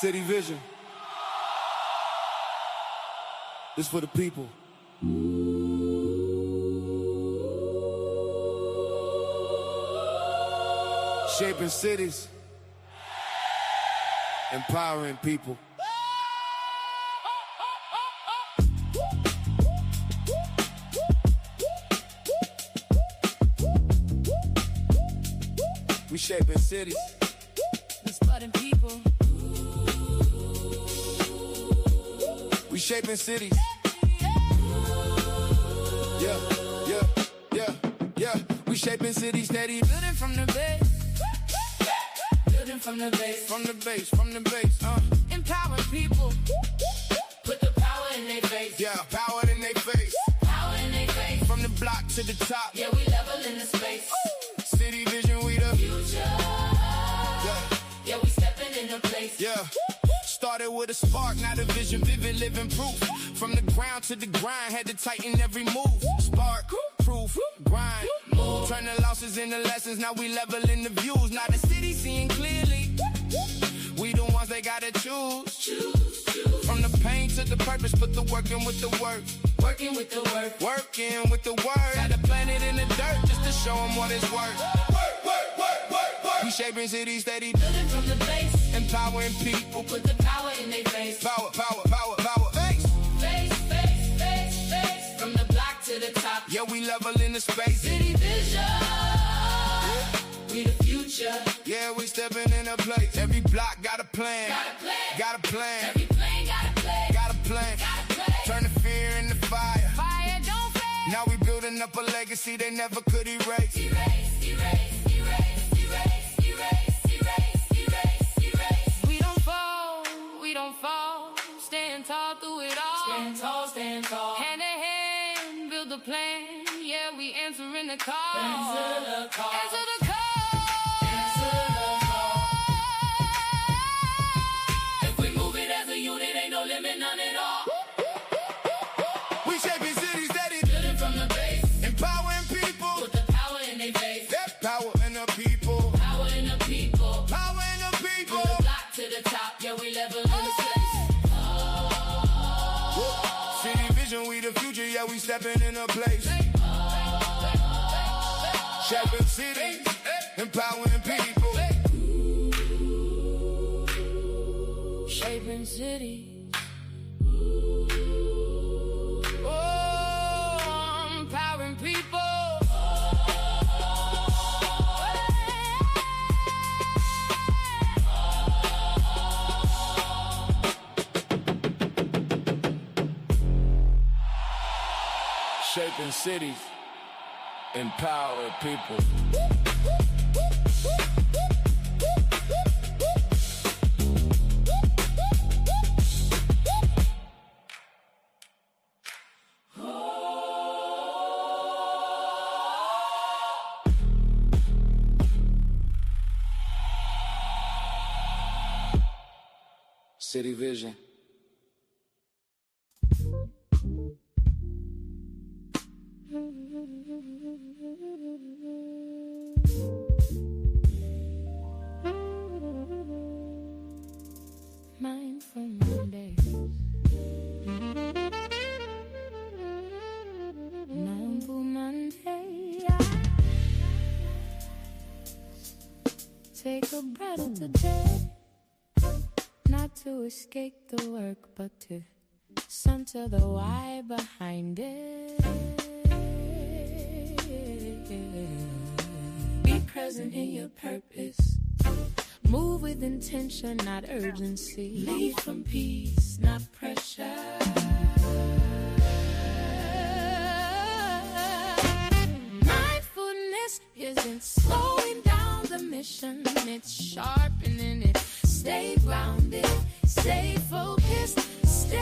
City Vision. This for the people. Shaping cities, empowering people. We shaping cities. It's for the people. We shaping cities. Yeah. We shaping cities steady. Building from the base. Building from the base. From the base. Empowering people. Put the power in their face. Yeah, power in their face. Power in their face. From the block to the top. Yeah, we level in the space. City Vision, we the future. Yeah, we stepping in the place. Yeah. Started with a spark, now the vision, vivid, living proof. From the ground to the grind, had to tighten every move. Spark, proof, grind, move. Turn the losses into lessons, now we leveling the views. Now the city seeing clearly. We the ones they gotta choose. From the pain to the purpose, put the work in with the work. Working with the work. Working with the word. Got to plant it in the dirt just to show them what it's worth. Work. We shaping cities steady. Building from the base. Empowering people. Put the power in their face. Power. Face. From the block to the top. Yeah, we level in the space. City Vision. We the future. Yeah, we stepping in a place. Every block got a plan. Got a plan. Every plane got a plan. Got a plan. Turn the fear into fire. Fire don't fade. Now we building up a legacy they never could erase. Erase. We don't fall. Stand tall through it all. Stand tall. Hand in hand, build a plan. Yeah, we answering the call. Answer the call. If we move it as a unit, ain't no limit, none at all. We shaping cities steady. Building from the base. Empowering people. Put the power in their face. That power in the people. Power in the people. Power in the people. From the block to the top, yeah, we level in the space. City Vision, we the future, yeah, we stepping in a place. Shaping cities, empowering people. Shaping cities. Empowering people. Shaping cities, empower people. City Vision. Mindful Mondays. Mindful Monday. Take a breath today. Not to escape the work, but to center the why behind it. Be present in your purpose. Move with intention, not urgency. Lead from peace, not pressure. Mindfulness isn't slowing down the mission, it's sharpening it. Stay grounded, stay focused, stay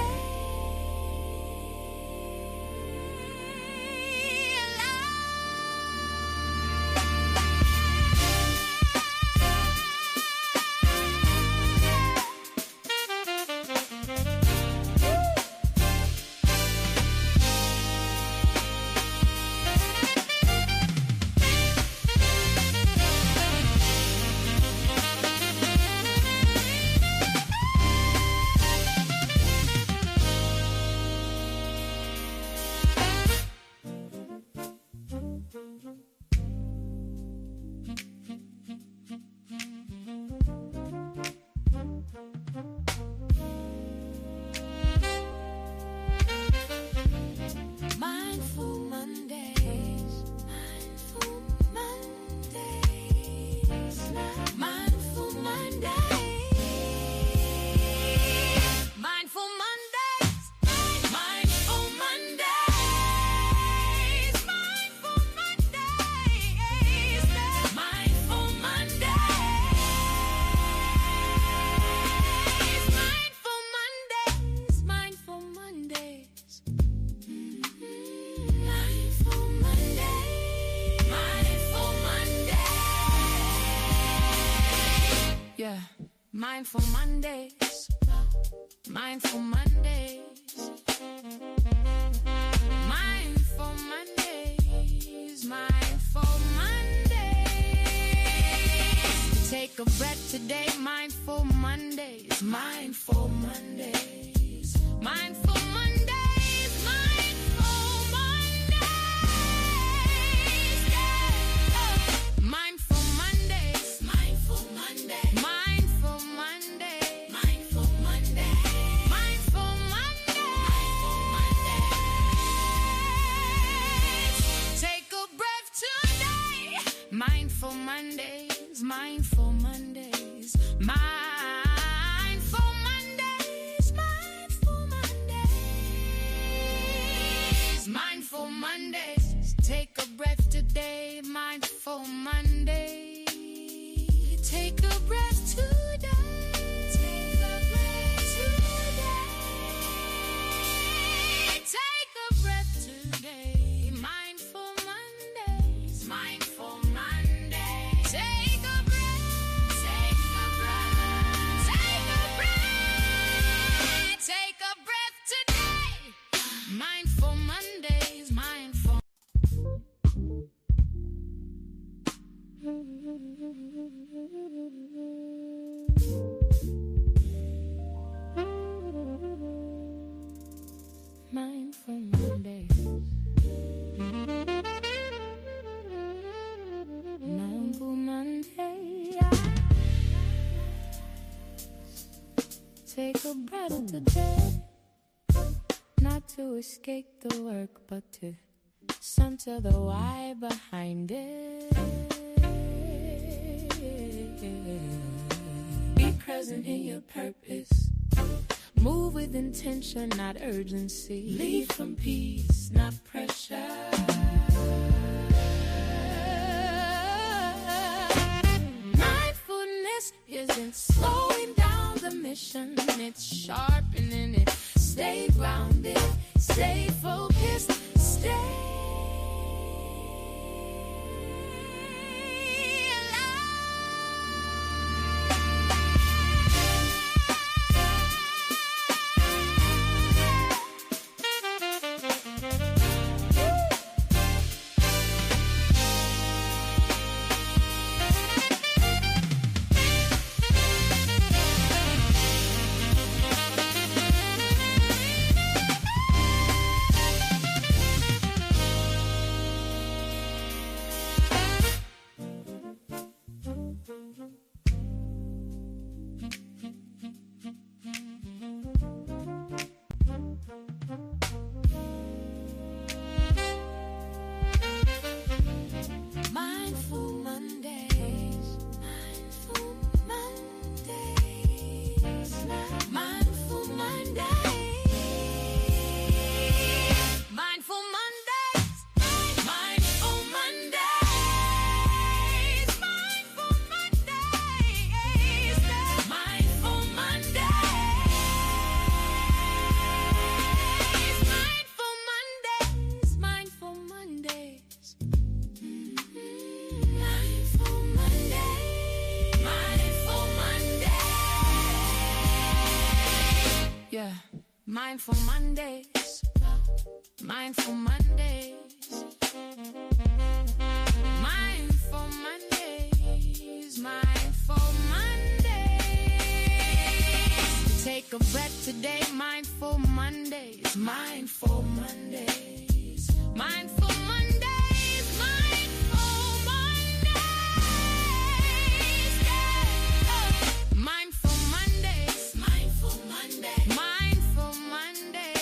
Mindful Mondays, Mindful Mondays, Mindful Mondays, Mindful Mondays. Take a breath today, Mindful Mondays, Mindful Mondays, Mindful Mondays, Mindful Mondays. Yeah. Mindful Mondays, Mindful Mondays, Mindful Mondays, Mindful Mondays, Mindful Mondays. Take a breath today. Mindful Mondays, Mindful Mondays, Mindful Mondays, Mindful Mondays, Mindful Mondays. Take a breath today, Mindful Monday. Take a breath today. Take a breath today. Take a breath today. Mindful Mondays. Mindful Mondays. Take a breath. Take a breath. Take a breath. Take a breath today. Mindful Mondays. Mindful. Mindful Mondays. Mindful Monday. Take a breath today. Not to escape the work, but to center the why behind it. Be present in your purpose. Move with intention, not urgency. Lead from peace, not pressure. Mindfulness isn't slowing down the mission, it's sharpening it. Stay grounded, stay focused, stay Mindful Mondays, Mindful Mondays, Mindful Mondays, Mindful Mondays. Take a breath today, Mindful Mondays, Mindful Mondays, Mindful Mondays, Mindful Mondays. Yeah. Mindful Mondays, Mindful Mondays,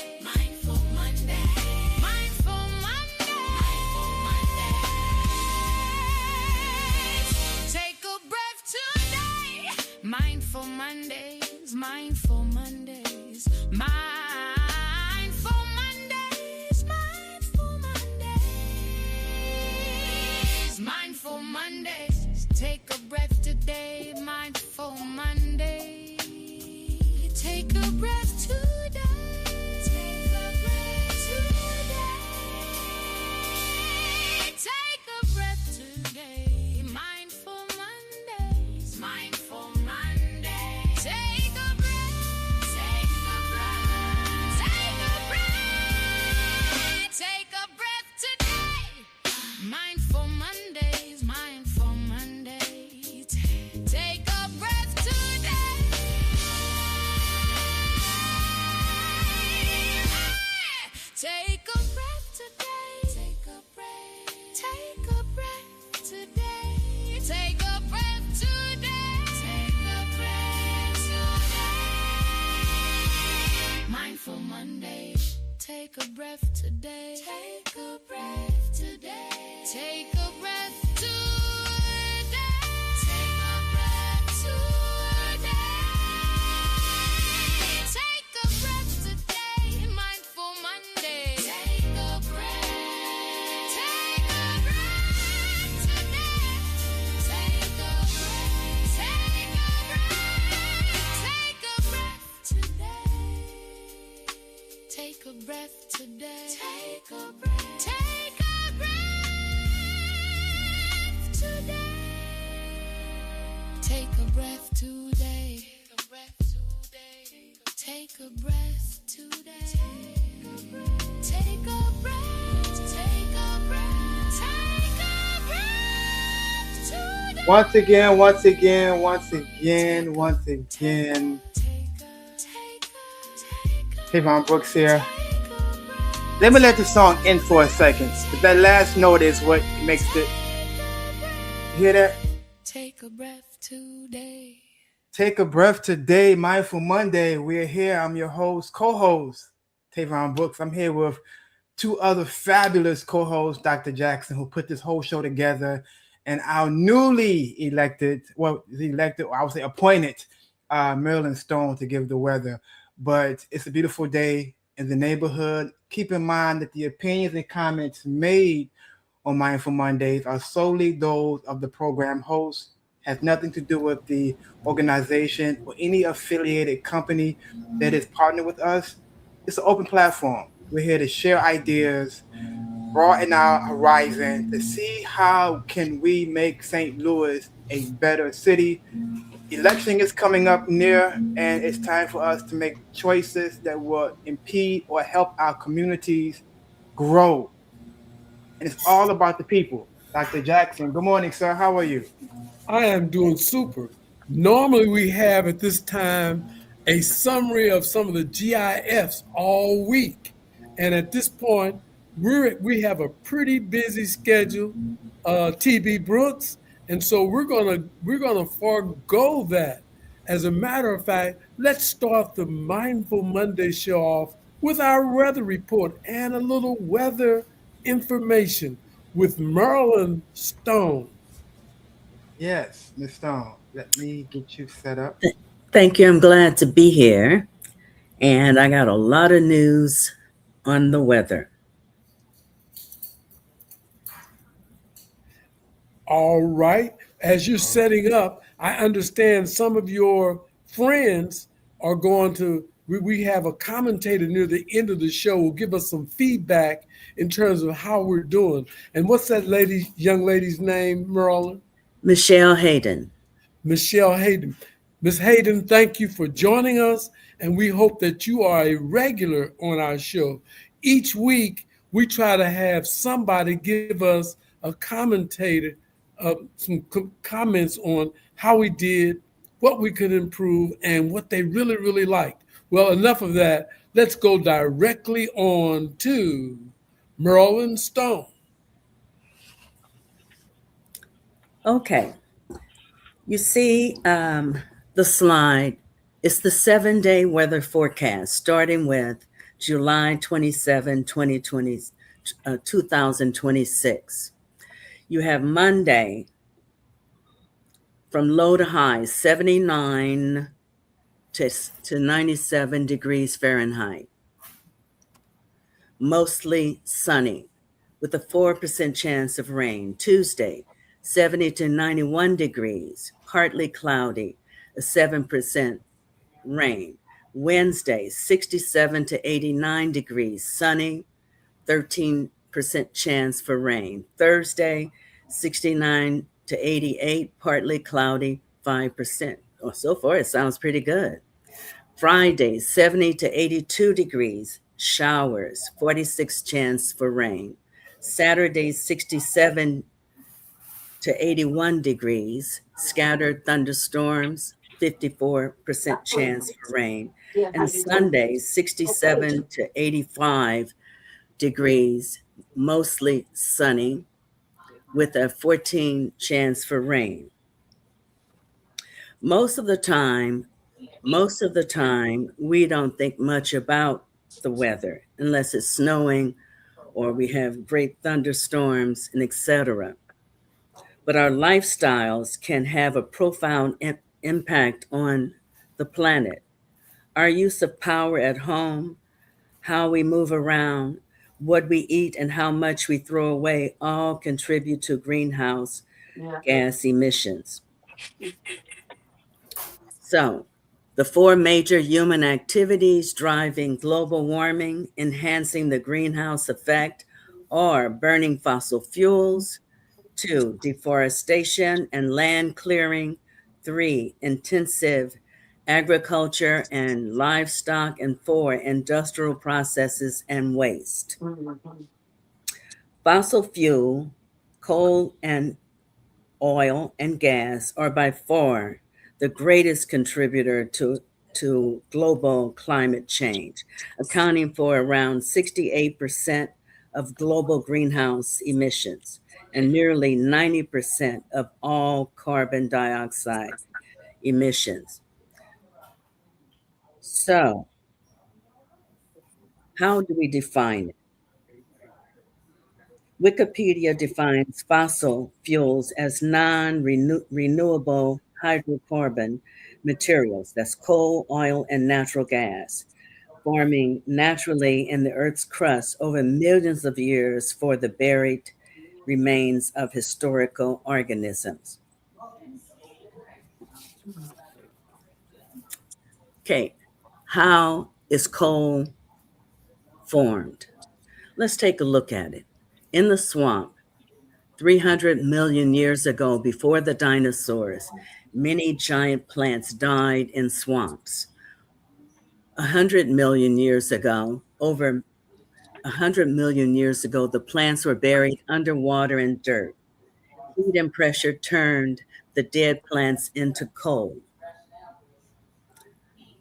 Mindful Monday, Mindful Monday, Mindful Monday, Mindful Mondays. Take a breath today. Mindful Mondays, Mindful Mondays, Mindful Mondays, Mindful Mondays, Mindful Mondays. Take a breath today. Mindful Monday. Take a breath today. Take a breath today. Take a breath today. Mindful Mondays. Mindful Mondays. breath today. Take a breath today. Take a breath. Take a breath. Take a breath today. Once again. Tavon Brooks here. Let me let the song end for a second. But that last note is what makes it. You hear that? Take a breath today. Take a breath today, Mindful Monday. We're here. I'm your host, co-host, Tavon Brooks. I'm here with two other fabulous co-hosts, Dr. Jackson, who put this whole show together, and our newly appointed Marilyn Stone to give the weather. But it's a beautiful day in the neighborhood. Keep in mind that the opinions and comments made on Mindful Mondays are solely those of the program host, has nothing to do with the organization or any affiliated company that is partnered with us. It's an open platform. We're here to share ideas, broaden our horizon, to see how can we make St. Louis a better city. Election is coming up near, and it's time for us to make choices that will impede or help our communities grow. And it's all about the people. Dr. Jackson, good morning, sir. How are you? I am doing super. Normally we have at this time a summary of some of the GIFs all week. And at this point, we have a pretty busy schedule, TB Brooks. And so we're gonna forego that. As a matter of fact, let's start the Mindful Monday show off with our weather report and a little weather information with Marilyn Stone. Yes, Ms. Stone, let me get you set up. Thank you. I'm glad to be here. And I got a lot of news on the weather. All right. As you're setting up, I understand some of your friends are going to, we have a commentator near the end of the show who will give us some feedback in terms of how we're doing. And what's that young lady's name, Marilyn? Michelle Hayden. Michelle Hayden. Ms. Hayden, thank you for joining us, and we hope that you are a regular on our show. Each week, we try to have somebody give us a commentator, some comments on how we did, what we could improve, and what they really, really liked. Well, enough of that. Let's go directly on to Marilyn Stone. Okay. You see the slide. It's the 7-day weather forecast, starting with July 27, 2026. You have Monday from low to high, 79 to 97 degrees Fahrenheit. Mostly sunny with a 4% chance of rain. Tuesday, 70 to 91 degrees, partly cloudy, a 7% rain. Wednesday, 67 to 89 degrees, sunny, 13% chance for rain. Thursday, 69 to 88, partly cloudy, 5%. Oh, so far, it sounds pretty good. Friday, 70 to 82 degrees, showers, 46 chance for rain. Saturday, 67 to 81 degrees, scattered thunderstorms, 54% chance for rain. And Sunday, 67 to 85 degrees, mostly sunny, with a 14 chance for rain. Most of the time, we don't think much about the weather unless it's snowing or we have great thunderstorms and etc. But our lifestyles can have a profound impact on the planet. Our use of power at home, how we move around, what we eat, and how much we throw away all contribute to greenhouse gas emissions. So, the 4 major human activities driving global warming, enhancing the greenhouse effect, are burning fossil fuels, 2, deforestation and land clearing, 3, intensive agriculture and livestock, and 4, industrial processes and waste. Fossil fuel, coal and oil and gas are by far the greatest contributor to global climate change, accounting for around 68% of global greenhouse emissions and nearly 90% of all carbon dioxide emissions. So, how do we define it? Wikipedia defines fossil fuels as non-renewable hydrocarbon materials, that's coal, oil, and natural gas, forming naturally in the Earth's crust over millions of years for the buried remains of historical organisms. Okay, how is coal formed? Let's take a look at it. In the swamp, 300 million years ago, before the dinosaurs, many giant plants died in swamps. 100 million years ago, over 100 million years ago, the plants were buried underwater and dirt. Heat and pressure turned the dead plants into coal.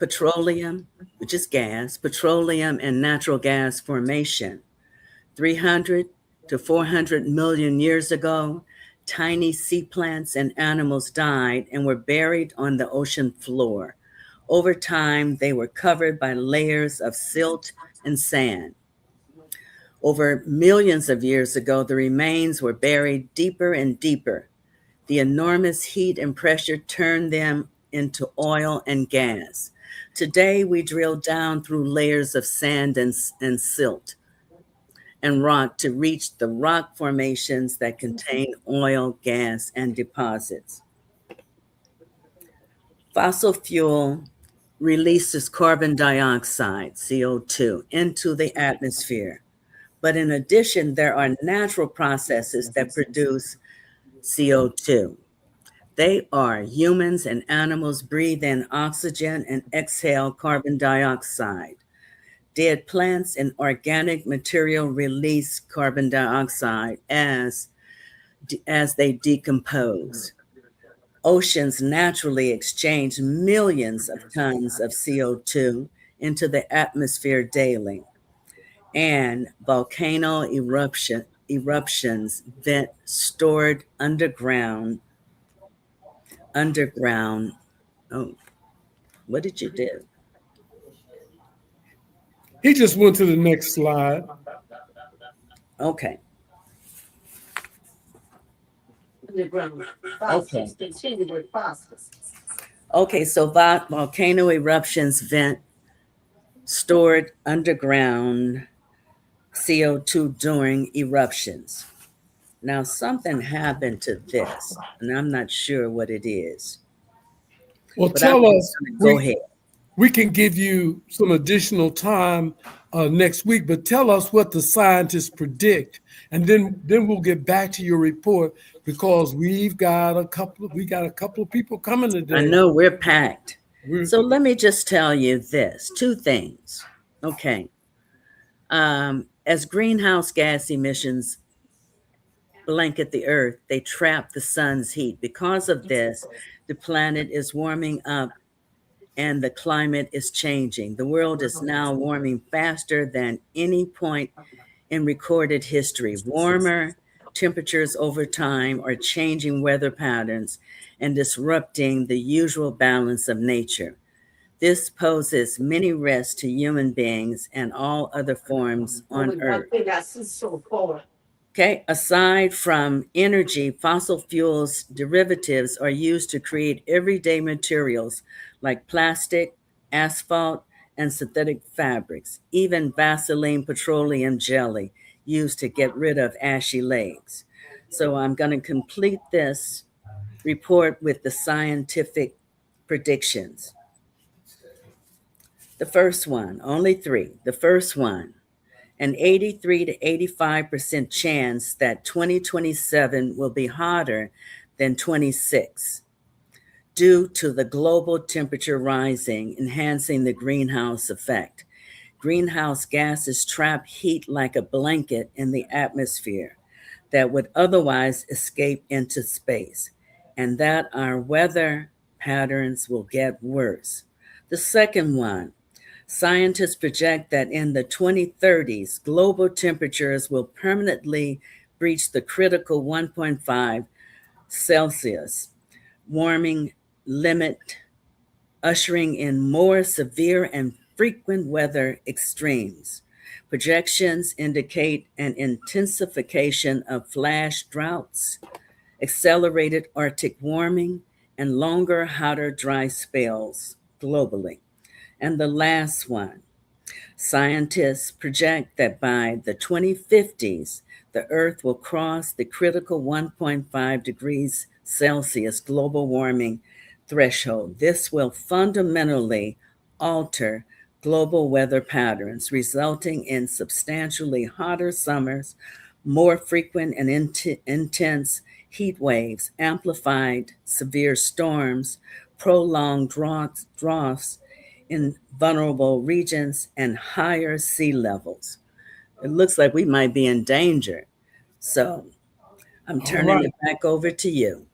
Petroleum, which is gas, petroleum and natural gas formation. 300 to 400 million years ago, tiny sea plants and animals died and were buried on the ocean floor. Over time, they were covered by layers of silt and sand. Over millions of years ago, the remains were buried deeper and deeper. The enormous heat and pressure turned them into oil and gas. Today, we drill down through layers of sand and silt and rock to reach the rock formations that contain oil, gas, and deposits. Fossil fuel releases carbon dioxide, CO2, into the atmosphere. But in addition, there are natural processes that produce CO2. They are humans and animals breathe in oxygen and exhale carbon dioxide. Dead plants and organic material release carbon dioxide as they decompose. Oceans naturally exchange millions of tons of CO2 into the atmosphere daily. And volcano eruptions vent stored underground. Oh, what did you do? He just went to the next slide. Okay. Okay, so volcano eruptions vent stored underground CO2 during eruptions. Now, something happened to this, and I'm not sure what it is. Well, tell us. Go ahead. We can give you some additional time next week, but tell us what the scientists predict, and then we'll get back to your report because we got a couple of people coming today. I know we're packed. So let me just tell you this, two things. Okay. As greenhouse gas emissions blanket the earth, they trap the sun's heat. Because of this, the planet is warming up and the climate is changing. The world is now warming faster than any point in recorded history. Warmer temperatures over time are changing weather patterns and disrupting the usual balance of nature. This poses many risks to human beings and all other forms on Earth. Okay, aside from energy, fossil fuels derivatives are used to create everyday materials like plastic, asphalt, and synthetic fabrics, even Vaseline petroleum jelly used to get rid of ashy legs. So I'm going to complete this report with the scientific predictions. The first one, only three. The first one, an 83 to 85% chance that 2027 will be hotter than 26, due to the global temperature rising, enhancing the greenhouse effect. Greenhouse gases trap heat like a blanket in the atmosphere that would otherwise escape into space, and that our weather patterns will get worse. The second one, scientists project that in the 2030s, global temperatures will permanently breach the critical 1.5 Celsius warming limit, ushering in more severe and frequent weather extremes. Projections indicate an intensification of flash droughts, accelerated Arctic warming, and longer, hotter, dry spells globally. And the last one, scientists project that by the 2050s, the Earth will cross the critical 1.5 degrees Celsius global warming threshold. This will fundamentally alter global weather patterns, resulting in substantially hotter summers, more frequent and intense heat waves, amplified severe storms, prolonged droughts in vulnerable regions, and higher sea levels. It looks like we might be in danger. So I'm turning it back over to you.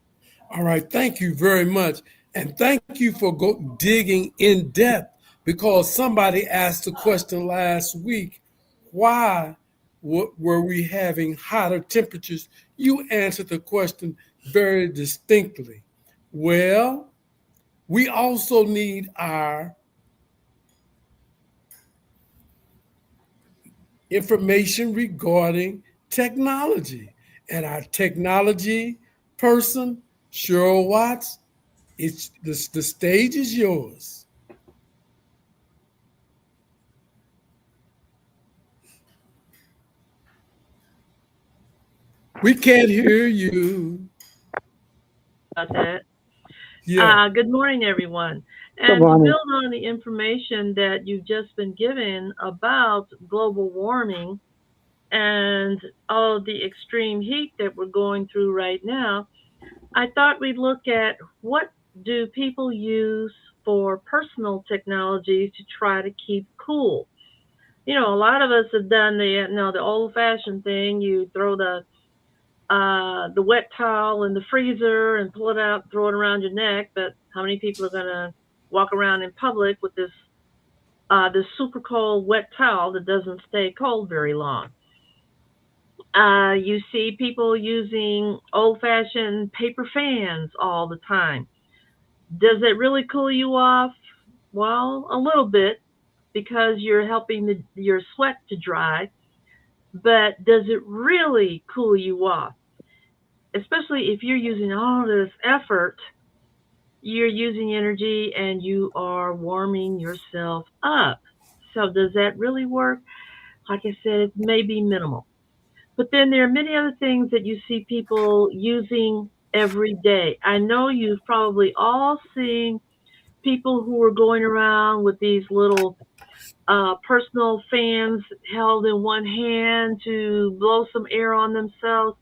All right. Thank you very much. And thank you for digging in depth, because somebody asked the question last week, why were we having hotter temperatures? You answered the question very distinctly. Well, we also need our information regarding technology. And our technology person, Cheryl Watts, the stage is yours. We can't hear you. About that. Yeah. Good morning, everyone. And to build on the information that you've just been given about global warming and all the extreme heat that we're going through right now, I thought we'd look at what do people use for personal technology to try to keep cool. You know, a lot of us have done the old-fashioned thing. You throw the wet towel in the freezer and pull it out, throw it around your neck. But how many people are going to walk around in public with this super cold wet towel that doesn't stay cold very long? You see people using old-fashioned paper fans all the time. Does it really cool you off? Well, a little bit, because you're helping your sweat to dry. But does it really cool you off? Especially if you're using all this effort, you're using energy and you are warming yourself up. So does that really work? Like I said, it may be minimal. But then there are many other things that you see people using every day. I know you've probably all seen people who are going around with these little personal fans held in one hand to blow some air on themselves.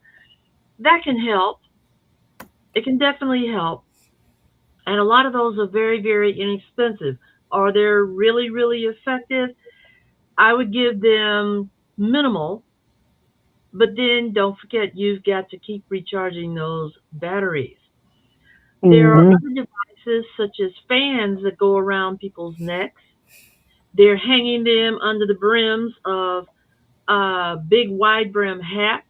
That can help. It can definitely help. And a lot of those are very, very inexpensive. Are they really, really effective? I would give them minimal. But then don't forget, you've got to keep recharging those batteries. There are other devices such as fans that go around people's necks. They're hanging them under the brims of big wide brim hats.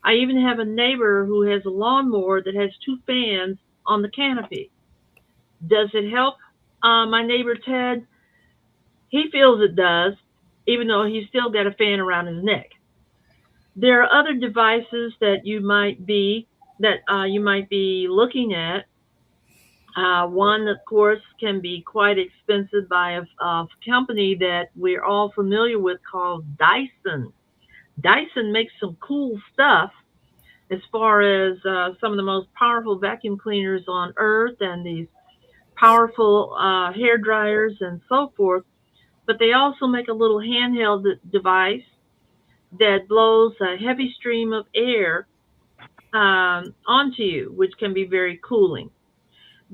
I even have a neighbor who has a lawnmower that has two fans on the canopy. Does it help my neighbor Ted? He feels it does, even though he's still got a fan around his neck. There are other devices that you might be looking at. One, of course, can be quite expensive by a company that we're all familiar with called Dyson. Dyson makes some cool stuff as far as some of the most powerful vacuum cleaners on earth and these powerful hair dryers and so forth. But they also make a little handheld device that blows a heavy stream of air onto you, which can be very cooling.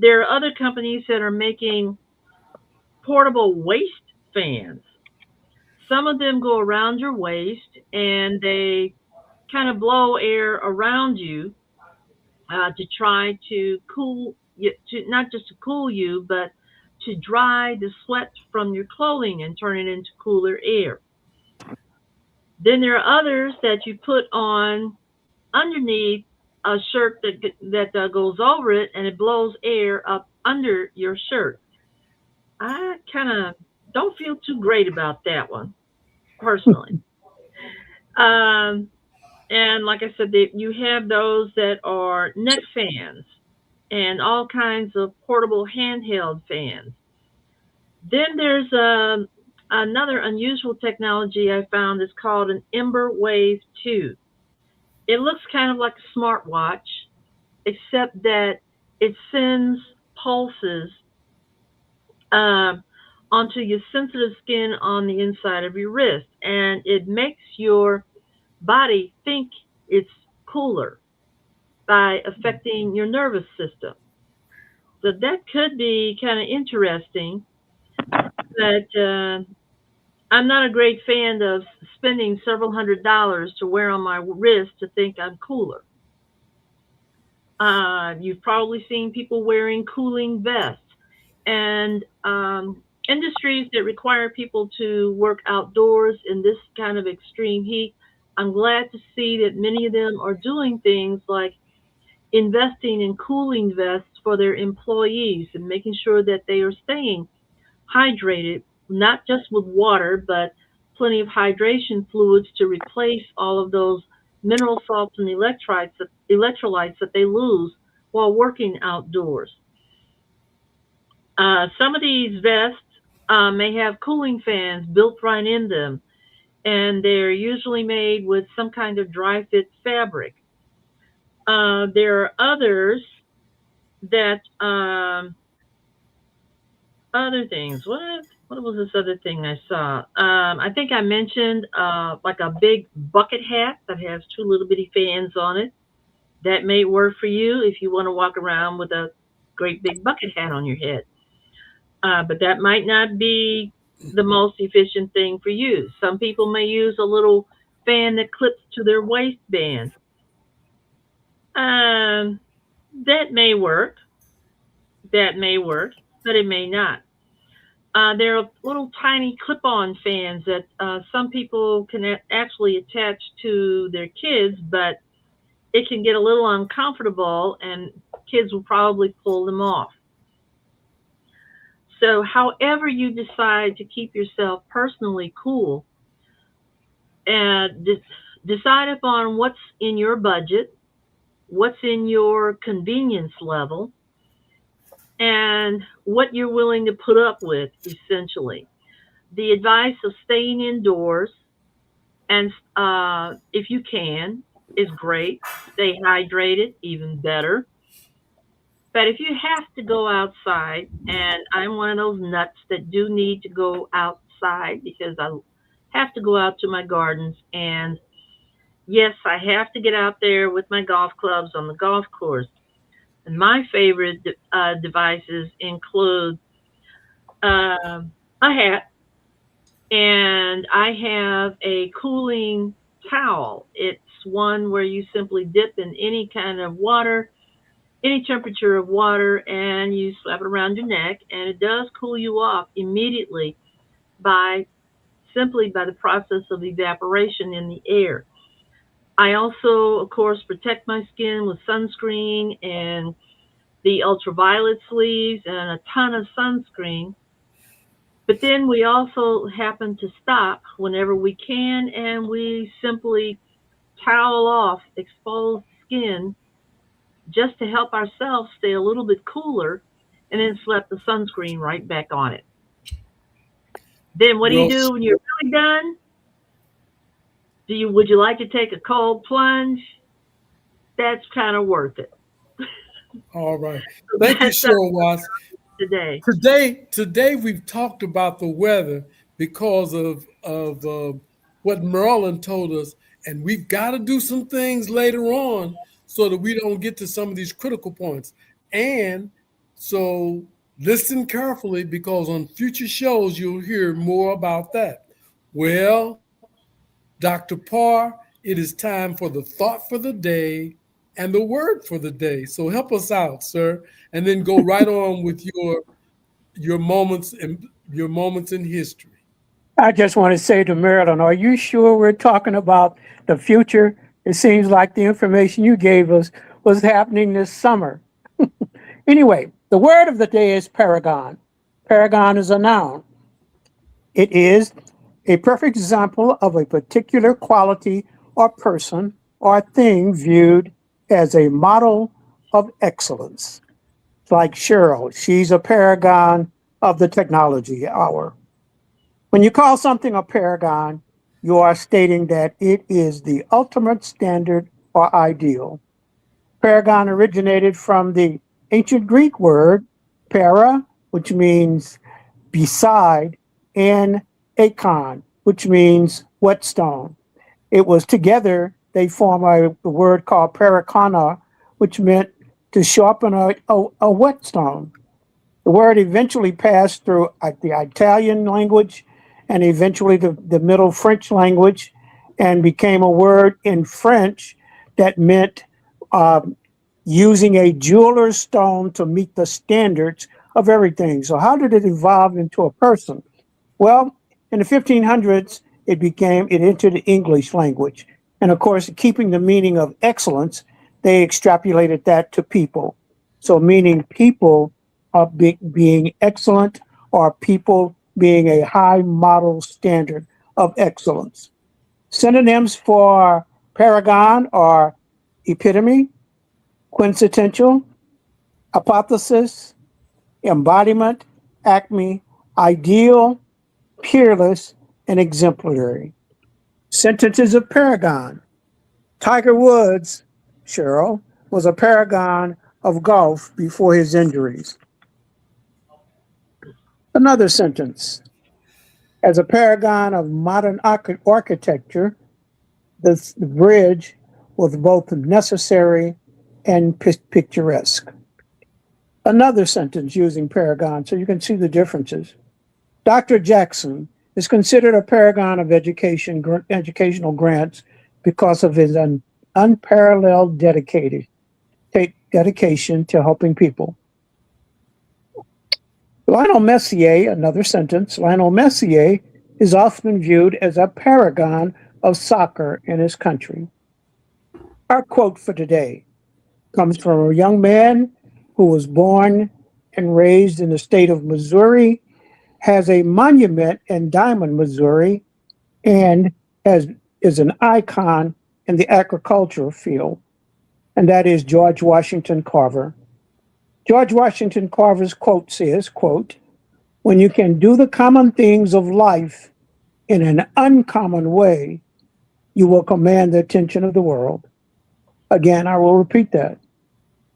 there are other companies that are making portable waist fans. Some of them go around your waist and they kind of blow air around you to try to cool you, to not just to cool you, but to dry the sweat from your clothing and turn it into cooler air. Then there are others that you put on underneath a shirt that goes over it, and it blows air up under your shirt. I kind of don't feel too great about that one personally. Um, and like I said, you have those that are neck fans and all kinds of portable handheld fans. Then there's another unusual technology I found is called an Ember Wave 2. It looks kind of like a smartwatch, except that it sends pulses onto your sensitive skin on the inside of your wrist, and it makes your body think it's cooler by affecting your nervous system. So that could be kind of interesting, but I'm not a great fan of spending several $100s to wear on my wrist to think I'm cooler. You've probably seen people wearing cooling vests, and industries that require people to work outdoors in this kind of extreme heat. I'm glad to see that many of them are doing things like investing in cooling vests for their employees and making sure that they are staying hydrated, not just with water, but plenty of hydration fluids to replace all of those mineral salts and electrolytes that they lose while working outdoors. Some of these vests may have cooling fans built right in them, and they're usually made with some kind of dry fit fabric. There are others that other things. What was this other thing I saw? I think I mentioned like a big bucket hat that has two little bitty fans on it. That may work for you if you want to walk around with a great big bucket hat on your head. But that might not be the most efficient thing for you. Some people may use a little fan that clips to their waistband. That may work. That may work, but it may not. There are little tiny clip-on fans that some people can actually attach to their kids, but it can get a little uncomfortable and kids will probably pull them off. So however you decide to keep yourself personally cool, and decide upon what's in your budget, what's in your convenience level, and what you're willing to put up with, essentially. The advice of staying indoors, and if you can, is great. Stay hydrated, even better. But if you have to go outside, and I'm one of those nuts that do need to go outside because I have to go out to my gardens, and yes, I have to get out there with my golf clubs on the golf course. And my favorite devices include a hat, and I have a cooling towel. It's one where you simply dip in any kind of water, any temperature of water, and you slap it around your neck, and it does cool you off immediately simply by the process of evaporation in the air. I also, of course, protect my skin with sunscreen and the ultraviolet sleeves and a ton of sunscreen. But then we also happen to stop whenever we can, and we simply towel off exposed skin just to help ourselves stay a little bit cooler, and then slap the sunscreen right back on it. Then what do you do when you're really done? Would you like to take a cold plunge? That's kind of worth it. All right. Thank you, Cheryl Watts. Today we've talked about the weather because of what Marilyn told us, and we've got to do some things later on so that we don't get to some of these critical points. And So listen carefully because on future shows you'll hear more about that. Well, Dr. Parr, it is time for the thought for the day and the word for the day. So help us out, sir, and then go right on with your moments in history. I just want to say to Marilyn, are you sure we're talking about the future? It seems like the information you gave us was happening this summer. Anyway, the word of the day is paragon. Paragon is a noun. It is a perfect example of a particular quality or person or thing viewed as a model of excellence. Like Cheryl, she's a paragon of the technology hour. When you call something a paragon, you are stating that it is the ultimate standard or ideal. Paragon originated from the ancient Greek word para, which means beside, and akon, which means whetstone. It was together they form a word called parakana, which meant to sharpen a whetstone. The word eventually passed through the Italian language and eventually the Middle French language and became a word in French that meant using a jeweler's stone to meet the standards of everything. So how did it evolve into a person? Well, in the 1500s, it entered the English language. And of course, keeping the meaning of excellence, they extrapolated that to people. So meaning people are being excellent or people being a high model standard of excellence. Synonyms for paragon are epitome, quintessential, hypothesis, embodiment, acme, ideal, peerless, and exemplary. Sentences of paragon. Tiger Woods, Cheryl, was a paragon of golf before his injuries. Another sentence. As a paragon of modern architecture, the bridge was both necessary and picturesque. Another sentence using paragon, so you can see the differences. Dr. Jackson is considered a paragon of educational grants because of his unparalleled dedication to helping people. Lionel Messier, another sentence, Lionel Messier is often viewed as a paragon of soccer in his country. Our quote for today comes from a young man who was born and raised in the state of Missouri, has a monument in Diamond, Missouri, and is an icon in the agricultural field, and that is George Washington Carver. George Washington Carver's quote says, quote, "When you can do the common things of life in an uncommon way, you will command the attention of the world." Again, I will repeat that.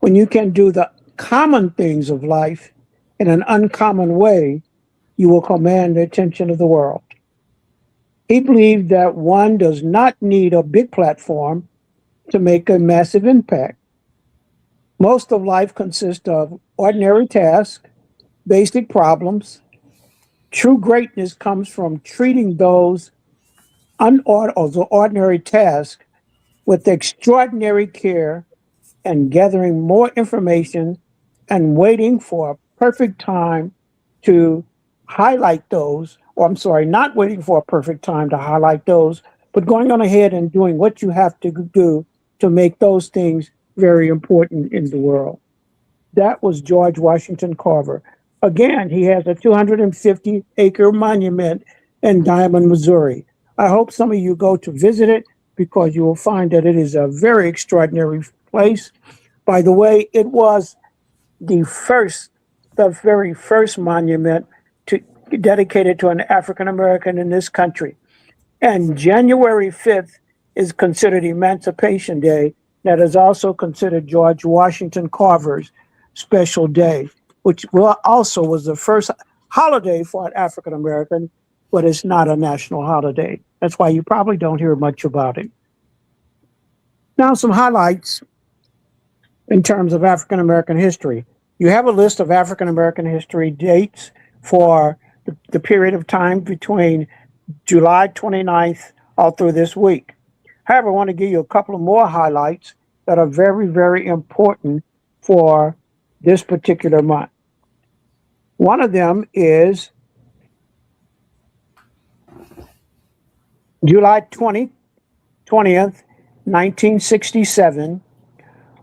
When you can do the common things of life in an uncommon way, you will command the attention of the world. He believed that one does not need a big platform to make a massive impact. Most of life consists of ordinary tasks, basic problems. True greatness comes from treating those ordinary tasks with extraordinary care and gathering more information and waiting for a perfect time to highlight those, not waiting for a perfect time to highlight those, but going on ahead and doing what you have to do to make those things very important in the world. That was George Washington Carver. Again, he has a 250-acre monument in Diamond, Missouri. I hope some of you go to visit it because you will find that it is a very extraordinary place. By the way, it was the very first monument dedicated to an African American in this country. And January 5th is considered Emancipation Day. That is also considered George Washington Carver's special day, which also was the first holiday for an African American, but it's not a national holiday. That's why you probably don't hear much about it. Now, some highlights in terms of African American history. You have a list of African American history dates for the period of time between July 29th all through this week. However, I want to give you a couple of more highlights that are very, very important for this particular month. One of them is July 20th, 1967.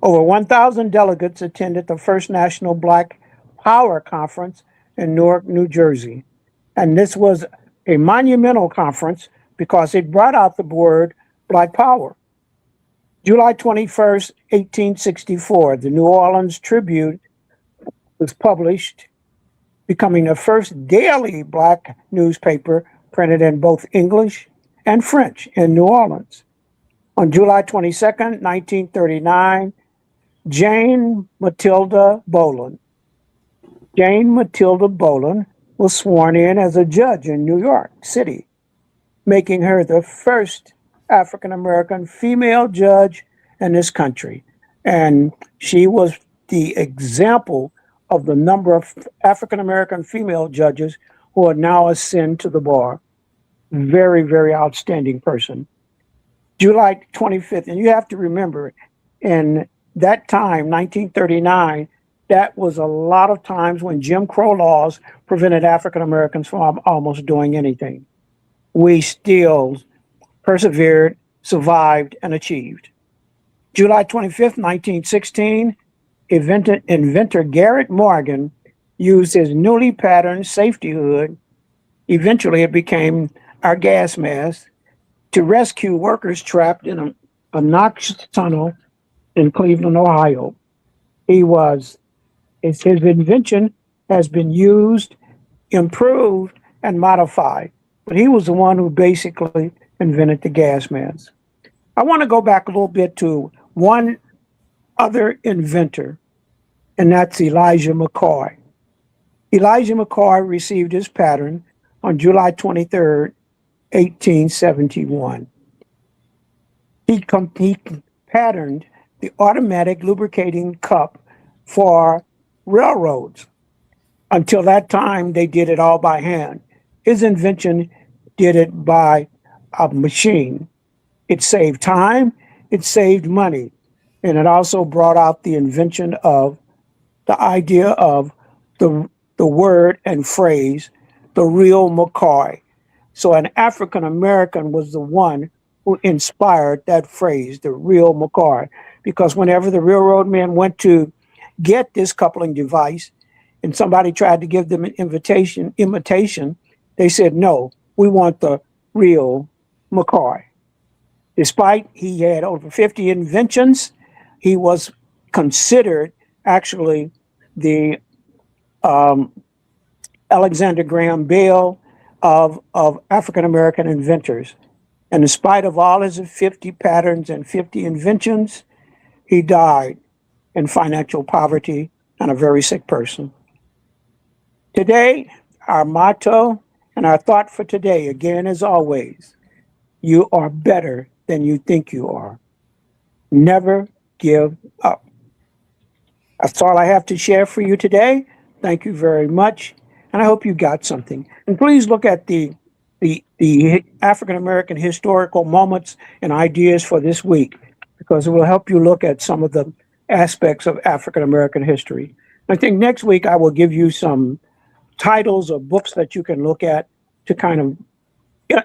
Over 1,000 delegates attended the first National Black Power Conference in Newark, New Jersey. And this was a monumental conference because it brought out the word Black Power. July 21st, 1864, the New Orleans Tribune was published, becoming the first daily Black newspaper printed in both English and French in New Orleans. On July 22nd, 1939, Jane Matilda Boland was sworn in as a judge in New York City, making her the first African-American female judge in this country. And she was the example of the number of African-American female judges who are now ascend to the bar. Very, very outstanding person. July 25th, and you have to remember, in that time, 1939, that was a lot of times when Jim Crow laws prevented African Americans from almost doing anything. We still persevered, survived, and achieved. July 25th, 1916, inventor Garrett Morgan used his newly patterned safety hood, eventually it became our gas mask, to rescue workers trapped in a noxious tunnel in Cleveland, Ohio. His invention has been used, improved, and modified, but he was the one who basically invented the gas mask. I want to go back a little bit to one other inventor, and that's Elijah McCoy. Elijah McCoy received his pattern on July 23rd, 1871. He patterned the automatic lubricating cup for railroads. Until that time, they did it all by hand. His invention did it by a machine. It saved time, it saved money, and it also brought out the invention of the idea of the word and phrase, the real McCoy. So an African American was the one who inspired that phrase, the real McCoy, because whenever the railroad men went to get this coupling device and somebody tried to give them an imitation, they said, no, we want the real McCoy. Despite he had over 50 inventions, he was considered actually the Alexander Graham Bell of African-American inventors. And in spite of all his 50 patterns and 50 inventions, he died in financial poverty and a very sick person. Today, our motto and our thought for today, again, as always, you are better than you think you are. Never give up. That's all I have to share for you today. Thank you very much. And I hope you got something. And please look at the African-American historical moments and ideas for this week, because it will help you look at some of the aspects of African-American history. I think next week I will give you some titles of books that you can look at to kind of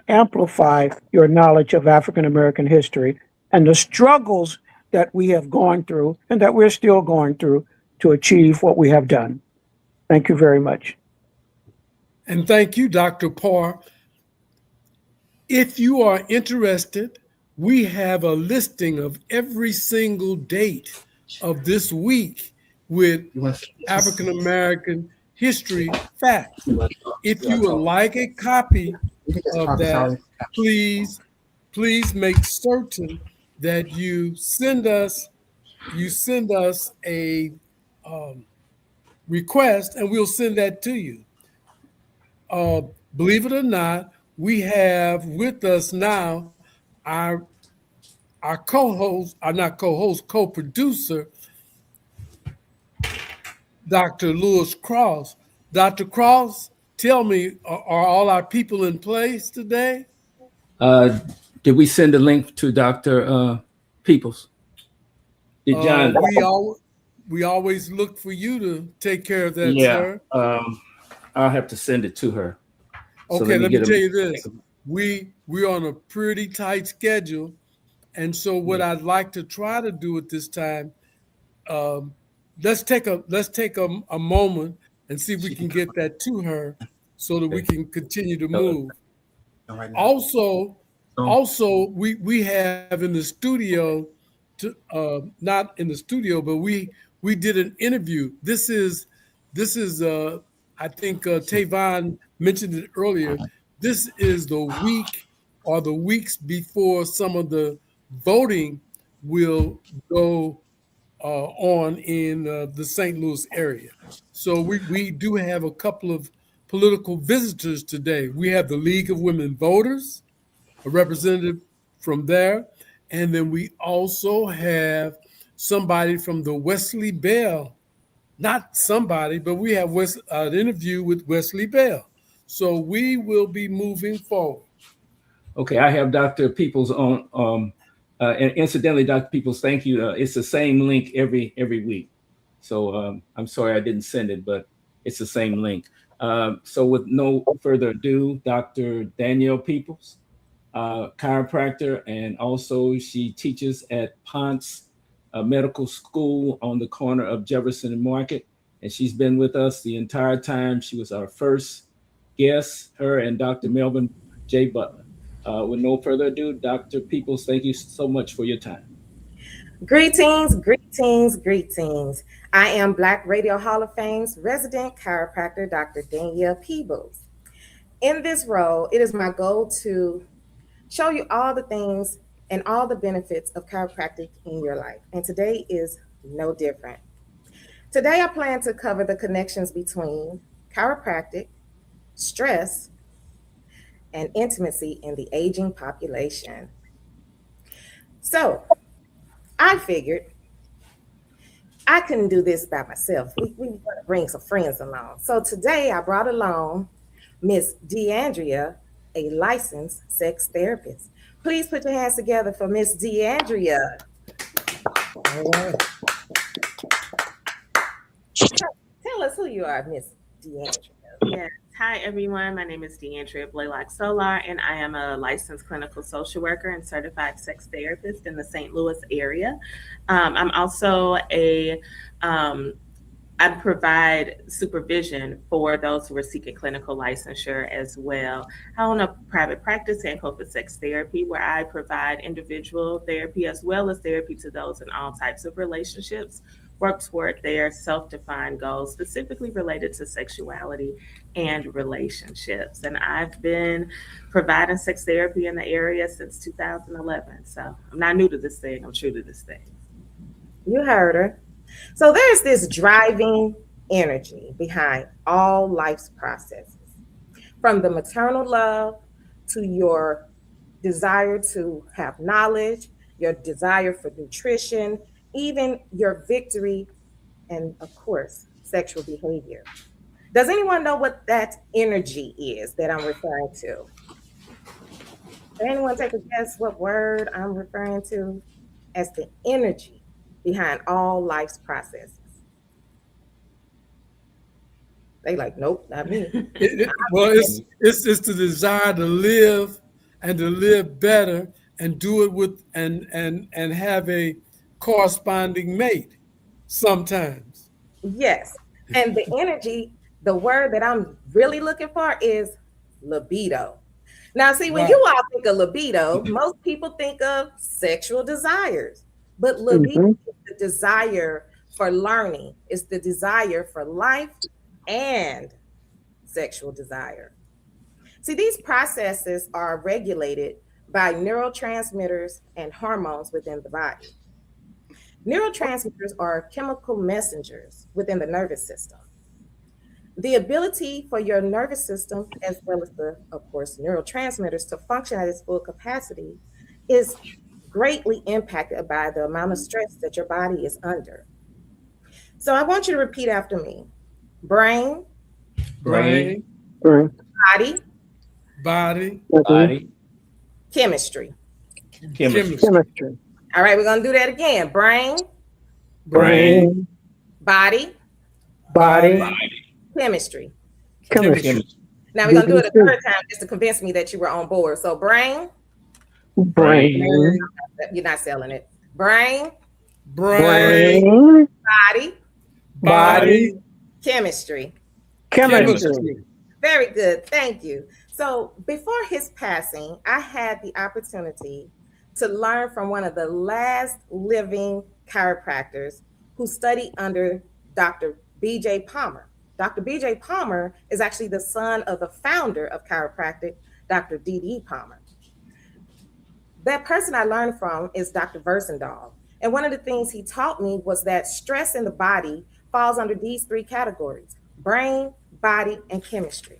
amplify your knowledge of African-American history and the struggles that we have gone through and that we're still going through to achieve what we have done. Thank you very much. And thank you, Dr. Parr. If you are interested, we have a listing of every single date of this week with African-American history facts. If you would like a copy of that, please make certain that you send us a request and we'll send that to you. Believe it or not, we have with us now our co-producer, Dr. Lewis Cross. Dr. Cross, tell me, are all our people in place today? Did we send a link to Dr. Peoples? Did John? We always look for you to take care of that, Yeah, sir. I'll have to send it to her. So Okay, let me tell you this. We're on a pretty tight schedule. And so what I'd like to try to do at this time, let's take a moment and see if we can get that to her so that we can continue to move. Also, we have in the studio, not in the studio, but we did an interview. This is I think Tavon mentioned it earlier. This is the week or the weeks before some of the voting will go on in the St. Louis area. So we do have a couple of political visitors today. We have the League of Women Voters, a representative from there. And then we also have somebody from the Wesley Bell, not somebody, but we have an interview with Wesley Bell. So we will be moving forward. Okay, I have Dr. Peoples on. And incidentally, Dr. Peoples, thank you. It's the same link every week. So I'm sorry I didn't send it, but it's the same link. So with no further ado, Dr. Danielle Peoples, chiropractor, and also she teaches at Ponce Medical School on the corner of Jefferson and Market. And she's been with us the entire time. She was our first guest, her and Dr. Melvin J. Butler. With no further ado, Dr. Peoples, thank you so much for your time. Greetings, greetings, greetings. I am Black Radio Hall of Fame's resident chiropractor, Dr. Danielle Peoples. In this role, it is my goal to show you all the things and all the benefits of chiropractic in your life. And today is no different. Today, I plan to cover the connections between chiropractic, stress, and intimacy in the aging population. So I figured I couldn't do this by myself. We want to bring some friends along. So today I brought along Miss DeAndrea, a licensed sex therapist. Please put your hands together for Miss DeAndrea. All right. Tell us who you are, Miss DeAndrea. Yes. Hi, everyone. My name is DeAndrea Blaylock Solar, and I am a licensed clinical social worker and certified sex therapist in the St. Louis area. I'm also I provide supervision for those who are seeking clinical licensure as well. I own a private practice, Sankofa Sex Therapy, where I provide individual therapy as well as therapy to those in all types of relationships, work toward their self-defined goals, specifically related to sexuality and relationships. And I've been providing sex therapy in the area since 2011. So I'm not new to this thing, I'm true to this thing. You heard her. So there's this driving energy behind all life's processes, from the maternal love to your desire to have knowledge, your desire for nutrition, even your victory, and of course, sexual behavior. Does anyone know what that energy is that I'm referring to? Can anyone take a guess what word I'm referring to as the energy behind all life's processes? They like, nope, not me. It's the desire to live and to live better and do it with and have a corresponding mate sometimes. Yes. And the energy, the word that I'm really looking for is libido. Now, see, when you all think of libido, most people think of sexual desires. But libido is the desire for learning. It's the desire for life and sexual desire. See, these processes are regulated by neurotransmitters and hormones within the body. Neurotransmitters are chemical messengers within the nervous system. The ability for your nervous system, as well as the, of course, neurotransmitters to function at its full capacity is greatly impacted by the amount of stress that your body is under. So I want you to repeat after me. Brain, Brain, Brain, body, Body, body, chemistry. chemistry. chemistry, All right, we're going to do that again. Brain, brain, body, body, chemistry. chemistry, Chemistry. Now we're going to do it a third time just to convince me that you were on board. So brain, brain, you're not selling it. Brain, brain, brain, body, body, chemistry. chemistry. Very good. Thank you. So before his passing, I had the opportunity to learn from one of the last living chiropractors who studied under Dr. B.J. Palmer. Dr. B.J. Palmer is actually the son of the founder of chiropractic, Dr. D.D. Palmer. That person I learned from is Dr. Versendahl. And one of the things he taught me was that stress in the body falls under these three categories: brain, body, and chemistry.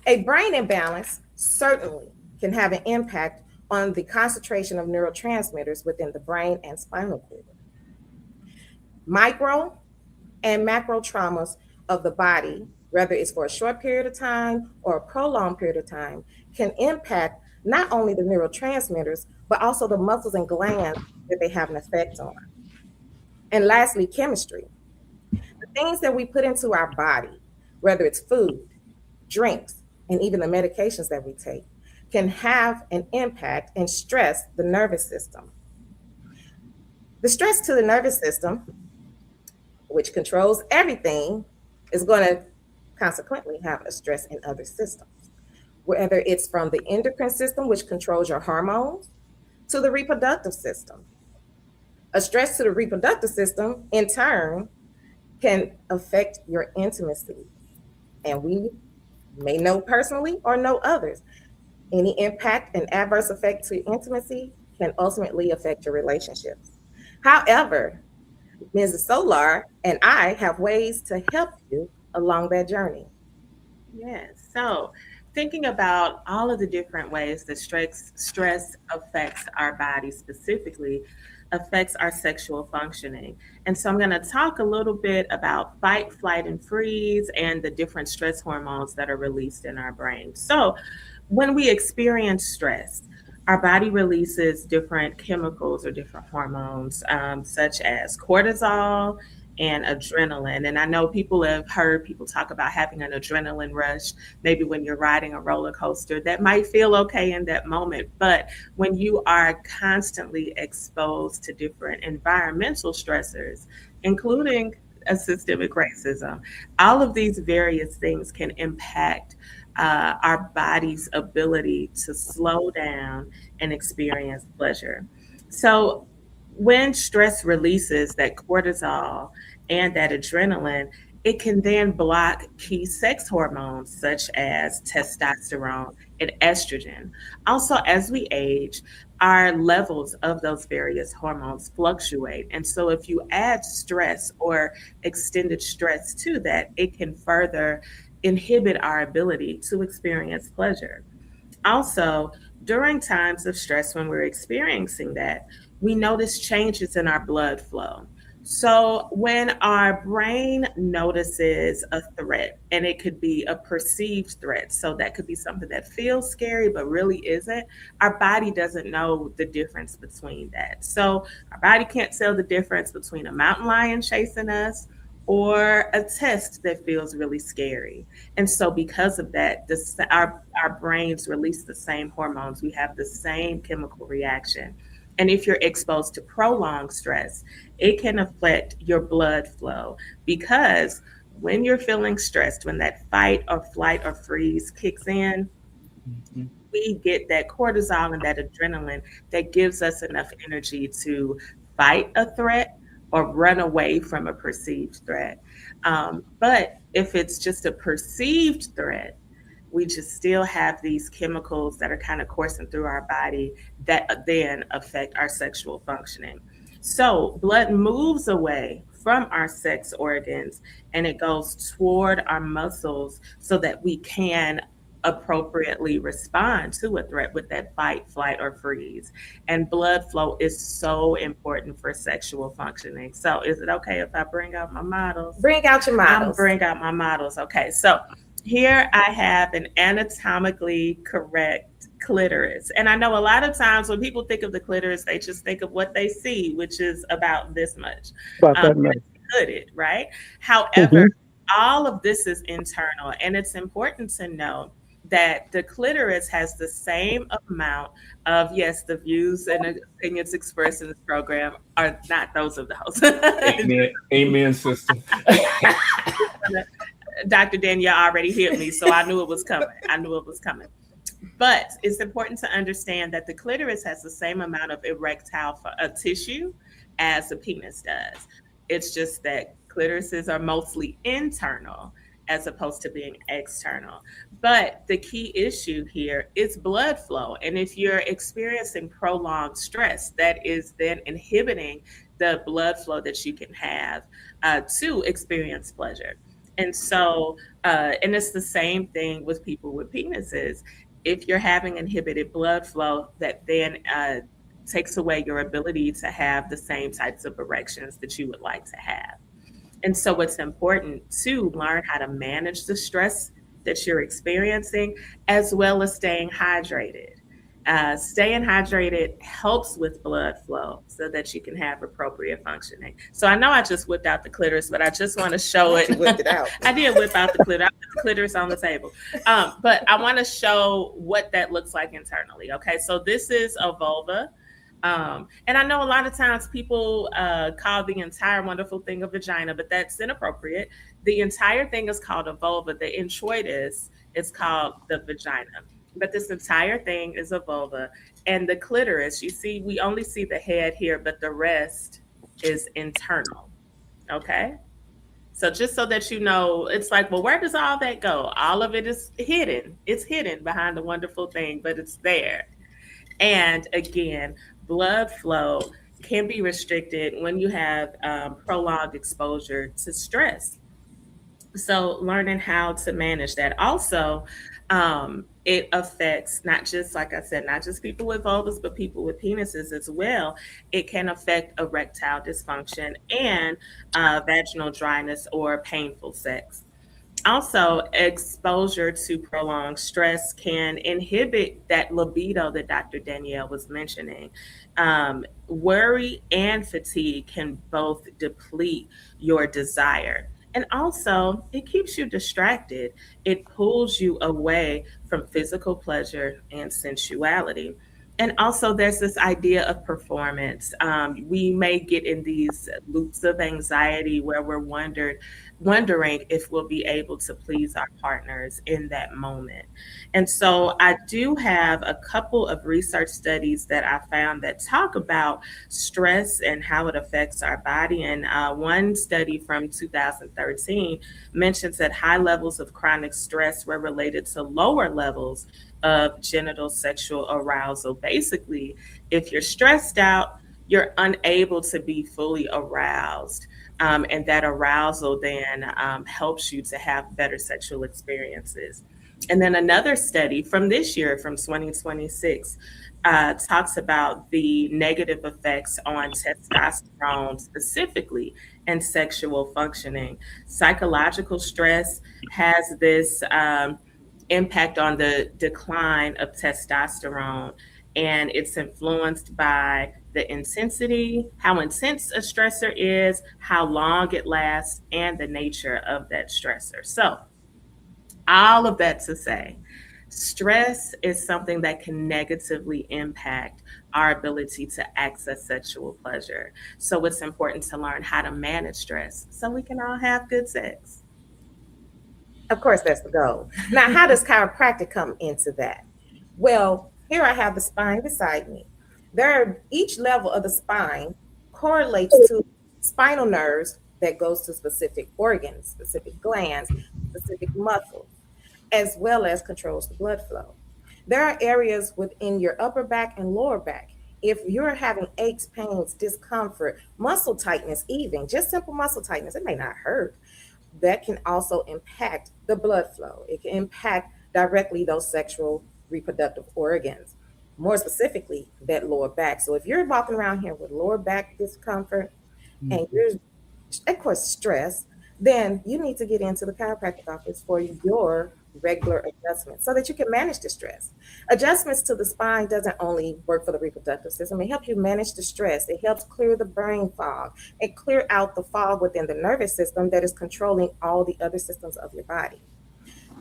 A brain imbalance certainly can have an impact on the concentration of neurotransmitters within the brain and spinal cord. Micro and macro traumas of the body, whether it's for a short period of time or a prolonged period of time, can impact not only the neurotransmitters, but also the muscles and glands that they have an effect on. And lastly, chemistry. The things that we put into our body, whether it's food, drinks, and even the medications that we take, can have an impact and stress the nervous system. The stress to the nervous system, which controls everything, is going to consequently have a stress in other systems, whether it's from the endocrine system, which controls your hormones, to the reproductive system. A stress to the reproductive system, in turn, can affect your intimacy. And we may know personally or know others. Any impact and adverse effect to intimacy can ultimately affect your relationships. However, Mrs. Solar and I have ways to help you along that journey. Yes. So thinking about all of the different ways that stress affects our body, specifically affects our sexual functioning. And so I'm going to talk a little bit about fight, flight, and freeze and the different stress hormones that are released in our brain. So when we experience stress, our body releases different chemicals or different hormones, such as cortisol and adrenaline. And I know people have heard people talk about having an adrenaline rush, maybe when you're riding a roller coaster. That might feel okay in that moment, but when you are constantly exposed to different environmental stressors, including a systemic racism, all of these various things can impact our body's ability to slow down and experience pleasure. So when stress releases that cortisol and that adrenaline, it can then block key sex hormones such as testosterone and estrogen. Also, as we age, our levels of those various hormones fluctuate. And so if you add stress or extended stress to that, it can further inhibit our ability to experience pleasure. Also, during times of stress, when we're experiencing that, we notice changes in our blood flow. So when our brain notices a threat, and it could be a perceived threat, so that could be something that feels scary but really isn't, our body doesn't know the difference between that. So our body can't tell the difference between a mountain lion chasing us or a test that feels really scary. And so because of that, our brains release the same hormones. We have the same chemical reaction. And if you're exposed to prolonged stress, it can affect your blood flow, because when you're feeling stressed, when that fight or flight or freeze kicks in, we get that cortisol and that adrenaline that gives us enough energy to fight a threat or run away from a perceived threat. But if it's just a perceived threat, we just still have these chemicals that are kind of coursing through our body that then affect our sexual functioning. So blood moves away from our sex organs and it goes toward our muscles so that we can appropriately respond to a threat with that fight, flight, or freeze. And blood flow is so important for sexual functioning. So is it okay if I bring out my models? Bring out your models. Bring out my models. Okay, so here I have an anatomically correct clitoris. And I know a lot of times when people think of the clitoris, they just think of what they see, which is about this much. Hooded, right? However, all of this is internal, and it's important to know that the clitoris has the same amount of, yes, the views and opinions expressed in this program are not those of the host. Amen, amen, sister. Dr. Danielle already hit me, so I knew it was coming. But it's important to understand that the clitoris has the same amount of erectile tissue as the penis does. It's just that clitorises are mostly internal as opposed to being external. But the key issue here is blood flow. And if you're experiencing prolonged stress, that is then inhibiting the blood flow that you can have to experience pleasure. And so, and it's the same thing with people with penises. If you're having inhibited blood flow, that then takes away your ability to have the same types of erections that you would like to have. And so it's important to learn how to manage the stress that you're experiencing, as well as staying hydrated. Staying hydrated helps with blood flow so that you can have appropriate functioning. So I know I just whipped out the clitoris, but I just want to show it. You whipped it out. I did whip out the clitoris. I put the clitoris on the table. But I want to show what that looks like internally. Okay, so this is a vulva. And I know a lot of times people call the entire wonderful thing a vagina, but that's inappropriate. The entire thing is called a vulva. The introitus is called the vagina. But this entire thing is a vulva. And the clitoris, you see, we only see the head here, but the rest is internal. Okay? So just so that you know, it's like, well, where does all that go? All of it is hidden. It's hidden behind the wonderful thing, but it's there. And again, blood flow can be restricted when you have prolonged exposure to stress. So learning how to manage that. Also, it affects not just, like I said, not just people with vulvas, but people with penises as well. It can affect erectile dysfunction and vaginal dryness or painful sex. Also, exposure to prolonged stress can inhibit that libido that Dr. Danielle was mentioning. Worry and fatigue can both deplete your desire. And also, it keeps you distracted. It pulls you away from physical pleasure and sensuality. And also, there's this idea of performance. We may get in these loops of anxiety where we're wondering if we'll be able to please our partners in that moment. And so I do have a couple of research studies that I found that talk about stress and how it affects our body. And one study from 2013 mentions that high levels of chronic stress were related to lower levels of genital sexual arousal. Basically, if you're stressed out, you're unable to be fully aroused. And that arousal then helps you to have better sexual experiences. And then another study from this year, from 2026, talks about the negative effects on testosterone specifically and sexual functioning. Psychological stress has this impact on the decline of testosterone, and it's influenced by the intensity, how intense a stressor is, how long it lasts, and the nature of that stressor. So all of that to say, stress is something that can negatively impact our ability to access sexual pleasure. So it's important to learn how to manage stress so we can all have good sex. Of course, that's the goal. Now, how does chiropractic come into that? Well, here I have the spine beside me. Each level of the spine correlates to spinal nerves that goes to specific organs, specific glands, specific muscles, as well as controls the blood flow. There are areas within your upper back and lower back. If you're having aches, pains, discomfort, muscle tightness, even just simple muscle tightness, it may not hurt. That can also impact the blood flow. It can impact directly those sexual reproductive organs, more specifically that lower back. So if you're walking around here with lower back discomfort and you're, of course, stressed, then you need to get into the chiropractic office for your regular adjustments so that you can manage the stress. Adjustments to the spine doesn't only work for the reproductive system. It helps you manage the stress. It helps clear the brain fog and clear out the fog within the nervous system that is controlling all the other systems of your body.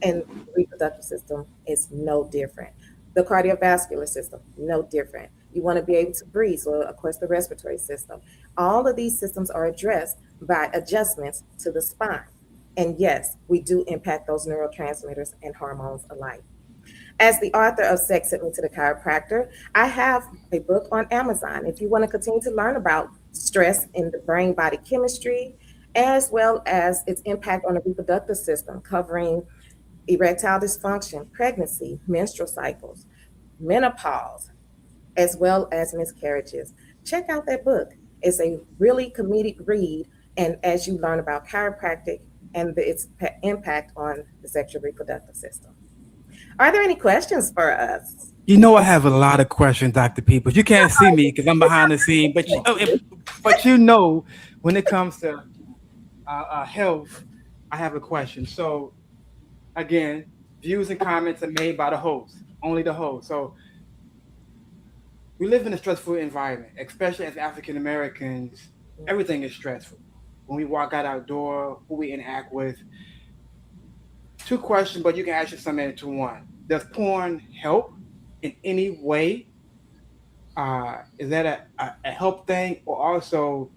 And the reproductive system is no different. The cardiovascular system, no different. You want to be able to breathe, so of course the respiratory system. All of these systems are addressed by adjustments to the spine. And yes, we do impact those neurotransmitters and hormones alike. As the author of Sex Sent Me to the Chiropractor, I have a book on Amazon. If you want to continue to learn about stress in the brain-body chemistry, as well as its impact on the reproductive system, covering erectile dysfunction, pregnancy, menstrual cycles, menopause, as well as miscarriages, check out that book. It's a really comedic read, and as you learn about chiropractic and its impact on the sexual reproductive system. Are there any questions for us? You know, I have a lot of questions, Dr. Peoples. You can't see me because I'm behind the scene, but you know, when it comes to health, I have a question. So, again, views and comments are made by the host, only the host. So, we live in a stressful environment, especially as African Americans. Everything is stressful. When we walk out our door, who we interact with. 2 questions, but you can actually sum it into one. Does porn help in any way? Is that a help thing, or also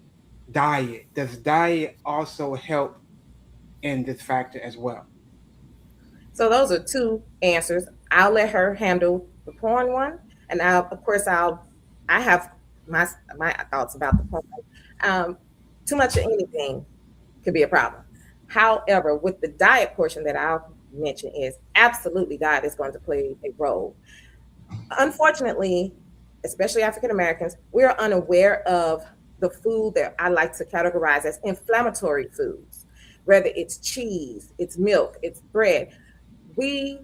diet? Does diet also help in this factor as well? So those are 2 answers. I'll let her handle the porn one, and I have my thoughts about the porn. Too much of anything could be a problem. However, with the diet portion that I'll mention is absolutely diet is going to play a role. Unfortunately, especially African Americans, we're unaware of the food that I like to categorize as inflammatory foods, whether it's cheese, it's milk, it's bread. We,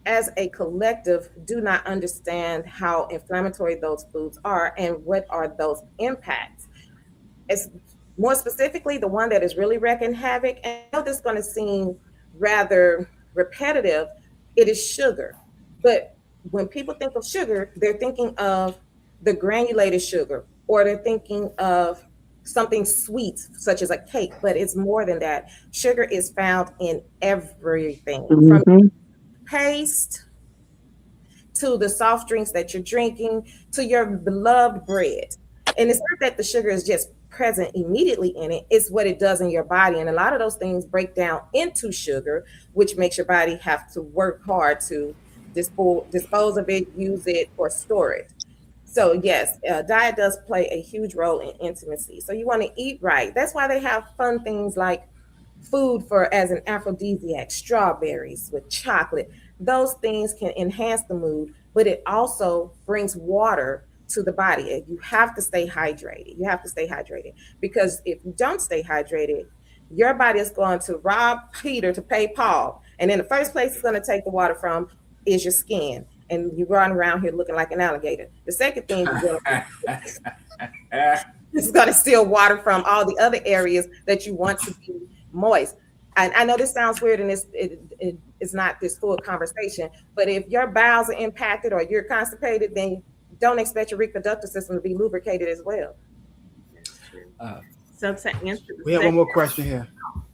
as a collective, do not understand how inflammatory those foods are and what are those impacts. It's more specifically the one that is really wreaking havoc, and I know this is going to seem rather repetitive, it is sugar. But when people think of sugar, they're thinking of the granulated sugar, or they're thinking of something sweet, such as a cake, but it's more than that. Sugar is found in everything, from paste to the soft drinks that you're drinking, to your beloved bread. And it's not that the sugar is just present immediately in it, it's what it does in your body. And a lot of those things break down into sugar, which makes your body have to work hard to dispose of it, use it, or store it. So yes, diet does play a huge role in intimacy. So you want to eat right. That's why they have fun things like food as an aphrodisiac, strawberries with chocolate. Those things can enhance the mood, but it also brings water to the body. You have to stay hydrated. You have to stay hydrated, because if you don't stay hydrated, your body is going to rob Peter to pay Paul. And in the first place it's going to take the water from is your skin. And you run around here looking like an alligator. The second thing is going to steal water from all the other areas that you want to be moist. And I know this sounds weird, and it's not this full conversation, but if your bowels are impacted or you're constipated, then don't expect your reproductive system to be lubricated as well. So to answer we have one more question here.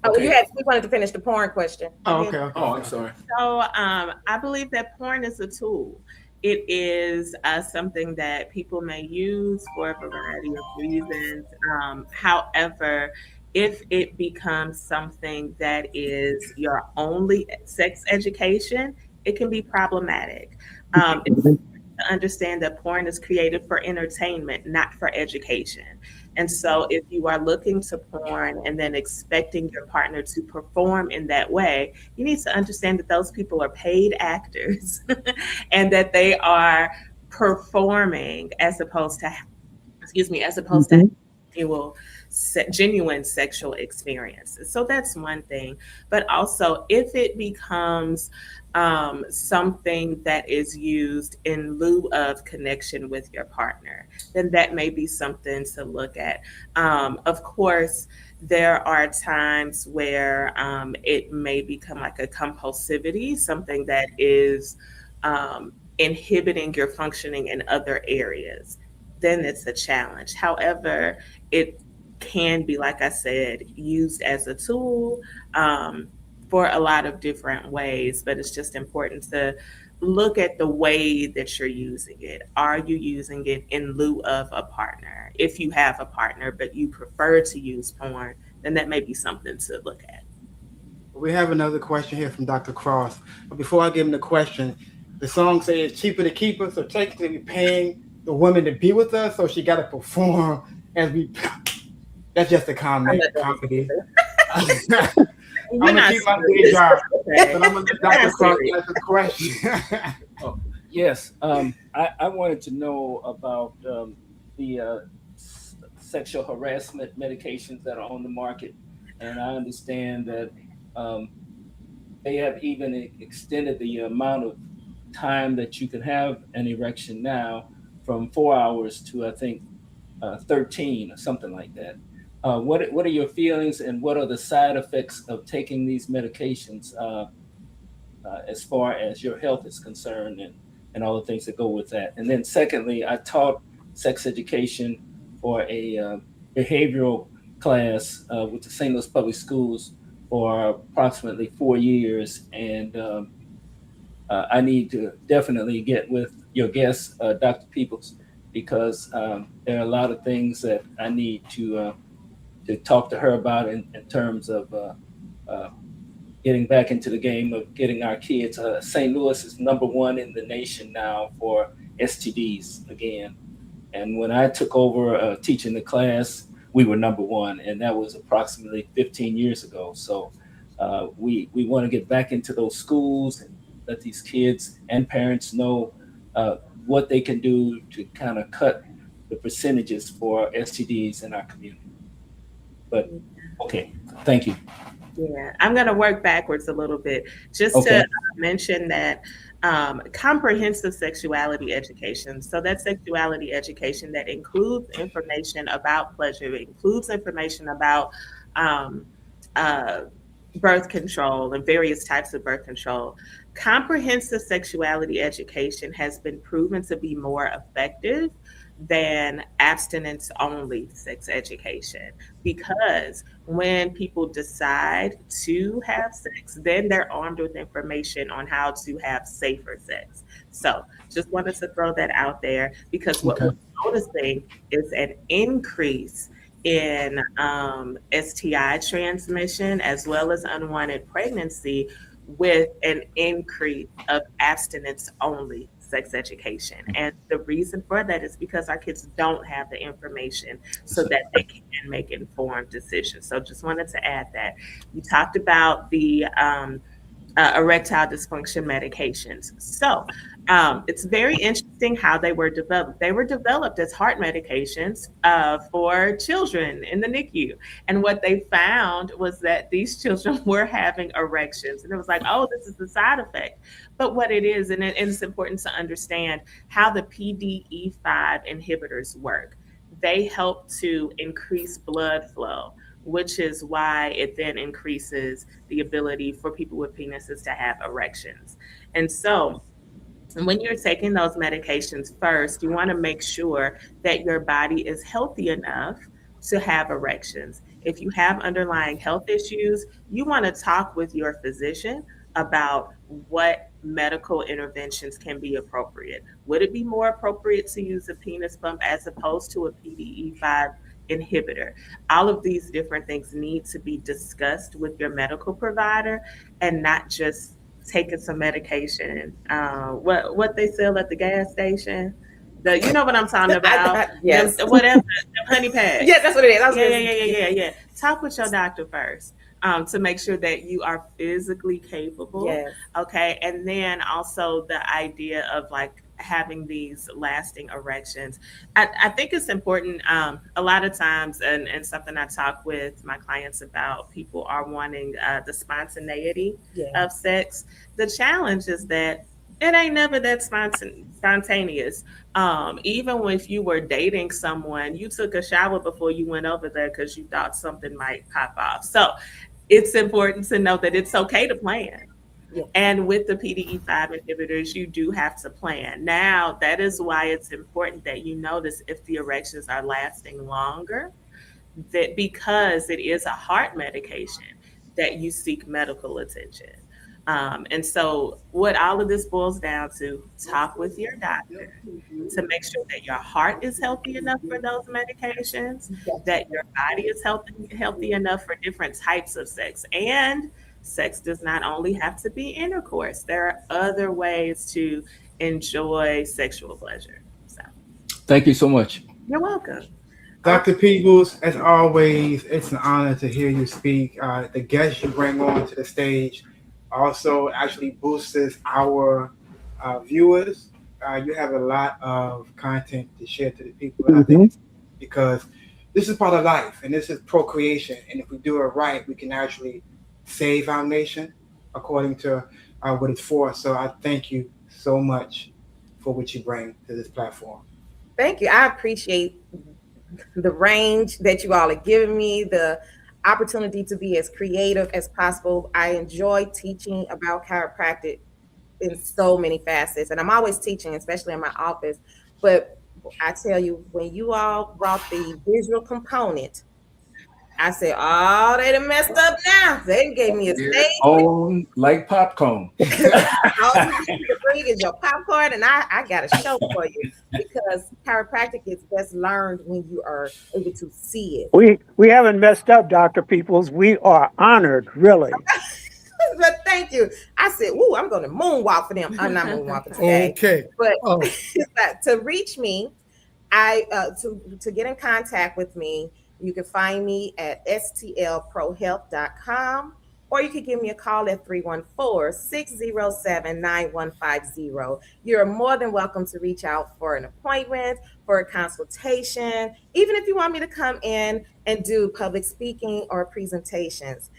Oh, okay. We wanted to finish the porn question. Oh, okay. Oh, I'm sorry. So I believe that porn is a tool. It is something that people may use for a variety of reasons. However, if it becomes something that is your only sex education, it can be problematic. It's important to understand that porn is created for entertainment, not for education. And so if you are looking to porn and then expecting your partner to perform in that way, you need to understand that those people are paid actors and that they are performing as opposed to actual genuine sexual experiences. So that's one thing. But also, if it becomes something that is used in lieu of connection with your partner, then that may be something to look at. Of course, there are times where it may become like a compulsivity, something that is inhibiting your functioning in other areas. Then it's a challenge. However, it can be, like I said, used as a tool for a lot of different ways, but it's just important to look at the way that you're using it. Are you using it in lieu of a partner? If you have a partner, but you prefer to use porn, then that may be something to look at. We have another question here from Dr. Cross. But before I give him the question, the song says cheaper to keep us, so technically we're paying the woman to be with us, so she got to perform as we. That's just a comment. Comedy. I'm gonna keep my day job, but I'm gonna let Dr. Cross answer the question. Oh, yes, I wanted to know about the sexual harassment medications that are on the market, and I understand that they have even extended the amount of time that you can have an erection now from 4 hours to, I think, 13 or something like that. What are your feelings, and what are the side effects of taking these medications as far as your health is concerned, and all the things that go with that? And then secondly, I taught sex education for a behavioral class with the St. Louis Public Schools for approximately 4 years, and I need to definitely get with your guest, Dr. Peoples, because there are a lot of things that I need to talk to her about in terms of getting back into the game of getting our kids. St. Louis is #1 in the nation now for STDs again. And when I took over teaching the class, we were #1, and that was approximately 15 years ago. So we want to get back into those schools and let these kids and parents know what they can do to kind of cut the percentages for STDs in our community. But okay, thank you. Yeah, I'm going to work backwards a little bit just to mention that comprehensive sexuality education. So that's sexuality education that includes information about pleasure, it includes information about birth control and various types of birth control. Comprehensive sexuality education has been proven to be more effective than abstinence-only sex education, because when people decide to have sex, then they're armed with information on how to have safer sex. So just wanted to throw that out there, because what we're noticing is an increase in STI transmission as well as unwanted pregnancy, with an increase of abstinence-only sex education. And the reason for that is because our kids don't have the information so that they can make informed decisions. So just wanted to add that. You talked about the erectile dysfunction medications. So it's very interesting how they were developed. They were developed as heart medications for children in the NICU. And what they found was that these children were having erections. And it was like, oh, this is the side effect. But what it is, and it's important to understand how the PDE5 inhibitors work. They help to increase blood flow, which is why it then increases the ability for people with penises to have erections. And so when you're taking those medications first, you want to make sure that your body is healthy enough to have erections. If you have underlying health issues, you want to talk with your physician about what medical interventions can be appropriate. Would it be more appropriate to use a penis pump as opposed to a PDE5 inhibitor? All of these different things need to be discussed with your medical provider, and not just taking some medication. What they sell at the gas station. You know what I'm talking about? Yes. Whatever, the honey pack. Yeah, that's what it is. Yeah. Talk with your doctor first to make sure that you are physically capable. Yes. Okay. And then also the idea of like having these lasting erections. I think it's important. A lot of times, and something I talk with my clients about, people are wanting the spontaneity of sex. The challenge is that it ain't never that spontaneous. Even if you were dating someone, you took a shower before you went over there because you thought something might pop off. So it's important to know that it's okay to plan. Yeah. And with the PDE5 inhibitors, you do have to plan. Now, that is why it's important that you notice if the erections are lasting longer, that because it is a heart medication, that you seek medical attention. And so what all of this boils down to, talk with your doctor to make sure that your heart is healthy enough for those medications, that your body is healthy enough for different types of sex. And sex does not only have to be intercourse. There are other ways to enjoy sexual pleasure. So, Thank you so much. you're welcome. Dr. Peebles, as always, it's an honor to hear you speak. The guests you bring on to the stage also actually boosts our viewers. You have a lot of content to share to the people. And I think it's because this is part of life and this is procreation. And if we do it right, we can actually save our nation according to what it's for. So I thank you so much for what you bring to this platform. Thank you. I appreciate the range that you all are giving me, the opportunity to be as creative as possible. I enjoy teaching about chiropractic in so many facets, and I'm always teaching, especially in my office. But I tell you, when you all brought the visual component, I said, oh, they done messed up now. They gave me a stage. Oh, like popcorn. All you need to bring is your popcorn, and I got a show for you, because chiropractic is best learned when you are able to see it. We haven't messed up, Dr. Peoples. We are honored, really. But thank you. I said, "Ooh, I'm going to moonwalk for them." I'm not moonwalking today. Okay. But to reach me, to get in contact with me, you can find me at stlprohealth.com, or you can give me a call at 314-607-9150. You're more than welcome to reach out for an appointment, for a consultation, even if you want me to come in and do public speaking or presentations.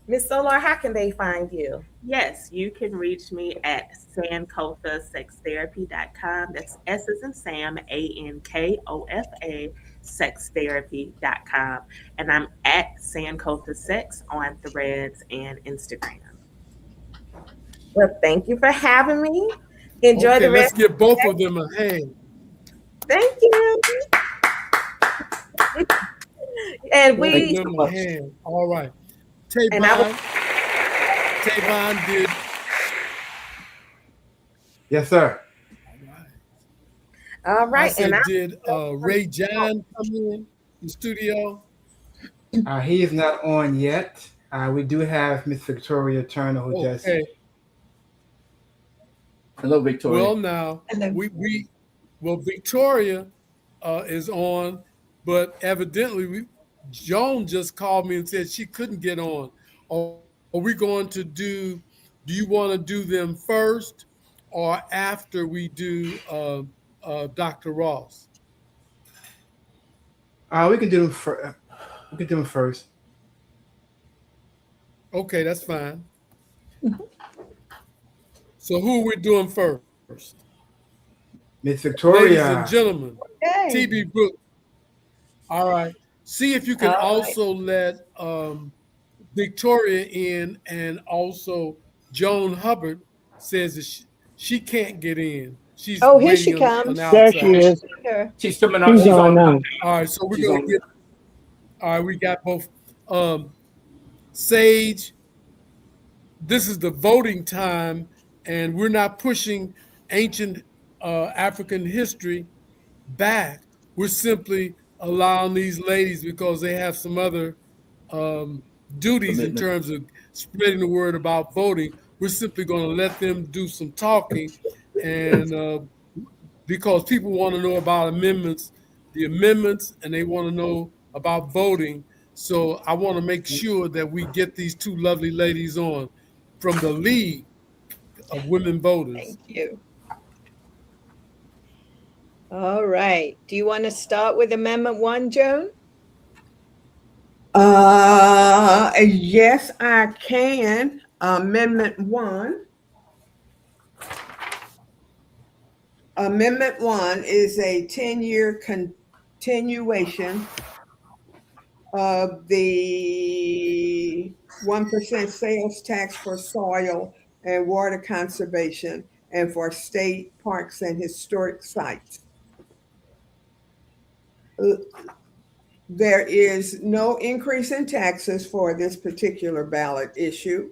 Ms. Solar, how can they find you? Yes, you can reach me at SankofaSexTherapy.com. That's S as in Sam, ANKOFA, sextherapy.com. And I'm at Sankofa Sex on Threads and Instagram. Well, thank you for having me. Enjoy the rest. Let's give both of them a hand. Thank you. And we. Give them a hand. All right. Tavon did. Yes, sir. All right. I said, did Ray John come in the studio? He is not on yet. We do have Miss Victoria Turner, who just. Hello, Victoria. Well, now Victoria is on, but evidently Joan just called me and said she couldn't get on. Are we going to do you want to do them first or after we do Dr. Ross? We can do them we can do them first. Okay, that's fine. So who are we doing first? Miss Victoria. Ladies and gentlemen, T.B. Brooks. All right. See if you can also let Victoria in, and also Joan Hubbard says that she can't get in. She's here she comes. There she is. She's coming on. She's on now. All right, so we're going to get. All right, we got both. Sage, this is the voting time, and we're not pushing ancient African history back. We're simply allowing these ladies, because they have some other duties in terms of spreading the word about voting. We're simply going to let them do some talking, and because people want to know about the amendments, and they want to know about voting. So I want to make sure that we get these two lovely ladies on from the League of Women Voters. Thank you. All right. Do you want to start with Amendment 1, Joan? Yes, I can. Amendment 1. Amendment 1 is a 10-year continuation of the 1% sales tax for soil and water conservation and for state parks and historic sites. There is no increase in taxes for this particular ballot issue.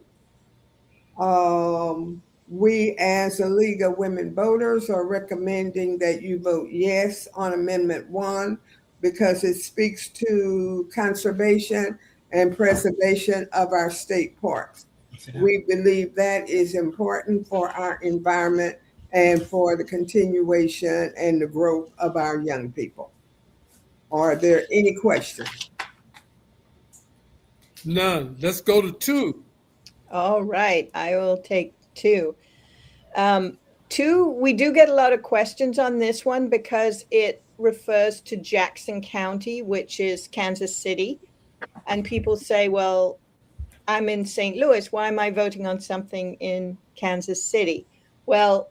We, as a League of Women Voters, are recommending that you vote yes on Amendment 1 because it speaks to conservation and preservation of our state parks. We believe that is important for our environment and for the continuation and the growth of our young people. Are there any questions? None. Let's go to 2. All right. I will take 2. 2, we do get a lot of questions on this one because it refers to Jackson County, which is Kansas City. And people say, well, I'm in St. Louis. Why am I voting on something in Kansas City? Well,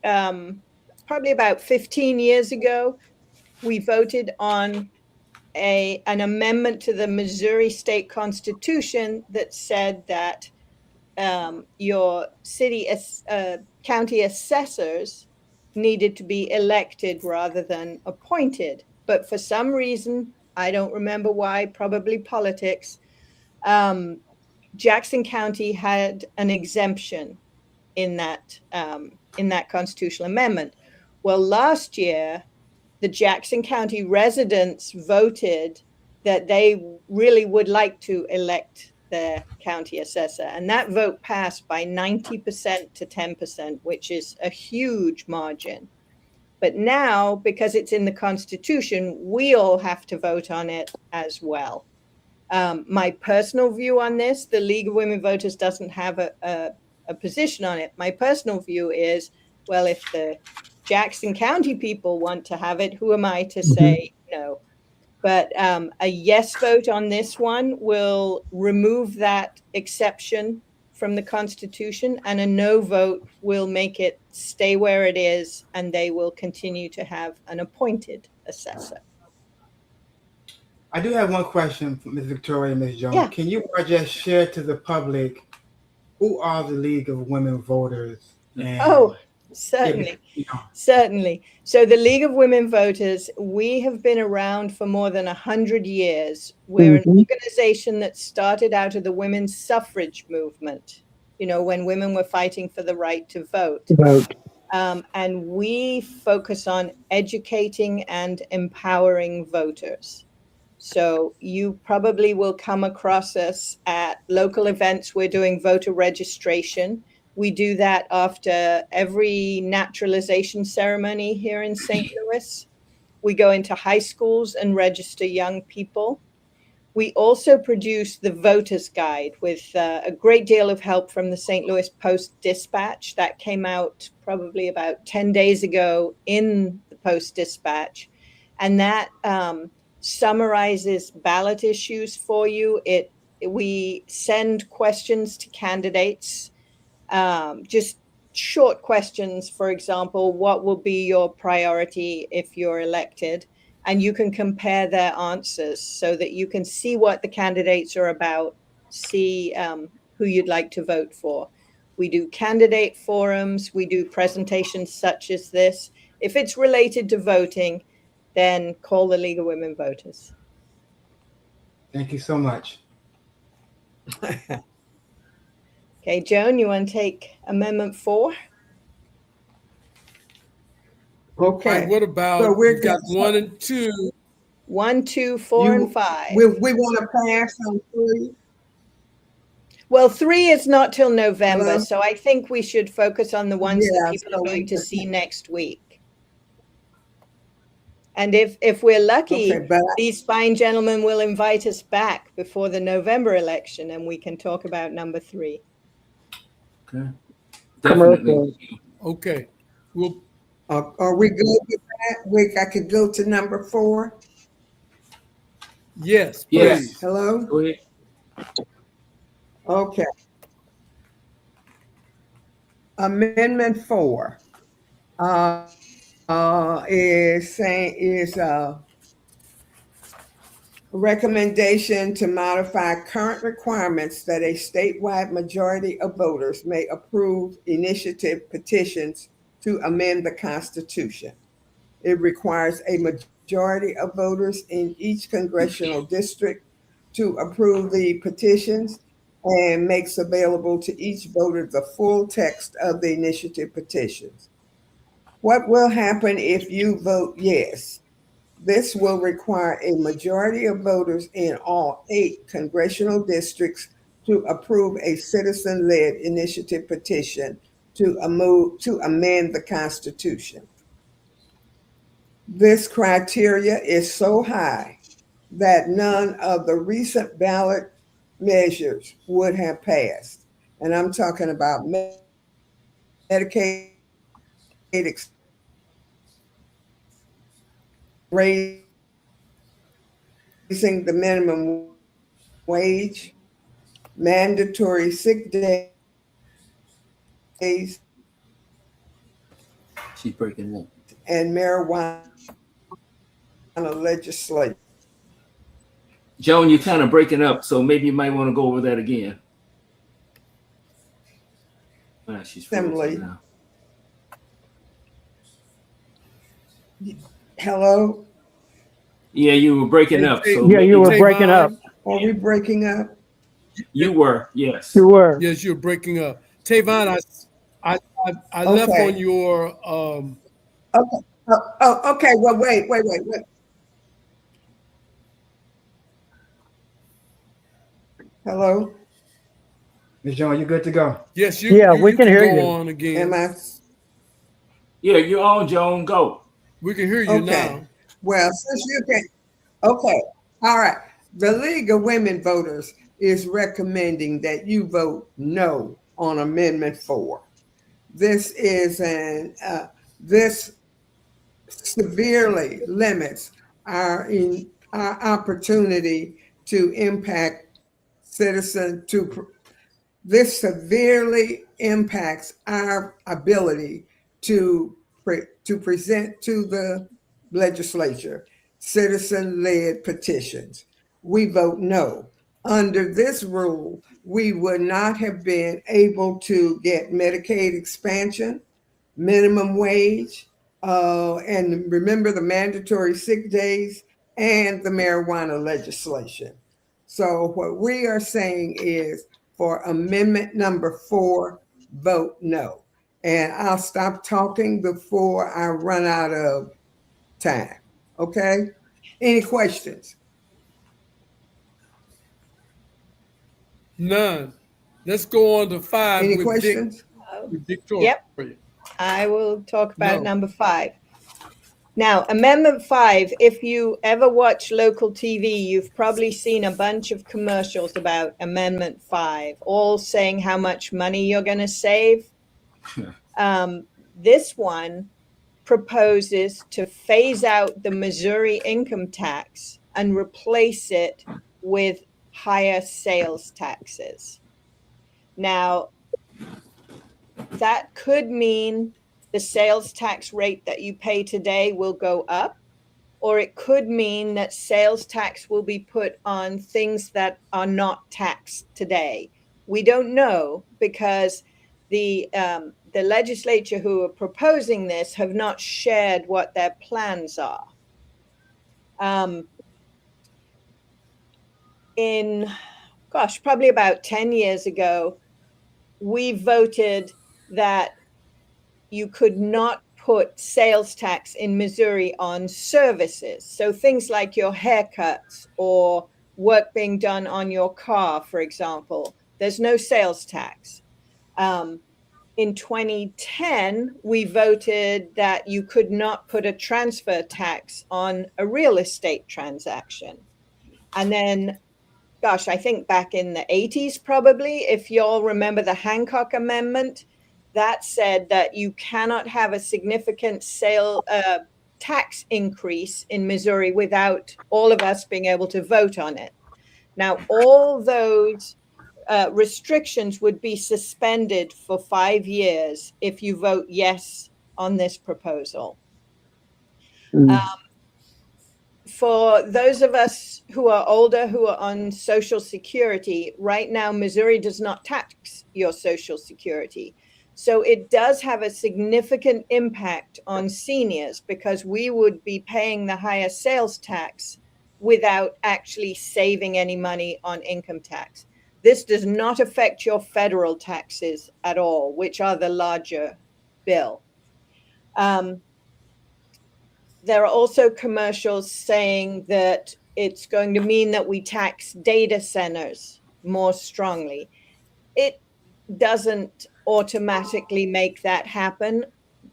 probably about 15 years ago, we voted on an amendment to the Missouri State Constitution that said that your county assessors needed to be elected rather than appointed. But for some reason, I don't remember why, probably politics, Jackson County had an exemption in that constitutional amendment. Well, last year, the Jackson County residents voted that they really would like to elect their county assessor. And that vote passed by 90% to 10%, which is a huge margin. But now, because it's in the Constitution, we all have to vote on it as well. My personal view on this, the League of Women Voters doesn't have a position on it. My personal view is, well, if the Jackson County people want to have it, who am I to say no? But a yes vote on this one will remove that exception from the Constitution, and a no vote will make it stay where it is, and they will continue to have an appointed assessor. I do have one question for Ms. Victoria and Ms. Jones. Yeah. Can you just share to the public who are the League of Women Voters? And Certainly. Certainly. So the League of Women Voters, we have been around for more than 100 years. We're an organization that started out of the women's suffrage movement, when women were fighting for the right to vote. And we focus on educating and empowering voters. So you probably will come across us at local events. We're doing voter registration. We do that after every naturalization ceremony here in St. Louis. We go into high schools and register young people. We also produce the Voter's Guide with a great deal of help from the St. Louis Post-Dispatch. That came out probably about 10 days ago in the Post-Dispatch. And that summarizes ballot issues for you. We send questions to candidates. Just short questions, for example, what will be your priority if you're elected? And you can compare their answers so that you can see what the candidates are about, see who you'd like to vote for. We do candidate forums. We do presentations such as this. If it's related to voting, then call the League of Women Voters. Thank you so much. Okay, Joan, you want to take Amendment 4? Okay. Right, what about, So we've got 1 and 2. 1, 2, 4, and 5. We want to pass on 3. Well, 3 is not till November, so I think we should focus on the ones that people are going to see next week. And if we're lucky, these fine gentlemen will invite us back before the November election, and we can talk about number 3. Okay. Definitely. Okay. We'll Are we good with that? I could go to number 4. Yes, Yes. please. Hello? Go ahead. Okay. Amendment 4 is a recommendation to modify current requirements that a statewide majority of voters may approve initiative petitions to amend the Constitution. It requires a majority of voters in each congressional district to approve the petitions and makes available to each voter the full text of the initiative petitions. What will happen if you vote yes? This will require a majority of voters in all 8 congressional districts to approve a citizen-led initiative petition to amend the Constitution. This criteria is so high that none of the recent ballot measures would have passed. And I'm talking about Medicaid, raising the minimum wage, mandatory sick days. She's breaking up. And marijuana legislation. Joan, you're kind of breaking up, so maybe you might want to go over that again. She's frozen now. Hello? Yeah, you were breaking up. So yeah, you were breaking up. Are we breaking up? You were, yes. You were. Yes, you're breaking up. Tavon, I left on your Okay. Well, wait. Hello? Ms. Joan, you good to go? Yes, we can hear you. On again. Am I? Yeah, you're on, Joan. Go. We can hear you now. Well, since you can, okay. All right. The League of Women Voters is recommending that you vote no on Amendment 4. This is this severely limits our opportunity to impact citizens. This severely impacts our ability to present to the legislature citizen-led petitions. We vote no. Under this rule, we would not have been able to get Medicaid expansion, minimum wage, and remember the mandatory sick days and the marijuana legislation. So what we are saying is for amendment number 4, vote no. And I'll stop talking before I run out of time. Okay? Any questions? None. Let's go on to 5. Any questions? Yep. I will talk about number 5. Now, Amendment 5, if you ever watch local TV, you've probably seen a bunch of commercials about Amendment 5, all saying how much money you're going to save. This one proposes to phase out the Missouri income tax and replace it with higher sales taxes. Now, that could mean the sales tax rate that you pay today will go up, or it could mean that sales tax will be put on things that are not taxed today. We don't know because the legislature who are proposing this have not shared what their plans are. Probably about 10 years ago, we voted that you could not put sales tax in Missouri on services. So things like your haircuts or work being done on your car, for example, there's no sales tax. In 2010, we voted that you could not put a transfer tax on a real estate transaction. And then, I think back in the 80s, probably, if y'all remember the Hancock Amendment, that said that you cannot have a significant tax increase in Missouri without all of us being able to vote on it. Now, all those restrictions would be suspended for 5 years if you vote yes on this proposal. For those of us who are older, who are on Social Security, right now, Missouri does not tax your Social Security. So it does have a significant impact on seniors because we would be paying the higher sales tax without actually saving any money on income tax. This does not affect your federal taxes at all, which are the larger bill. There are also commercials saying that it's going to mean that we tax data centers more strongly. It doesn't automatically make that happen.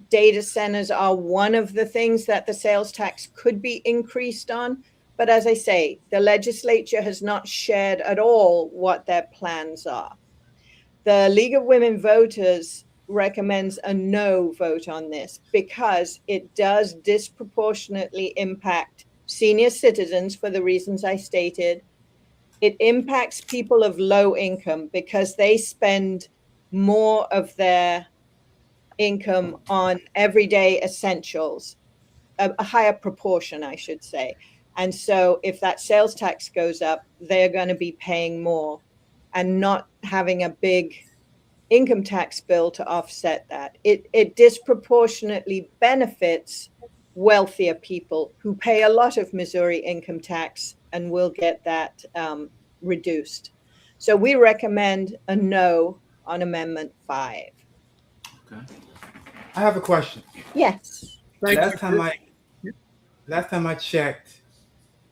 Data centers are one of the things that the sales tax could be increased on. But as I say, the legislature has not shared at all what their plans are. The League of Women Voters recommends a no vote on this because it does disproportionately impact senior citizens for the reasons I stated. It impacts people of low income because they spend more of their income on everyday essentials, a higher proportion, I should say. And so if that sales tax goes up, they're going to be paying more and not having a big income tax bill to offset that. It disproportionately benefits wealthier people who pay a lot of Missouri income tax and will get that reduced. So we recommend a no on Amendment 5. Okay. I have a question. Yes. Last time I checked,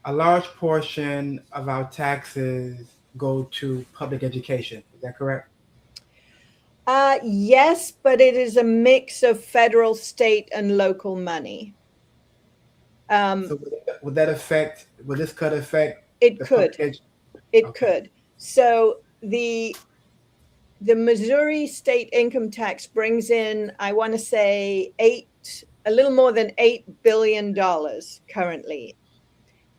a large portion of our taxes go to public education. Is that correct? Yes, but it is a mix of federal, state, and local money. So would this cut affect? It could. It could. So the Missouri state income tax brings in, I want to say, a little more than $8 billion currently.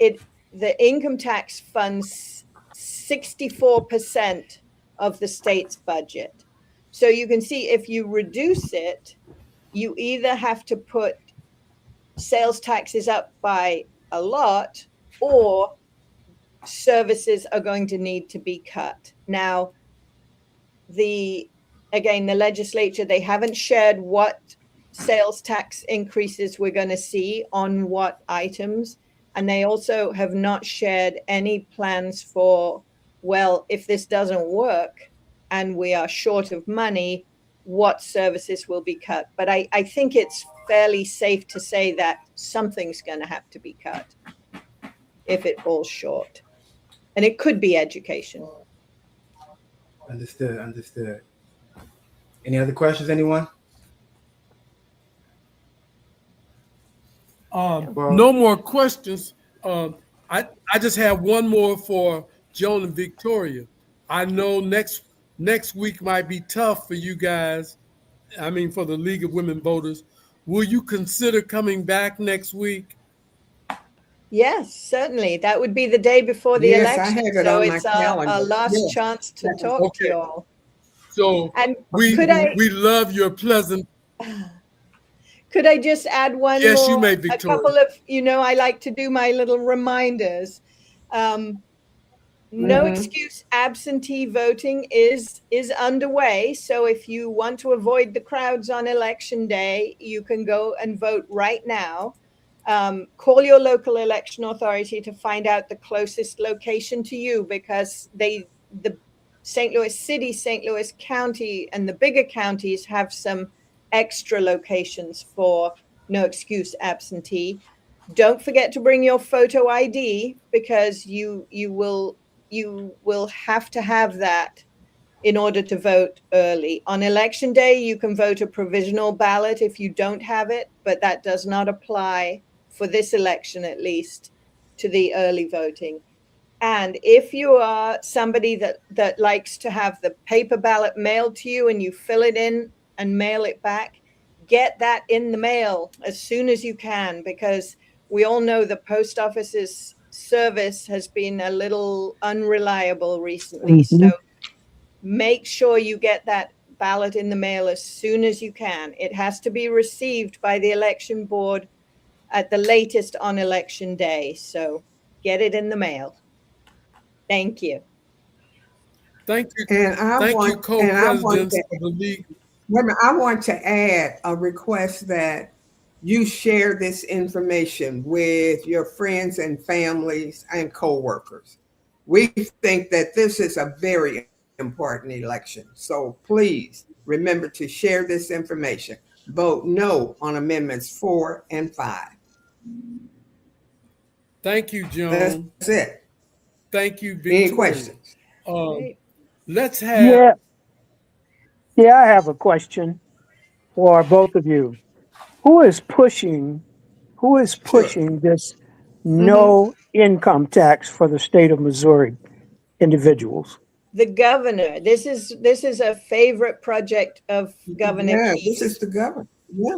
The income tax funds 64% of the state's budget. So you can see if you reduce it, you either have to put sales taxes up by a lot or services are going to need to be cut. Now, the legislature, they haven't shared what sales tax increases we're going to see on what items. And they also have not shared any plans for, well, if this doesn't work and we are short of money, what services will be cut. But I think it's fairly safe to say that something's going to have to be cut if it falls short. And it could be education. Understood. Any other questions, anyone? No more questions. I just have one more for Joan and Victoria. I know next week might be tough for you guys. I mean, for the League of Women Voters. Will you consider coming back next week? Yes, certainly. That would be the day before the election. I have it so on my it's calendar. our last chance to talk to you all. So and we love your pleasant. Could I just add one more? Yes, you may, Victoria. A couple of, I like to do my little reminders. No excuse absentee voting is underway. So if you want to avoid the crowds on election day, you can go and vote right now. Call your local election authority to find out the closest location to you because the St. Louis City, St. Louis County, and the bigger counties have some extra locations for no excuse absentee. Don't forget to bring your photo ID because you will have to have that in order to vote early. On election day, you can vote a provisional ballot if you don't have it, but that does not apply for this election, at least, to the early voting. And if you are somebody that likes to have the paper ballot mailed to you and you fill it in and mail it back, get that in the mail as soon as you can, because we all know the post office's service has been a little unreliable recently. So make sure you get that ballot in the mail as soon as you can. It has to be received by the election board at the latest on election day. So get it in the mail. Thank you. Thank you. And I want co-presidents of the league. Wait a minute, I want to add a request that you share this information with your friends and families and co-workers. We think that this is a very important election. So please remember to share this information. Vote no on amendments 4 and 5. Thank you, Joan. That's it. Thank you, Victoria. Any questions? Let's have. Yeah, I have a question for both of you. Who is pushing this no income tax for the state of Missouri individuals? The governor. This is a favorite project of Governor Keith. This is the governor. Yeah.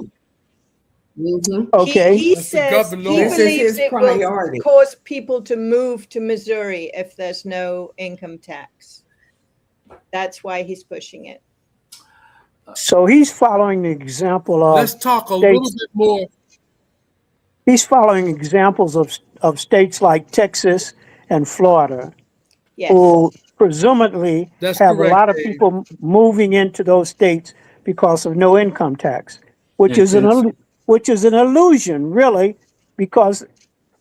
Okay. He says he believes it will cause people to move to Missouri if there's no income tax. That's why he's pushing it. So he's following the example of. Let's talk a little bit more. He's following examples of states like Texas and Florida, who presumably have a lot of people moving into those states because of no income tax, which is an illusion, really, because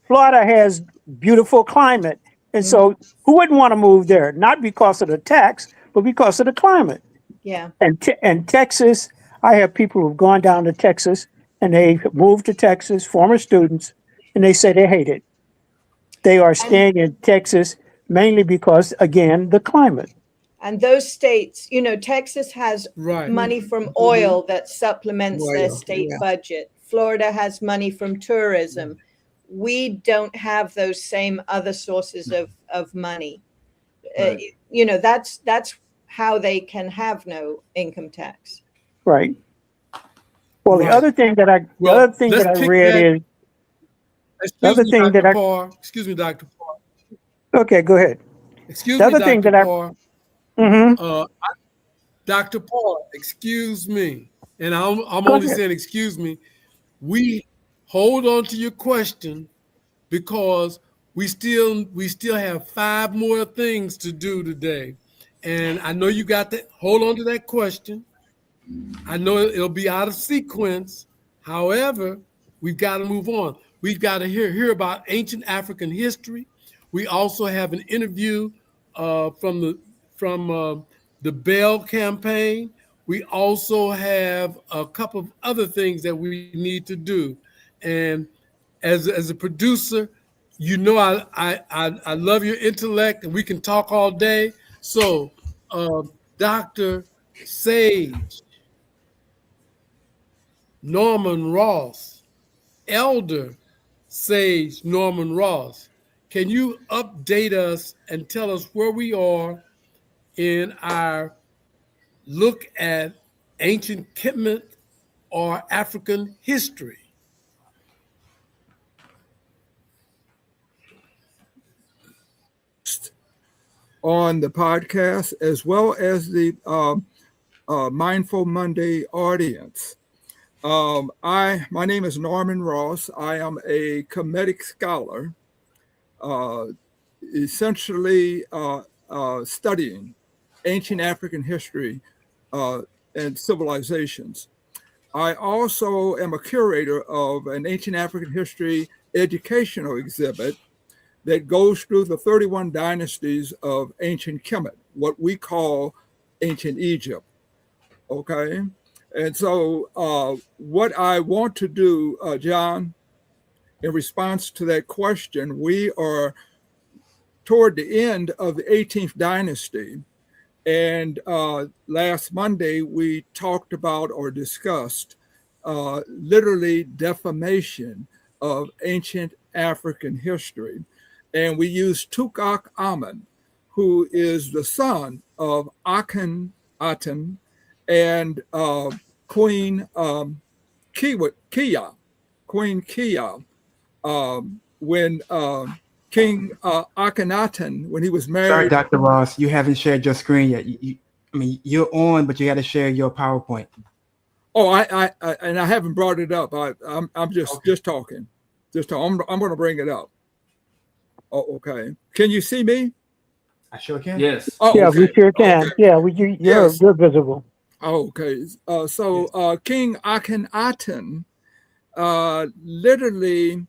Florida has beautiful climate, and so who wouldn't want to move there? Not because of the tax, but because of the climate. Yeah. And Texas, I have people who've gone down to Texas and they moved to Texas, former students, and they say they hate it. They are staying in Texas mainly because, again, the climate. And those states, Texas has money from oil that supplements their state budget. Florida has money from tourism. We don't have those same other sources of money. That's how they can have no income tax. Right. Well, the other thing that I read is excuse me, Dr. Parr. Okay, go ahead. Excuse the me, other thing Dr. that Parr. Dr. Parr, excuse me, and I'm only saying excuse me. We hold on to your question because we still have 5 more things to do today. And I know you got to hold on to that question. I know it'll be out of sequence. However, we've got to move on. We've got to hear about ancient African history. We also have an interview from the Bell campaign. We also have a couple of other things that we need to do. And as a producer, I love your intellect, and we can talk all day. So, Dr. Sage Norman Ross, Elder Sage Norman Ross, can you update us and tell us where we are in our look at ancient Kemet or African history? On the podcast, as well as the Mindful Monday audience. My name is Norman Ross. I am a Kemetic scholar, essentially studying ancient African history and civilizations. I also am a curator of an ancient African history educational exhibit that goes through the 31 dynasties of ancient Kemet, what we call ancient Egypt, okay? And so what I want to do, John, in response to that question, we are toward the end of the 18th dynasty. And last Monday, we talked about or discussed literally defamation of ancient African history. And we used Tutankhamun, who is the son of Akhenaten and Queen Kia, when King Akhenaten, when he was married. Sorry, Dr. Ross, you haven't shared your screen yet. I mean, you're on, but you got to share your PowerPoint. Oh, I haven't brought it up. I'm just talking. I'm going to bring it up. Oh, okay. Can you see me? I sure can. Yes. Oh, Yeah, okay. we sure can. Okay. Yeah, you're visible. Okay. So King Akhenaten literally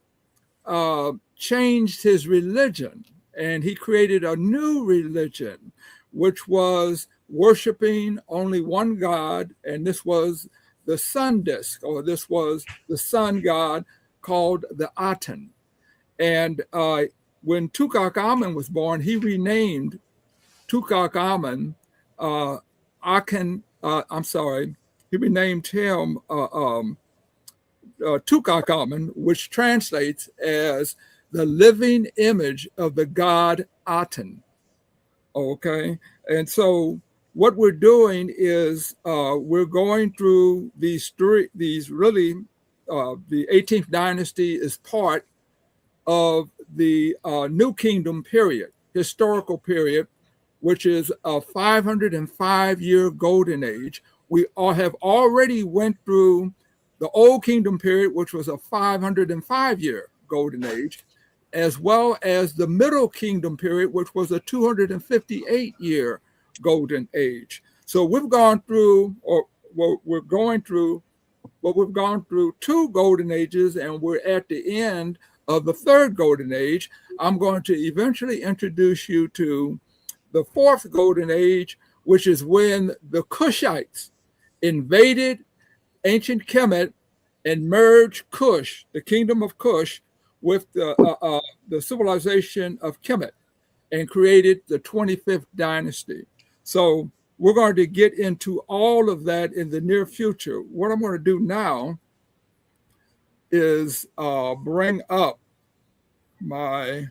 changed his religion, and he created a new religion, which was worshiping only one God, and this was the sun disk, or this was the sun god called the Aten. And when Tutankhamun was born, he renamed Tutankhamun he renamed him Tutankhamun, which translates as the living image of the god Aten. Okay, and so what we're doing is we're going through the 18th dynasty is part of the New Kingdom period, historical period, which is a 505-year golden age. We have already went through the Old Kingdom period, which was a 505-year golden age, as well as the Middle Kingdom period, which was a 258-year golden age. So we've gone through, we've gone through two golden ages, and we're at the end of the third golden age. I'm going to eventually introduce you to the fourth golden age, which is when the Kushites invaded ancient Kemet and merged Kush, the kingdom of Kush, with the civilization of Kemet, and created the 25th dynasty. So we're going to get into all of that in the near future. What I'm going to do now is bring up my,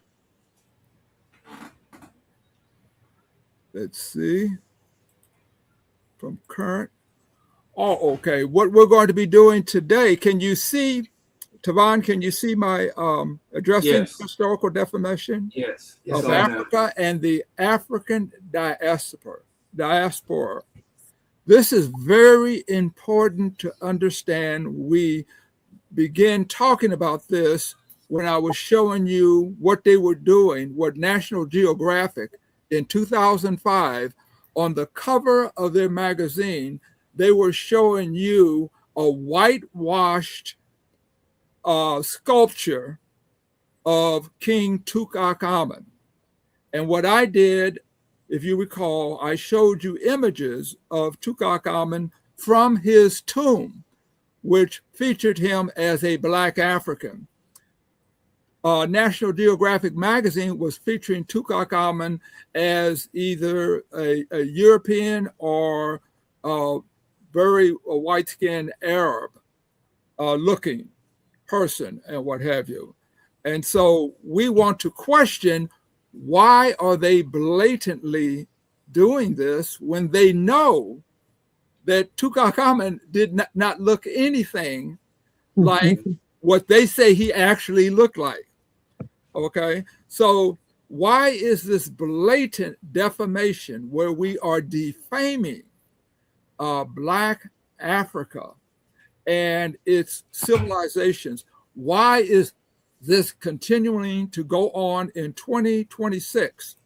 let's see, from current. Oh, okay. What we're going to be doing today, can you see, Tavan, can you see my addressing historical definition of Africa and the African diaspora? This is very important to understand. We began talking about this when I was showing you what they were doing, what National Geographic in 2005, on the cover of their magazine, they were showing you a whitewashed sculpture of King Tutankhamun. And what I did, if you recall, I showed you images of Tutankhamun from his tomb, which featured him as a Black African. National Geographic magazine was featuring Tutankhamun as either a European or very white-skinned Arab looking person and what have you. And so we want to question, why are they blatantly doing this when they know that Tutankhamun did not look anything like what they say he actually looked like? Okay, so why is this blatant defamation where we are defaming Black Africa and its civilizations? Why is this continuing to go on in 2026?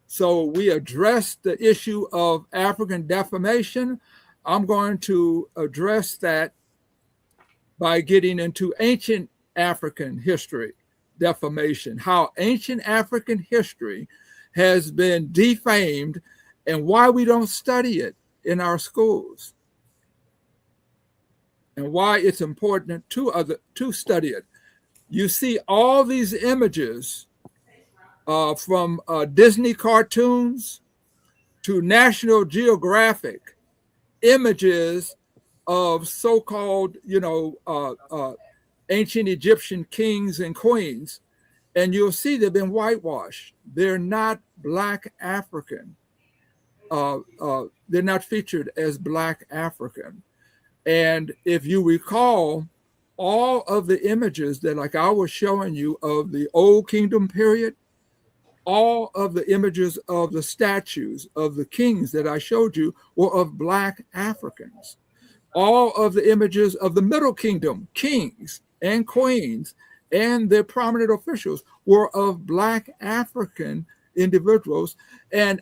So we addressed the issue of African defamation. I'm going to address that by getting into ancient African history defamation, how ancient African history has been defamed and why we don't study it in our schools, and why it's important to study it. You see all these images from Disney cartoons to National Geographic images of so-called, ancient Egyptian kings and queens, and you'll see they've been whitewashed. They're not Black African. They're not featured as Black African. And if you recall, all of the images that, like I was showing you, of the Old Kingdom period, all of the images of the statues of the kings that I showed you were of Black Africans. All of the images of the Middle Kingdom kings and queens and their prominent officials were of Black African individuals. And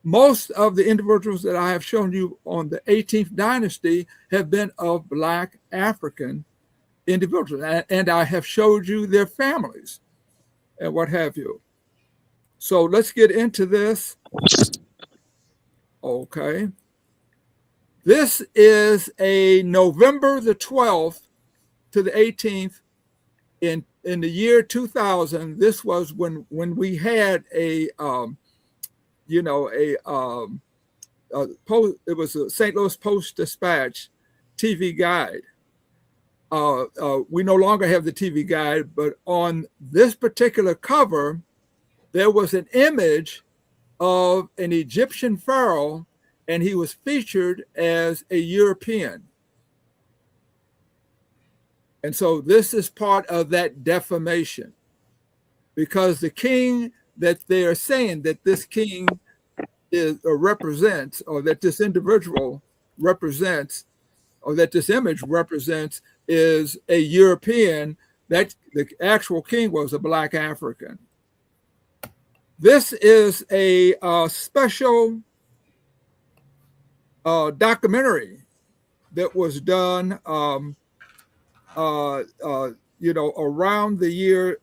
most of the individuals that I have shown you on the 18th dynasty have been of Black African individuals. And I have showed you their families and what have you. So let's get into this. Okay. This is a November the 12th to the 18th in the year 2000. This was when we had it was a St. Louis Post-Dispatch TV guide. We no longer have the TV guide, but on this particular cover, there was an image of an Egyptian pharaoh, and he was featured as a European. And so this is part of that defamation, because the king that they are saying that this king is or represents, or that this individual represents, or that this image represents, is a European. That the actual king was a Black African. This is a special documentary that was done, around the year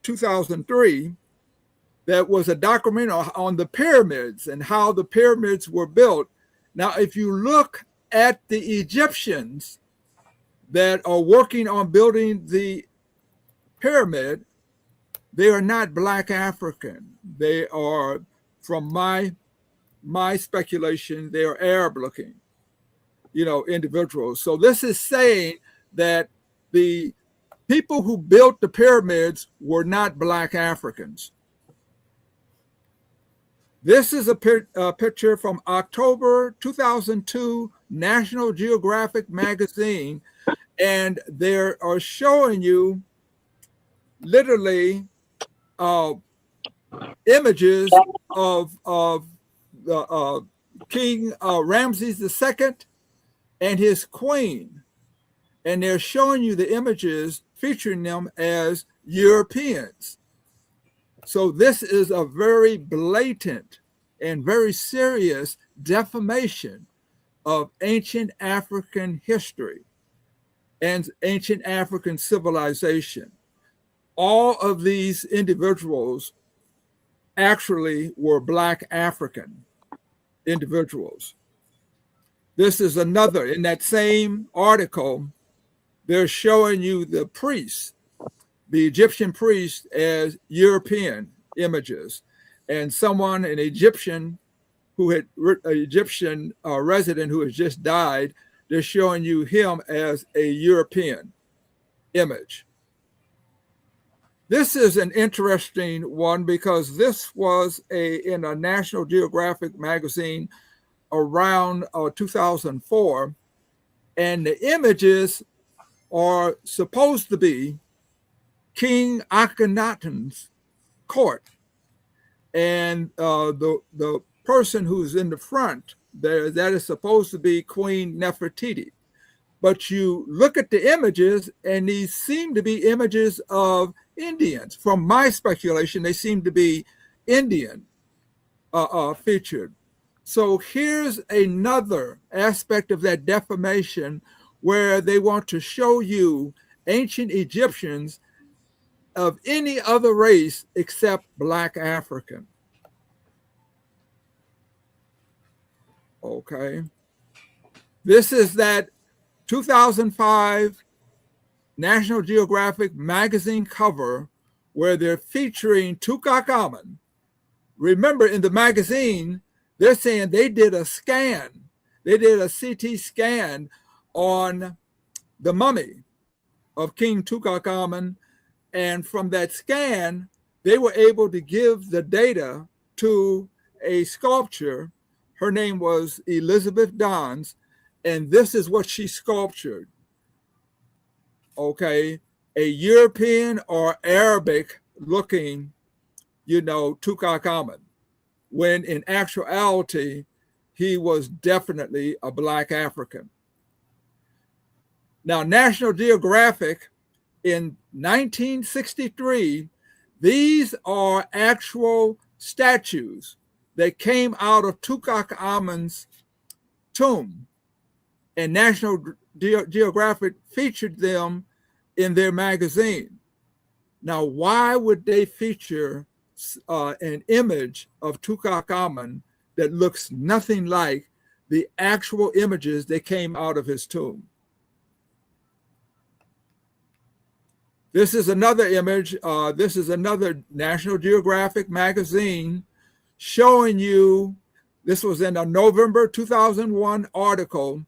2003. That was a documentary on the pyramids and how the pyramids were built. Now, if you look at the Egyptians that are working on building the pyramid, they are not Black African. They are, from my speculation, they are Arab looking, individuals. So this is saying that the people who built the pyramids were not Black Africans. This is a picture from October 2002 National Geographic magazine, and they are showing you literally images of the King Ramses II and his queen, and they're showing you the images featuring them as Europeans. So this is a very blatant and very serious defamation of ancient African history and ancient African civilization. All of these individuals actually were Black African individuals. This is another, in that same article, they're showing you the priests, the Egyptian priests, as European images. And someone, an Egyptian resident who has just died, they're showing you him as a European image. This is an interesting one because this was in a National Geographic magazine around 2004, and the images are supposed to be King Akhenaten's court, and the person who's in the front there, that is supposed to be Queen Nefertiti. But you look at the images, and these seem to be images of Indians. From my speculation, they seem to be Indian featured. So here's another aspect of that defamation where they want to show you ancient Egyptians of any other race except Black African. Okay. This is that 2005 National Geographic magazine cover where they're featuring Tutankhamun. Remember, in the magazine, they're saying they did a scan. They did a CT scan on the mummy of King Tutankhamun. And from that scan, they were able to give the data to a sculptor. Her name was Elizabeth Dons. And this is what she sculptured. Okay, a European or Arabic looking, Tutankhamun, when in actuality, he was definitely a Black African. Now, National Geographic in 1963, these are actual statues that came out of Tutankhamun's tomb, and National Geographic featured them in their magazine. Now, why would they feature an image of Tutankhamun that looks nothing like the actual images that came out of his tomb? This is another image. This is another National Geographic magazine showing you, this was in a November 2001 article,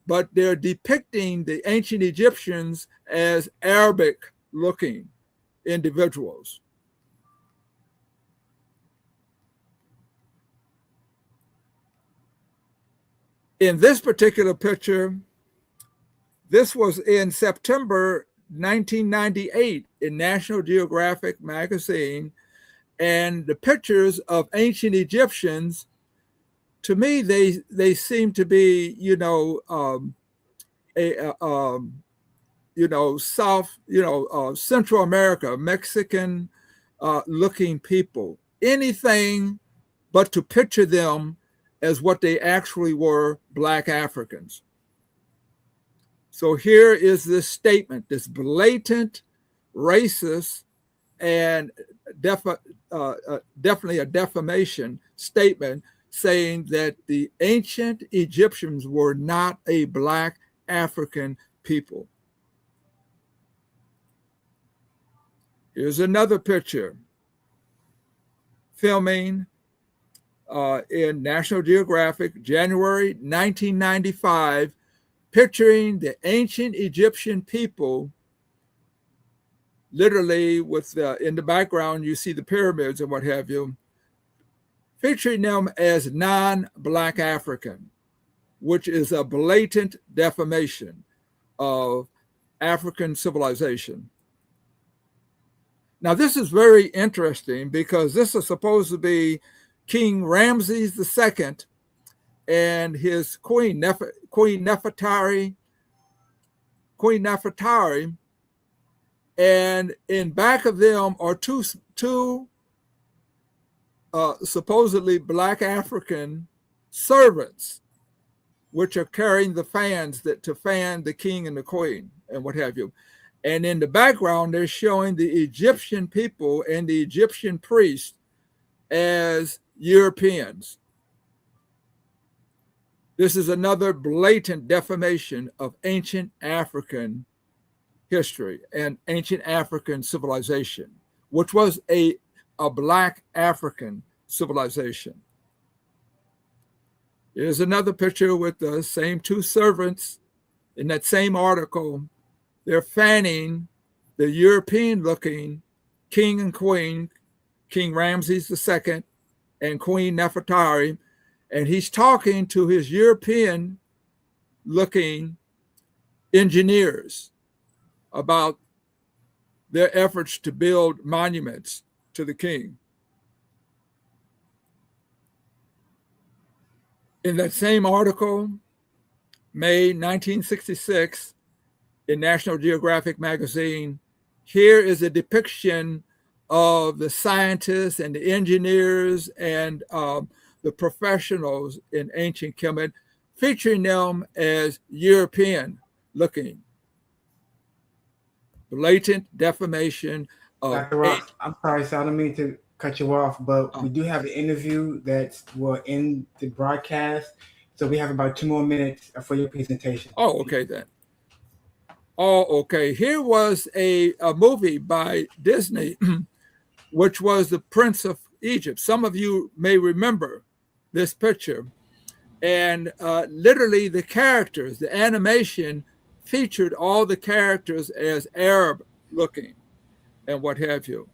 but they're depicting the ancient Egyptians as Arabic looking individuals. In this particular picture, this was in September 1998 in National Geographic magazine, and the pictures of ancient Egyptians, to me, they seem to be, Central America, Mexican looking people, anything but to picture them as what they actually were, Black Africans. So here is this statement, this blatant, racist, and definitely a defamation statement saying that the ancient Egyptians were not a Black African people. Here's another picture, filming in National Geographic, January 1995, picturing the ancient Egyptian people, literally with in the background, you see the pyramids and what have you, featuring them as non-Black African, which is a blatant defamation of African civilization. Now, this is very interesting because this is supposed to be King Ramses II and his Queen Nefertari, and in back of them are two supposedly Black African servants, which are carrying the fans to fan the king and the queen and what have you. And in the background, they're showing the Egyptian people and the Egyptian priests as Europeans. This is another blatant defamation of ancient African history and ancient African civilization, which was a Black African civilization. Here's another picture with the same two servants in that same article. They're fanning the European-looking king and queen, King Ramses II and Queen Nefertari, and he's talking to his European-looking engineers about their efforts to build monuments to the king. In that same article, May 1966, in National Geographic magazine, here is a depiction of the scientists and the engineers and the professionals in ancient Kemet, featuring them as European looking. Blatant defamation of... Dr. Ross, I'm sorry, so I don't mean to cut you off, but we do have an interview that will end the broadcast. So we have about 2 more minutes for your presentation. Oh, okay then. Oh, okay. Here was a movie by Disney, which was The Prince of Egypt. Some of you may remember this picture. And literally the characters, the animation featured all the characters as Arab looking and what have you.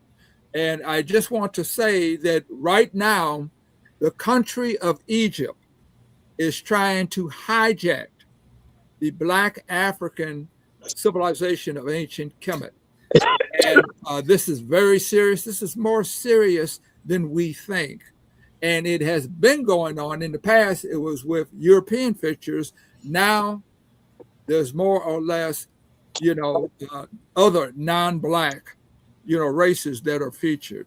And I just want to say that right now, the country of Egypt is trying to hijack the Black African civilization of ancient Kemet. And this is very serious. This is more serious than we think. And it has been going on. In the past, it was with European features. Now there's more or less, other non-Black, races that are featured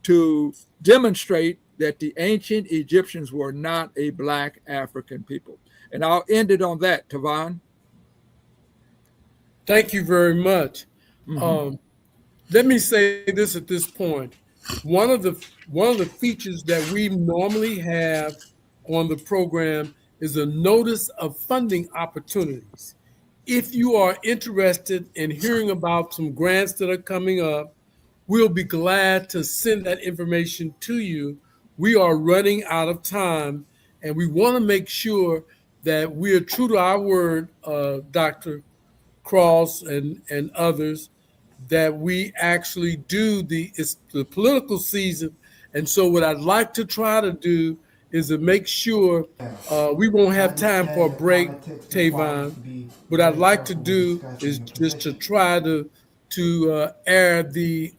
to demonstrate that the ancient Egyptians were not a Black African people. And I'll end it on that, Tavon. Thank you very much. Let me say this at this point. One of the features that we normally have on the program is a notice of funding opportunities. If you are interested in hearing about some grants that are coming up, we'll be glad to send that information to you. We are running out of time, and we want to make sure that we are true to our word, Dr. Cross and others, that we actually do it's the political season. And so what I'd like to try to do is to make sure we won't have time for a break, Tavon. What I'd like to do is just to try to air the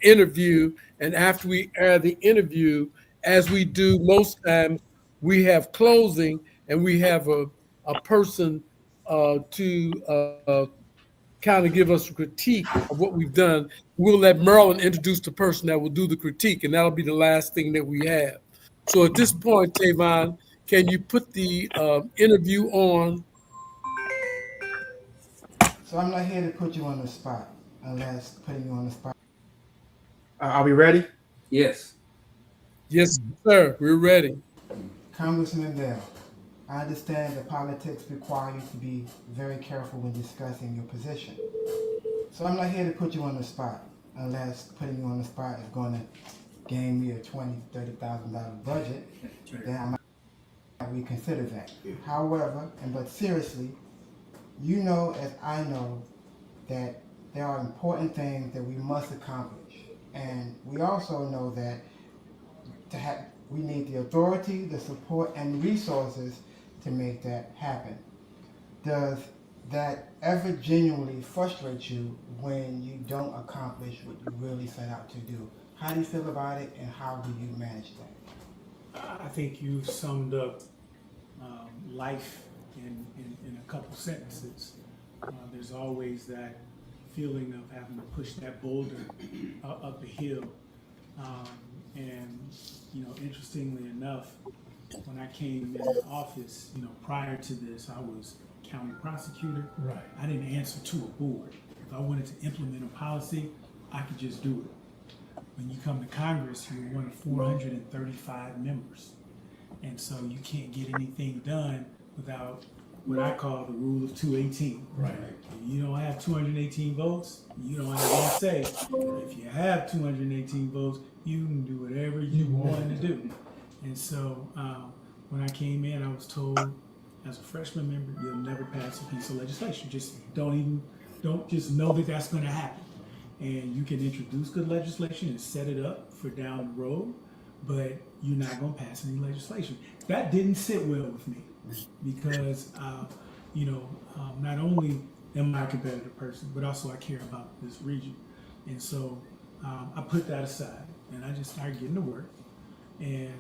interview. And after we air the interview, as we do most times, we have closing and we have a person to kind of give us a critique of what we've done. We'll let Marilyn introduce the person that will do the critique, and that'll be the last thing that we have. So at this point, Tavon, can you put the interview on? So I'm not here to put you on the spot, unless putting you on the spot. Are we ready? Yes. Yes, sir. We're ready. Congressman Bell, I understand that politics require you to be very careful when discussing your position. So I'm not here to put you on the spot, unless putting you on the spot is going to gain me a $20,000, $30,000 budget. Then I might reconsider that. However, but seriously, you know as I know that there are important things that we must accomplish. And we also know that we need the authority, the support, and resources to make that happen. Does that ever genuinely frustrate you when you don't accomplish what you really set out to do? How do you feel about it, and how do you manage that? I think you summed up life in a couple sentences. There's always that feeling of having to push that boulder up the hill. And interestingly enough, when I came into office, prior to this, I was county prosecutor. Right. I didn't answer to a board. If I wanted to implement a policy, I could just do it. When you come to Congress, you're one of 435 members. And so you can't get anything done without what I call the rule of 218. Right. If you don't have 218 votes, you don't have one say. If you have 218 votes, you can do whatever you want to do. And so when I came in, I was told as a freshman member, you'll never pass a piece of legislation. Just don't just know that that's going to happen. And you can introduce good legislation and set it up for down the road, but you're not going to pass any legislation. That didn't sit well with me because, not only am I a competitive person, but also I care about this region. And so I put that aside and I just started getting to work. And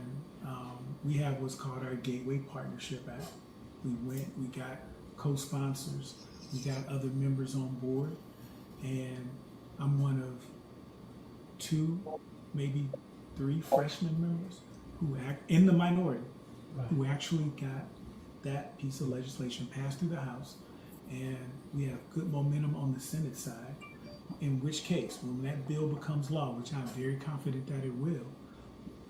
we have what's called our Gateway Partnership Act. We got co-sponsors, we got other members on board, and I'm one of 2, maybe 3 freshman members who act in the minority, who actually got that piece of legislation passed through the House, and we have good momentum on the Senate side, in which case, when that bill becomes law, which I'm very confident that it will,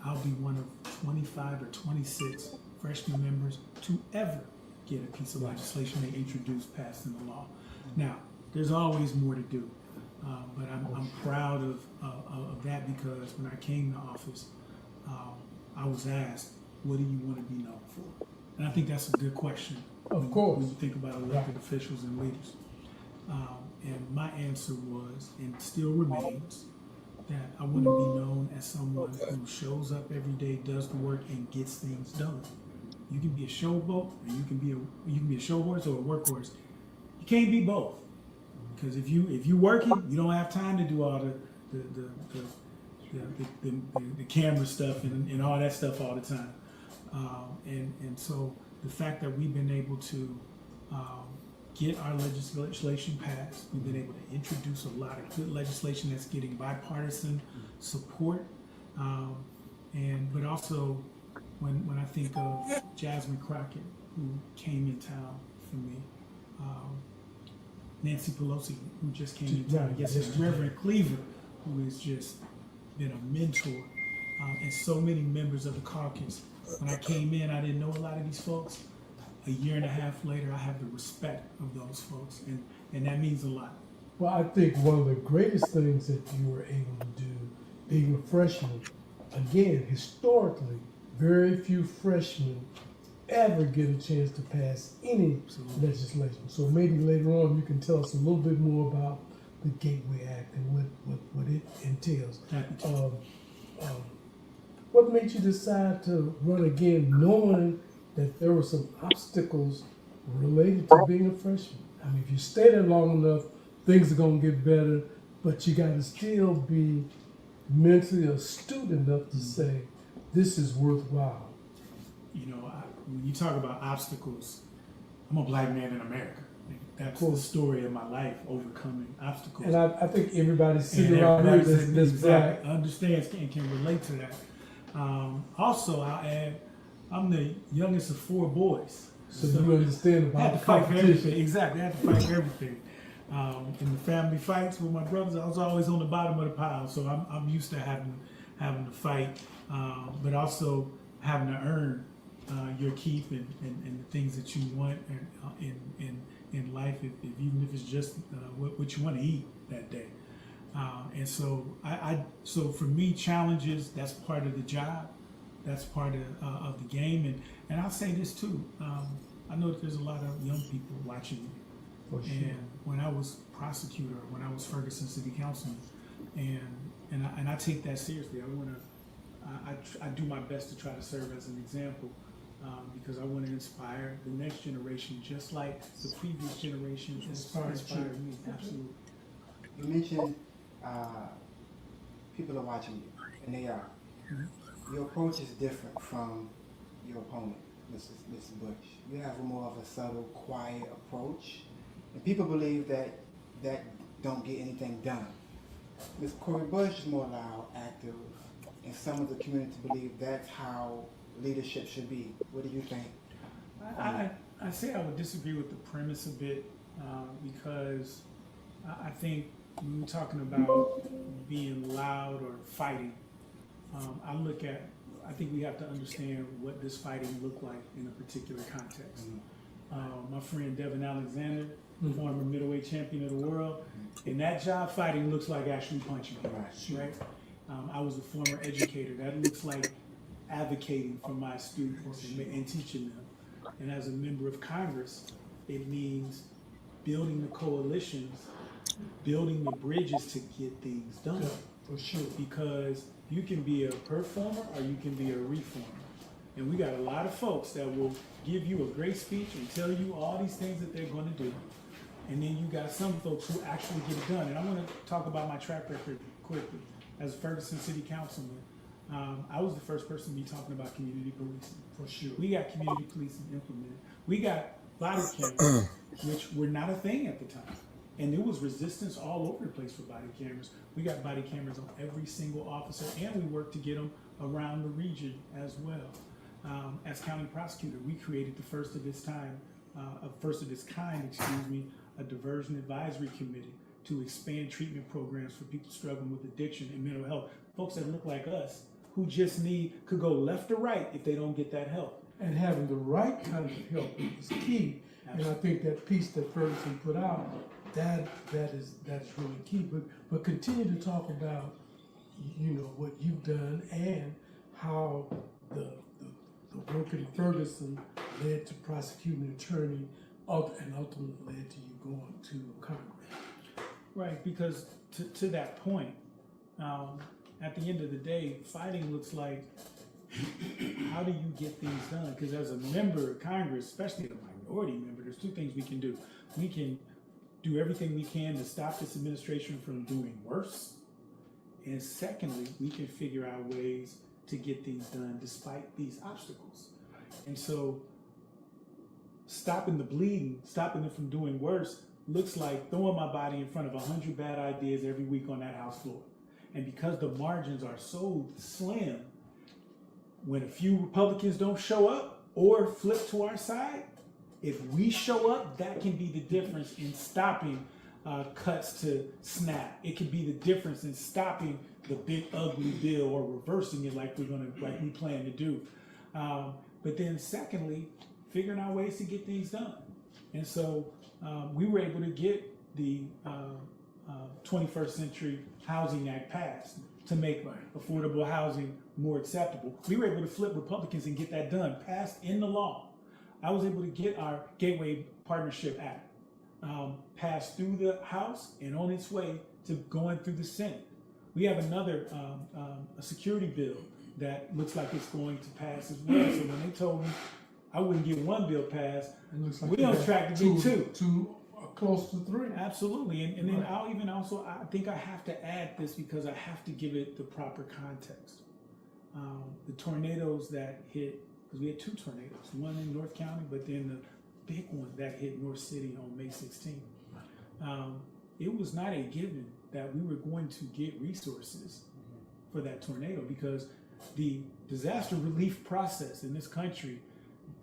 I'll be one of 25 or 26 freshman members to ever get a piece of legislation they introduce passed in the law. Now, there's always more to do, but I'm proud of that because when I came to office, I was asked, what do you want to be known for? And I think that's a good question. Of course. When you think about elected officials and leaders. And my answer was, and still remains, that I want to be known as someone who shows up every day, does the work, and gets things done. You can be a showboat, or you can be a show horse or a workhorse. You can't be both, because if you working, you don't have time to do all the camera stuff and all that stuff all the time. And so the fact that we've been able to get our legislation passed, we've been able to introduce a lot of good legislation that's getting bipartisan support, but also when I think of Jasmine Crockett, who came in town for me, Nancy Pelosi, who just came in town, yes, it's Reverend Cleaver, who has just been a mentor, and so many members of the caucus. When I came in, I didn't know a lot of these folks. A year and a half later, I have the respect of those folks, and that means a lot. Well, I think one of the greatest things that you were able to do, being a freshman, again, historically, very few freshmen ever get a chance to pass any legislation. So maybe later on you can tell us a little bit more about the Gateway Act and what it entails. What made you decide to run again, knowing that there were some obstacles related to being a freshman? I mean, if you stay there long enough, things are going to get better, but you got to still be mentally astute enough to say, this is worthwhile. You know, when you talk about obstacles, I'm a black man in America. That's the story of my life, overcoming obstacles. And I think everybody sitting around here that's black understands and can relate to that. Also, I'll add, I'm the youngest of 4 boys. So you understand about I had to fight for everything. Exactly, I had to fight for everything. In the family fights with my brothers, I was always on the bottom of the pile. So I'm used to having to fight, but also having to earn your keep and the things that you want in life, even if it's just what you want to eat that day. And so so for me, challenges, that's part of the job. That's part of the game. And I'll say this too. I know that there's a lot of young people watching me. For sure. And when I was prosecutor, when I was Ferguson City Councilman, and I take that seriously. I do my best to try to serve as an example, because I want to inspire the next generation, just like the previous generation inspired me. Absolutely. You mentioned people are watching you, and they are. Mm-hmm. Your approach is different from your opponent, Mrs. Bush. You have more of a subtle, quiet approach, and people believe that don't get anything done. Ms. Cori Bush is more loud, active, and some of the community believe that's how leadership should be. What do you think? I say I would disagree with the premise a bit, because I think when we're talking about being loud or fighting, I think we have to understand what does fighting look like in a particular context. My friend Devin Alexander, former middleweight champion of the world, in that job, fighting looks like actually punching people, right? I was a former educator. That looks like advocating for my students and teaching them. And as a member of Congress, it means building the coalitions, building the bridges to get things done. Yeah, for sure. Because you can be a performer or you can be a reformer. And we got a lot of folks that will give you a great speech and tell you all these things that they're going to do. And then you got some folks who actually get it done. And I want to talk about my track record quickly. As a Ferguson City Councilman, I was the first person to be talking about community policing. For sure. We got community policing implemented. We got body cameras, which were not a thing at the time. And there was resistance all over the place for body cameras. We got body cameras on every single officer, and we worked to get them around the region as well. As county prosecutor, we created the first of its kind, a diversion advisory committee to expand treatment programs for people struggling with addiction and mental health. Folks that look like us, who just could go left or right if they don't get that help. And having the right kind of help is key. Absolutely. And I think that piece that Ferguson put out, that's really key. But continue to talk about, what you've done and how the work in Ferguson led to prosecuting attorney and ultimately led to you going to Congress. Right, because to that point, at the end of the day, fighting looks like how do you get things done? Because as a member of Congress, especially a minority member, there's two things we can do. We can do everything we can to stop this administration from doing worse. And secondly, we can figure out ways to get things done despite these obstacles. And so stopping the bleeding, stopping it from doing worse, looks like throwing my body in front of 100 bad ideas every week on that House floor. And because the margins are so slim, when a few Republicans don't show up or flip to our side, if we show up, that can be the difference in stopping cuts to SNAP. It could be the difference in stopping the big ugly bill or reversing it like we plan to do. But then secondly, figuring out ways to get things done. And so we were able to get the 21st Century Housing Act passed to make affordable housing more acceptable. We were able to flip Republicans and get that done, passed in the law. I was able to get our Gateway Partnership Act passed through the House and on its way to going through the Senate. We have another a security bill that looks like it's going to pass as well. So when they told me I wouldn't get one bill passed, It looks like we you on got track to get two. Close to three. Absolutely. And then Right. I'll even also, I think I have to add this because I have to give it the proper context. The tornadoes that hit, because we had two tornadoes, one in North County, but then the big one that hit North City on May 16th. It was not a given that we were going to get resources for that tornado because the disaster relief process in this country,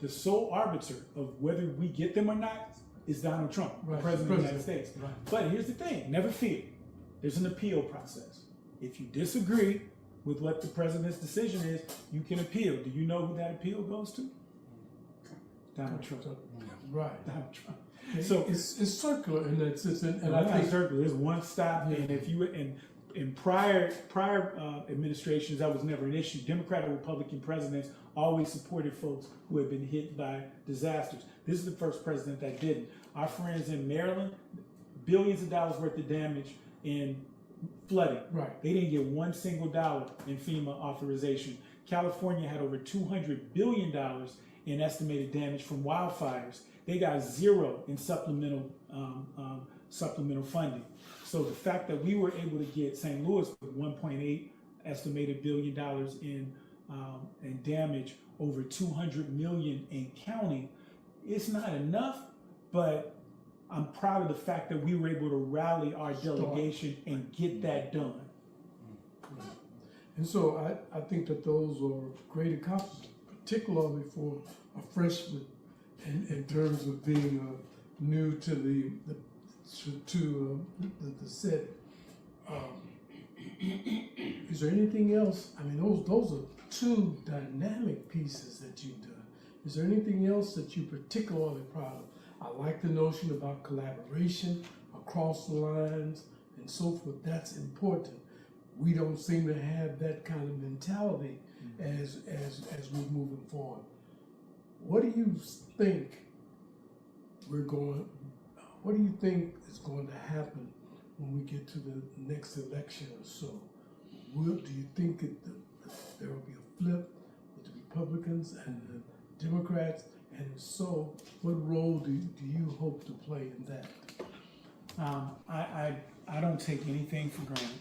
the sole arbiter of whether we get them or not is Donald Trump, Right. the President of the United President. States. Right. But here's the thing, never fear. There's an appeal process. If you disagree with what the president's decision is, you can appeal. Do you know who that appeal goes to? Donald Trump. Right. Donald Trump. So So it's circular in that sense, and and I I think think circle is one stop. And if you in prior administrations, that was never an issue. Democratic and Republican presidents always supported folks who had been hit by disasters. This is the first president that didn't. Our friends in Maryland, billions of dollars worth of damage in flooding. Right. They didn't get one single dollar in FEMA authorization. California had over $200 billion in estimated damage from wildfires. They got zero in supplemental funding. So the fact that we were able to get St. Louis with 1.8 estimated $billion in damage, over 200 million in counting, it's not enough, but I'm proud of the fact that we were able to rally our delegation and get that done. And so I think that those are great accomplishments, particularly for a freshman in terms of being new to the city. Is there anything else? I mean, those are two dynamic pieces that you've done. Is there anything else that you're particularly proud of? I like the notion about collaboration across the lines and so forth. That's important. We don't seem to have that kind of mentality as we're moving forward. What do you think what do you think is going to happen when we get to the next election or so? Do you think there will be a flip with the Republicans and the Democrats? And if so, what role do you hope to play in that? I don't take anything for granted.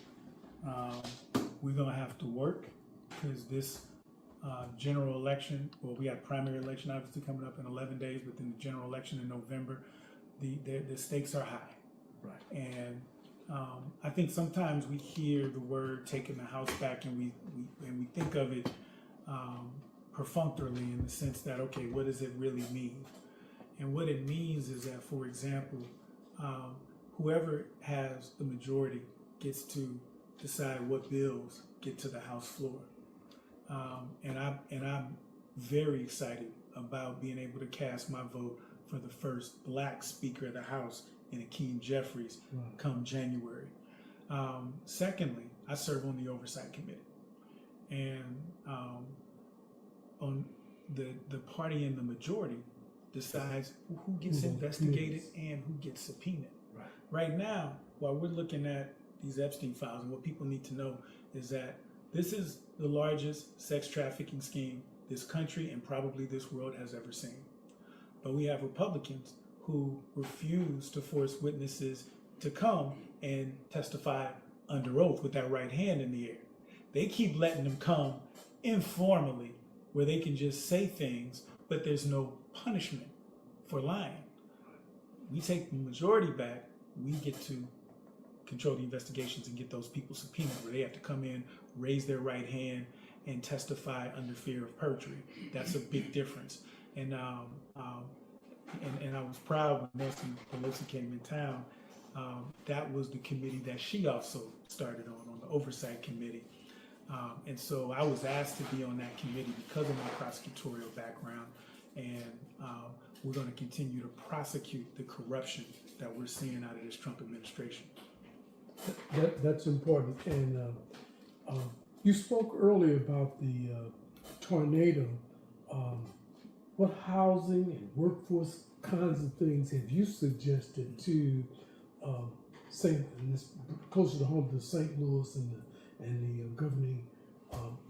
We're gonna have to work because this general election, well, we have primary election obviously coming up in 11 days, but then the general election in November, the stakes are high. Right. And I think sometimes we hear the word taking the House back and we think of it perfunctorily in the sense that, okay, what does it really mean? And what it means is that, for example, whoever has the majority gets to decide what bills get to the House floor. And I'm very excited about being able to cast my vote for the first Black Speaker of the House in Akeem Jeffries come January. Secondly, I serve on the Oversight Committee. And on the party in the majority decides who gets investigated and who gets subpoenaed. Right now, while we're looking at these Epstein files, and what people need to know is that This is the largest sex trafficking scheme this country and probably this world has ever seen. But we have Republicans who refuse to force witnesses to come and testify under oath with that right hand in the air. They keep letting them come informally where they can just say things, but there's no punishment for lying. We take the majority back, we get to control the investigations and get those people subpoenaed where they have to come in, raise their right hand, and testify under fear of perjury. That's a big difference. And I was proud when Nancy Pelosi came in town. That was the committee that she also started on the Oversight Committee. And so I was asked to be on that committee because of my prosecutorial background. And we're going to continue to prosecute the corruption that we're seeing out of this Trump administration. That's important. And you spoke earlier about the tornado. What housing and workforce kinds of things have you suggested to closer to home to St. Louis and the governing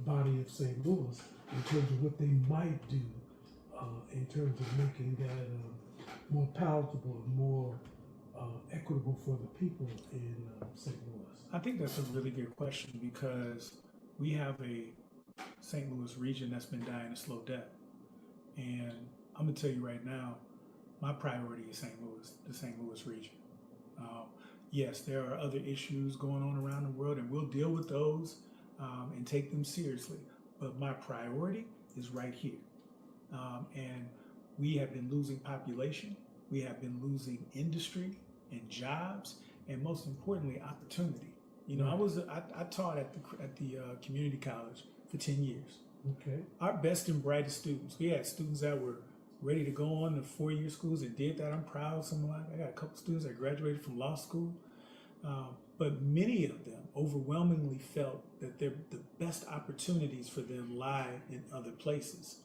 body of St. Louis in terms of what they might do in terms of making that more palatable and more equitable for the people in St. Louis? I think that's a really good question because we have a St. Louis region that's been dying a slow death. And I'm gonna tell you right now, my priority is St. Louis, the St. Louis region. Yes, there are other issues going on around the world and we'll deal with those and take them seriously. But my priority is right here. And we have been losing population, we have been losing industry and jobs, and most importantly, opportunity. You know, I taught at the community college for 10 years. Okay. Our best and brightest students, we had students that were ready to go on to 4-year schools and did that. I'm proud of some of them. I got a couple students that graduated from law school. But many of them overwhelmingly felt that the best opportunities for them lie in other places.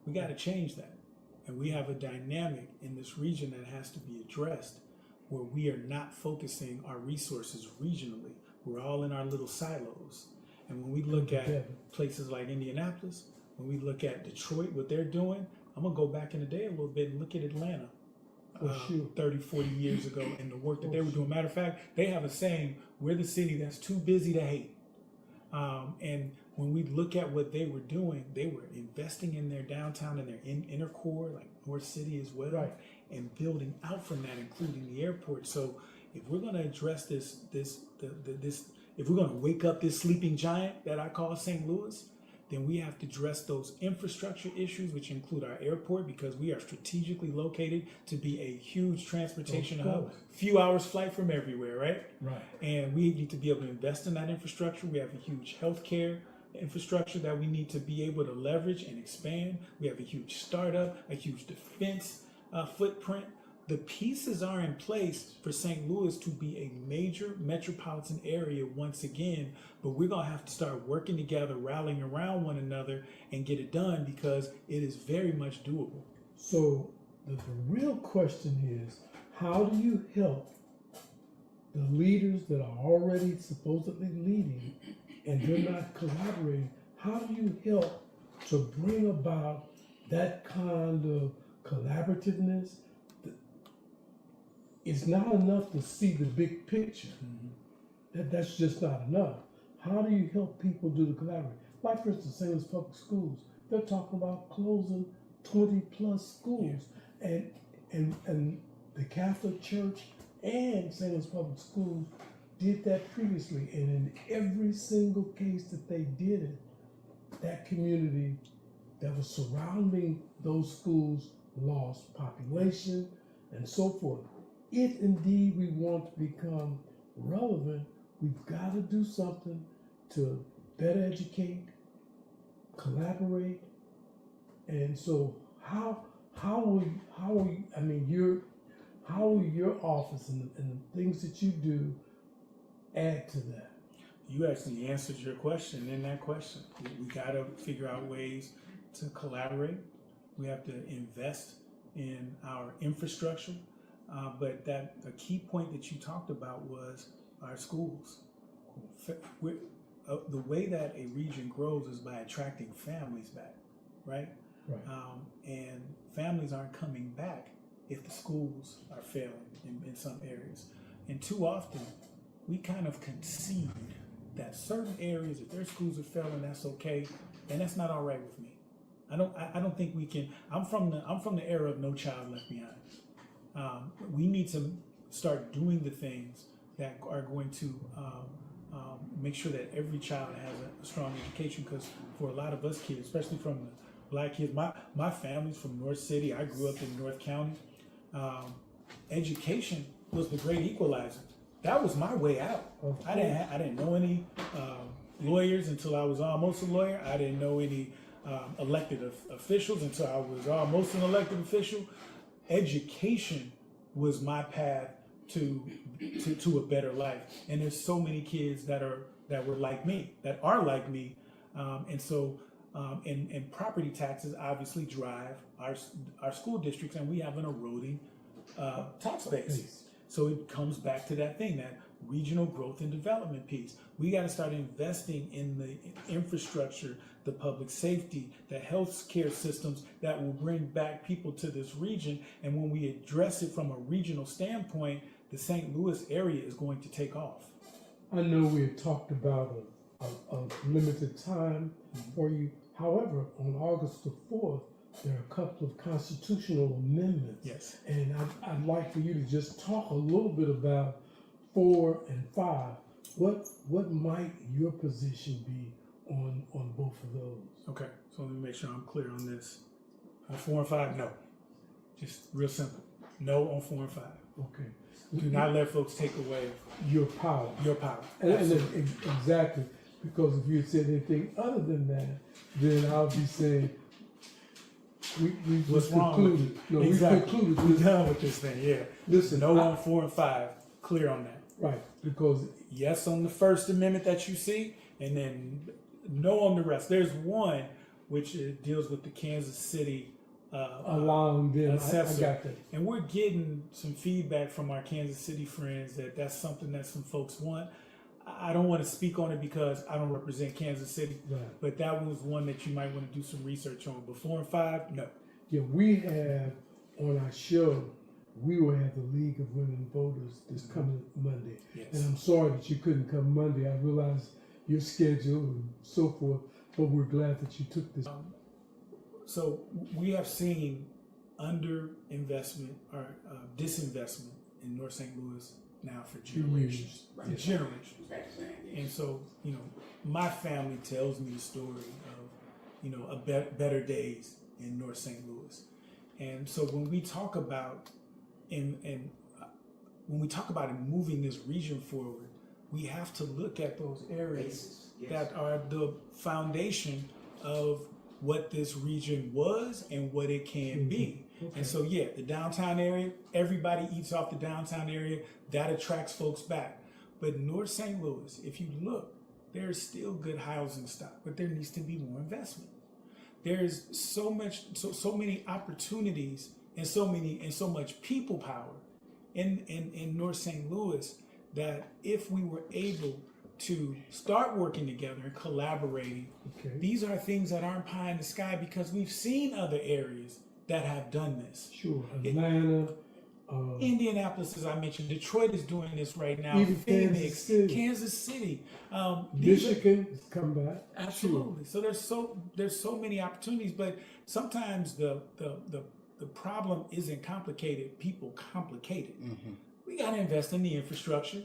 We got to change that. And we have a dynamic in this region that has to be addressed where we are not focusing our resources regionally. We're all in our little silos. And when we look at places like Indianapolis, when we look at Detroit, what they're doing, I'm going to go back in the day a little bit and look at Atlanta 30, 40 years ago and the work that they were doing. Matter of fact, they have a saying, we're the city that's too busy to hate. And when we look at what they were doing, they were investing in their downtown and their inner core, like North City as well, and building out from that, including the airport. So if we're going to address this, if we're going to wake up this sleeping giant that I call St. Louis, then we have to address those infrastructure issues, which include our airport, because we are strategically located to be a huge transportation hub, few hours flight from everywhere, right? Right. And we need to be able to invest in that infrastructure. We have a huge healthcare infrastructure that we need to be able to leverage and expand. We have a huge startup, a huge defense footprint. The pieces are in place for St. Louis to be a major metropolitan area once again, but we're going to have to start working together, rallying around one another and get it done because it is very much doable. So the real question is, how do you help the leaders that are already supposedly leading and they're not collaborating? How do you help to bring about that kind of collaborativeness? It's not enough to see the big picture. That's just not enough. How do you help people do the collaboration? Like, for instance, St. Louis Public Schools, they're talking about closing 20 plus schools. And the Catholic Church and St. Louis Public Schools did that previously. And in every single case that they did it, that community that was surrounding those schools lost population and so forth. If indeed we want to become relevant, we've got to do something to better educate, collaborate, and so how will your office and the things that you do add to that? You actually answered your question in that question. We got to figure out ways to collaborate. We have to invest in our infrastructure. But a key point that you talked about was our schools. the way that a region grows is by attracting families back, right? Right. And families aren't coming back if the schools are failing in some areas. And too often, we kind of concede that certain areas, if their schools are failing, that's okay, and that's not all right with me. I don't think we can. I'm from the era of No Child Left Behind. We need to start doing the things that are going to make sure that every child has a strong education. Because for a lot of us kids, especially from the Black kids, my family's from North City. I grew up in North County. Education was the great equalizer. That was my way out. I didn't know any lawyers until I was almost a lawyer. I didn't know any elected officials until I was almost an elected official. Education was my path to a better life. And there's so many kids that were like me, that are like me, and so and property taxes obviously drive our school districts, and we have an eroding tax base. So it comes back to that thing, that regional growth and development piece. We got to start investing in the infrastructure, the public safety, the health care systems that will bring back people to this region. And when we address it from a regional standpoint, the St. Louis area is going to take off. I know we had talked about a limited time for you. However, on August the 4th, there are a couple of constitutional amendments. Yes. And I'd like for you to just talk a little bit about 4 and 5. What might your position be on both of those? Okay, so let me make sure I'm clear on this. On 4 and 5, no. Just real simple. No on 4 and 5. Okay. Do not let folks take away your power. Your power. And exactly. Because if you had said anything other than that, then I'll be saying, what's wrong with you? No, exactly. we concluded. We're done with this thing, yeah. Listen, no on 4 and 5. Clear on that. Right, because yes on the First Amendment that you see, and then no on the rest. There's one which deals with the Kansas City allowing them. assessor. I got that. And we're getting some feedback from our Kansas City friends that that's something that some folks want. I don't want to speak on it because I don't represent Kansas City, right. But that was one that you might want to do some research on. But 4 and 5, no. Yeah, we have on our show, we will have the League of Women Voters this coming Monday. Yes. And I'm sorry that you couldn't come Monday. I realize your schedule and so forth, but we're glad that you took this. So we have seen underinvestment or disinvestment in North St. Louis now for generations. Right. Generations. And so, my family tells me the story of, better days in North St. Louis. And so when we talk about moving this region forward, we have to look at those areas that are the foundation of what this region was and what it can be. Okay. And so, the downtown area, everybody eats off the downtown area. That attracts folks back. But North St. Louis, if you look, there's still good housing stock, but there needs to be more investment. There's so many opportunities and so much people power in North St. Louis that if we were able to start working together and collaborating, these are things that aren't pie in the sky because we've seen other areas that have done this. Sure, Atlanta, Indianapolis, as I mentioned, Detroit is doing this right now. Even Phoenix, Kansas City, Michigan has come back. Absolutely. Sure. So there's so many opportunities, but sometimes the problem isn't complicated. People complicate it. Mm-hmm. We got to invest in the infrastructure.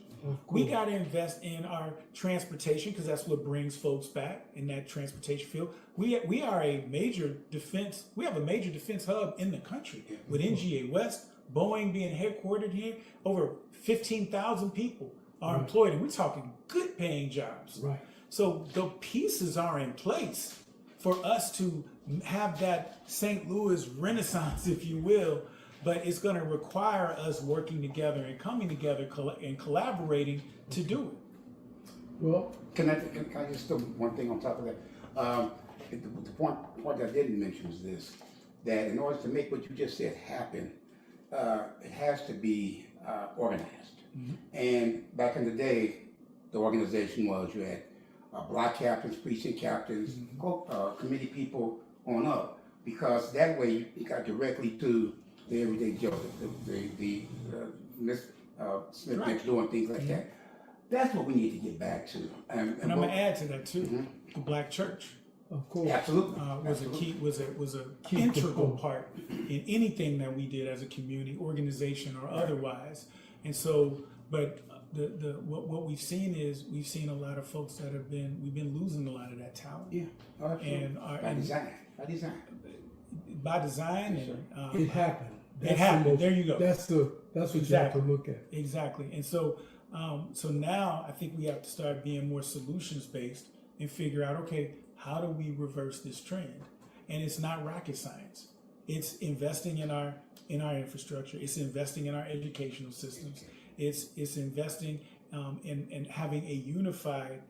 We got to invest in our transportation because that's what brings folks back in that transportation field. We are a major defense. We have a major defense hub in the country with NGA West, Boeing being headquartered here. Over 15,000 people are employed, and we're talking good paying jobs. Right. So the pieces are in place for us to have that St. Louis renaissance, if you will. But it's going to require us working together and coming together and collaborating to do it. Well, can I just throw one thing on top of that? The point that I didn't mention was this, that in order to make what you just said happen, it has to be organized. Mm-hmm. And back in the day, the organization was you had block captains, precinct captains, committee people on up, because that way you got directly to the everyday Joe, the Miss Smith next door and things like that. That's what we need to get back to. And I'm gonna add to that too. The Black church, Of course. Absolutely. Was a integral part in anything that we did as a community, organization, or otherwise. And so, but what we've seen is we've seen a lot of folks that we've been losing a lot of that talent. Yeah, absolutely. By design. By design. It happened. It happened. There you go. That's what you have to look at. Exactly. And so, so now I think we have to start being more solutions based and figure out, okay, how do we reverse this trend? And it's not rocket science. It's investing in our infrastructure. It's investing in our educational systems. It's investing in having a unified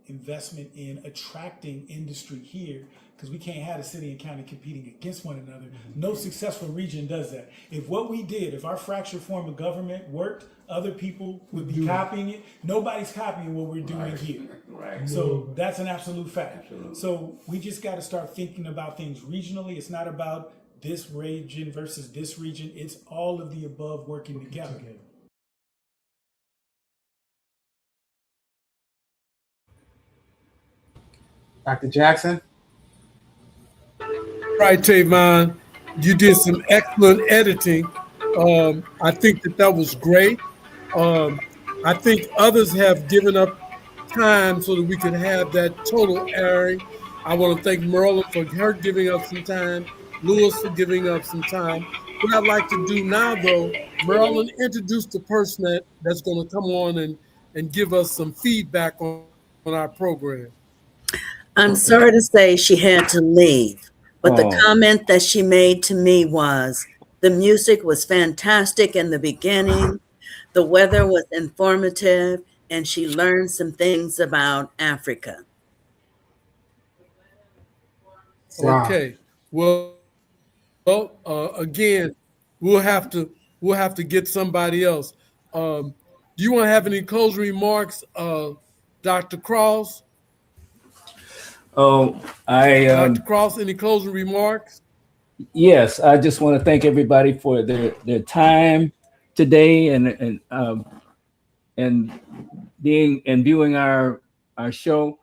investment in attracting industry here, because we can't have the city and county competing against one another. No successful region does that. If our fractured form of government worked, other people would be copying it. Nobody's copying what we're doing here. Right. So that's an absolute fact. Absolutely. So we just got to start thinking about things regionally. It's not about this region versus this region. It's all of the above working together. Dr. Jackson? Right, Tavon. You did some excellent editing. I think that was great. I think others have given up time so that we could have that total airing. I want to thank Merlin for her giving up some time, Lewis for giving up some time. What I'd like to do now, though, Merlin, introduce the person that's going to come on and give us some feedback on our program. I'm sorry to say she had to leave, but the comment that she made to me was, the music was fantastic in the beginning, the weather was informative, and she learned some things about Africa. Wow. Okay. Well, again, we'll have to get somebody else. Do you want to have any closing remarks, Dr. Cross? Dr. Cross, any closing remarks? Yes, I just want to thank everybody for their time today and viewing our show.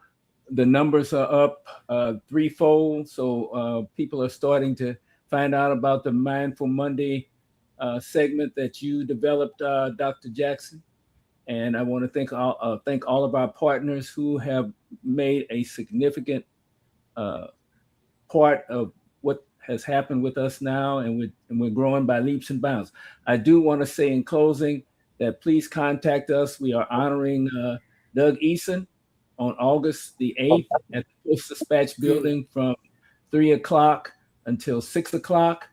The numbers are up threefold, so people are starting to find out about the Mindful Monday segment that you developed, Dr. Jackson. And I want to thank all of our partners who have made a significant part of what has happened with us now, and we're growing by leaps and bounds. I do want to say in closing that please contact us. We are honoring Doug Eason on August the 8th at the Post-Dispatch building from 3 o'clock until 6 o'clock.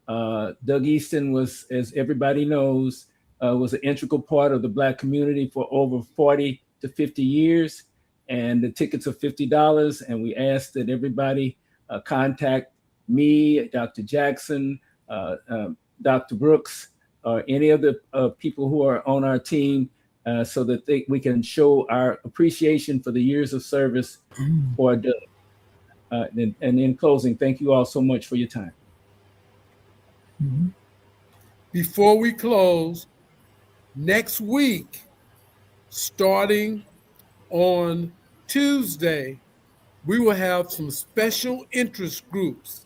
Doug Easton was, as everybody knows, was an integral part of the Black community for over 40 to 50 years. And the tickets are $50. And we ask that everybody contact me, Dr. Jackson, Dr. Brooks, or any of the people who are on our team so that we can show our appreciation for the years of service for Doug. And in closing, thank you all so much for your time. Before we close, next week, starting on Tuesday, we will have some special interest groups.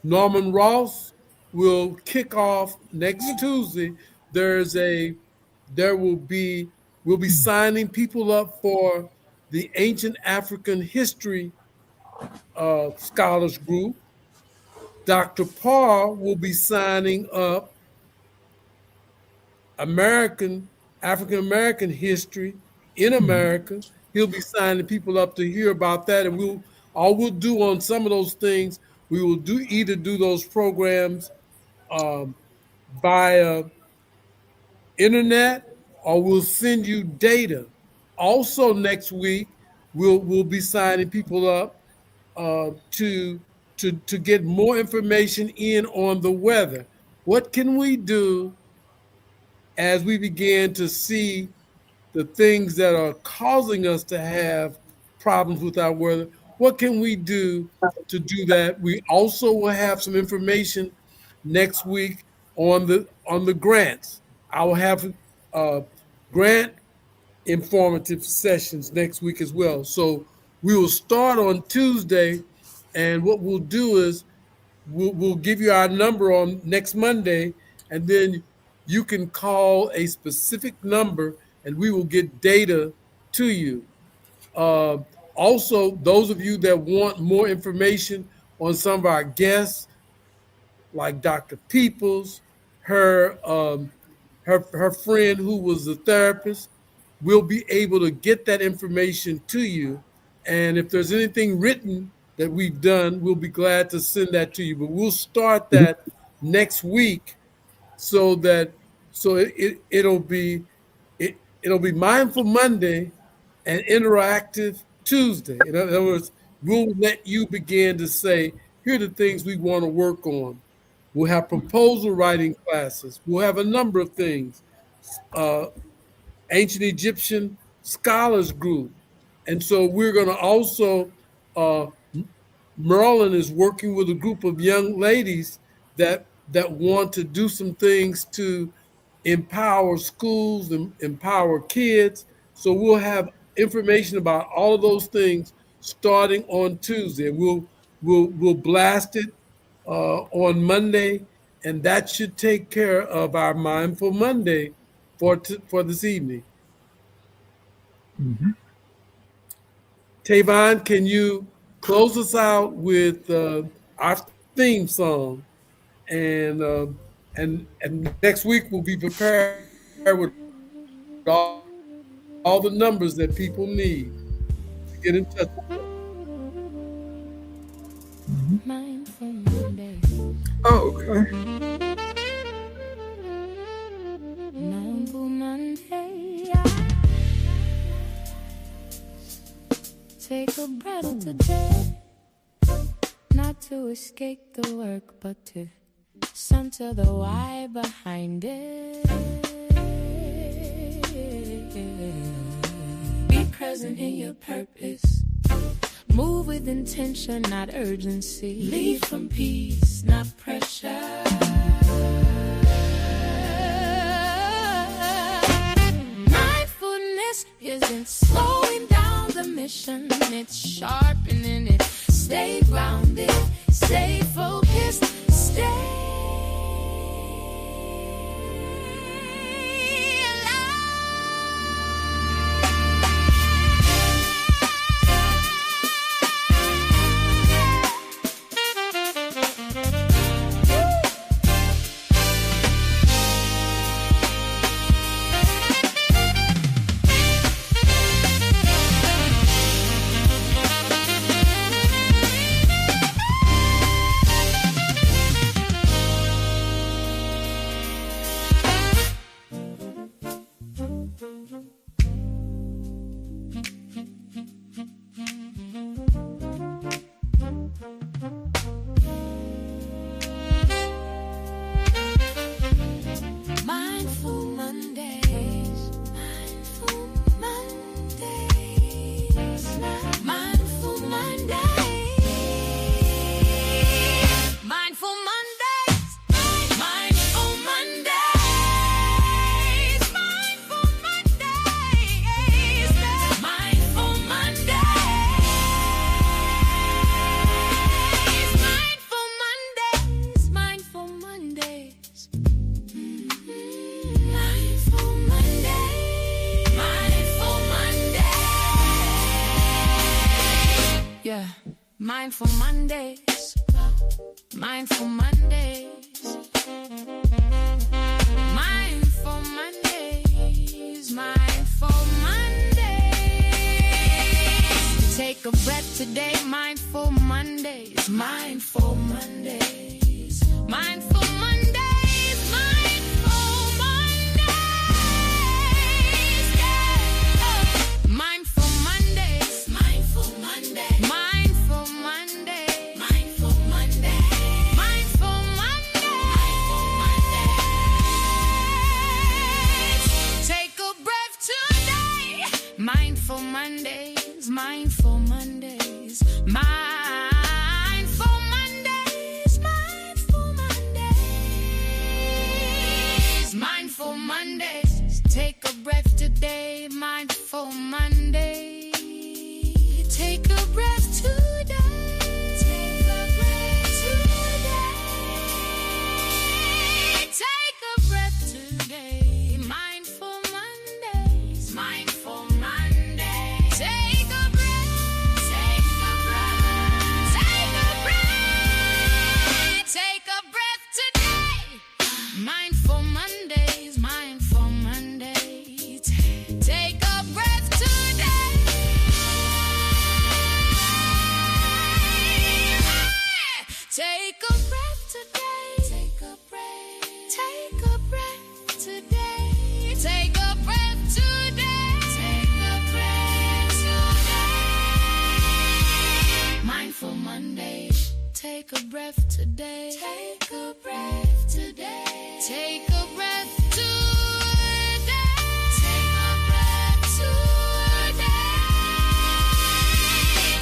Norman Ross will kick off next Tuesday. We'll be signing people up for the Ancient African History Scholars Group. Dr. Parr will be signing up African American history in America. He'll be signing people up to hear about that, and we'll do on some of those things. We will either do those programs via internet, or we'll send you data. Also, next week we'll be signing people up to get more information in on the weather. What can we do as we begin to see the things that are causing us to have problems with our weather. What can we do to do that? We also will have some information next week on the grants. I will have grant informative sessions next week as well. So we will start on Tuesday, and what we'll do is we'll give you our number on next Monday, and then you can call a specific number and we will get data to you. Also, those of you that want more information on some of our guests, like Dr. Peoples, her friend who was a therapist, we'll be able to get that information to you. And if there's anything written that we've done, we'll be glad to send that to you. But we'll start that next week so it'll be Mindful Monday and Interactive Tuesday. In other words, we'll let you begin to say, here are the things we want to work on. We'll have proposal writing classes. We'll have a number of things. Ancient Egyptian Scholars Group. And so we're going to also, Merlin is working with a group of young ladies that want to do some things to empower schools and empower kids. So we'll have information about all of those things starting on Tuesday. We'll blast it on Monday, and that should take care of our Mindful Monday for this evening. Mm-hmm. Tavon, can you close us out with our theme song? And next week we'll be prepared with all the numbers that people need to get in touch with them. Oh, okay. Mindful Monday. Take a breath today, not to escape the work, but to center the why behind it. Be present in your purpose. Move with intention, not urgency. Lead from peace, not pressure. Mindfulness isn't slowing down the mission, it's sharpening it. Stay grounded, stay focused, stay. Mindful Mondays, Mindful Mondays, Mindful Mondays, Mindful Mondays. Take a breath today, Mindful Mondays, Mindful Mondays, Mindful Mondays, Mindful Mondays, yeah. Mindful Mondays, Mindful Mondays. Take a breath today. Take a breath today, mindful Monday. Take a breath today. Take a breath today. Take a breath today, mindful Mondays. Mindful Monday. Take a breath. Take a breath. Take a breath. Take a breath today. Mindful Mondays. Mindful Monday. Take a breath today. Take a breath today. Take a breath. Take a breath today. Take a breath today. Take a breath today. Mindful Monday. Take a breath today. Take a breath today. Take a breath today. Take a breath today.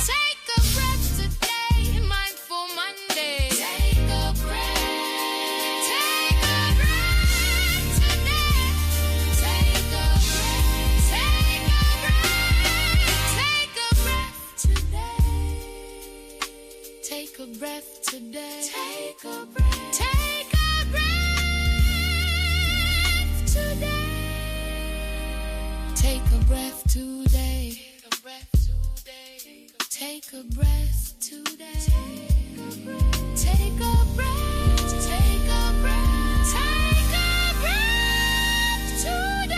Take a breath today. Mindful Monday. Take a breath. Take a breath today. Take a breath. Take a breath. Take a breath today. Take a breath today. Take a breath. Take a breath today. Take a breath today. Take a breath today. Take a breath. Take a breath. Take a breath today.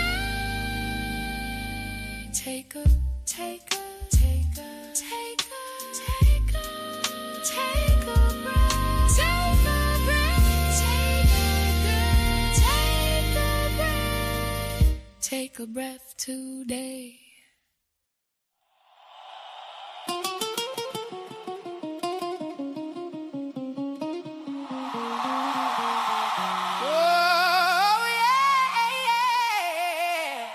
Take a breath. Take a take a take a take a take a breath. Take a breath. Take a breath. Take a breath today. Oh, yeah.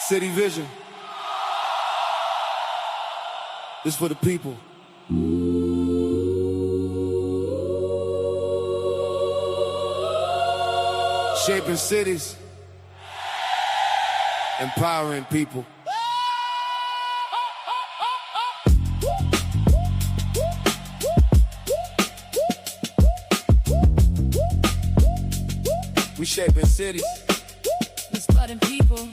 City Vision. This for the people. Shaping cities. Empowering people. We shaping cities. Inspiring people.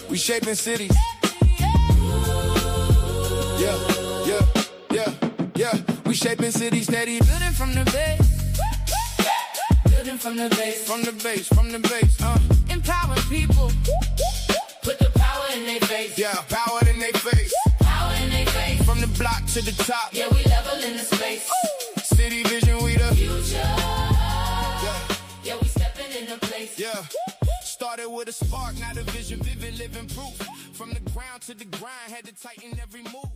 We shaping cities. Yeah, yeah, yeah, yeah. We shaping cities steady. Building from the base. Building from the base. From the base, from the base. Empowering people. Put the power in their face. Yeah, power in their face. Power in their face. From the block to the top. Yeah, we level in the space. City Vision, we the future. Yeah, we stepping in the place. Yeah. Started with a spark, now the vision, vivid living proof. From the ground to the grind, had to tighten every move.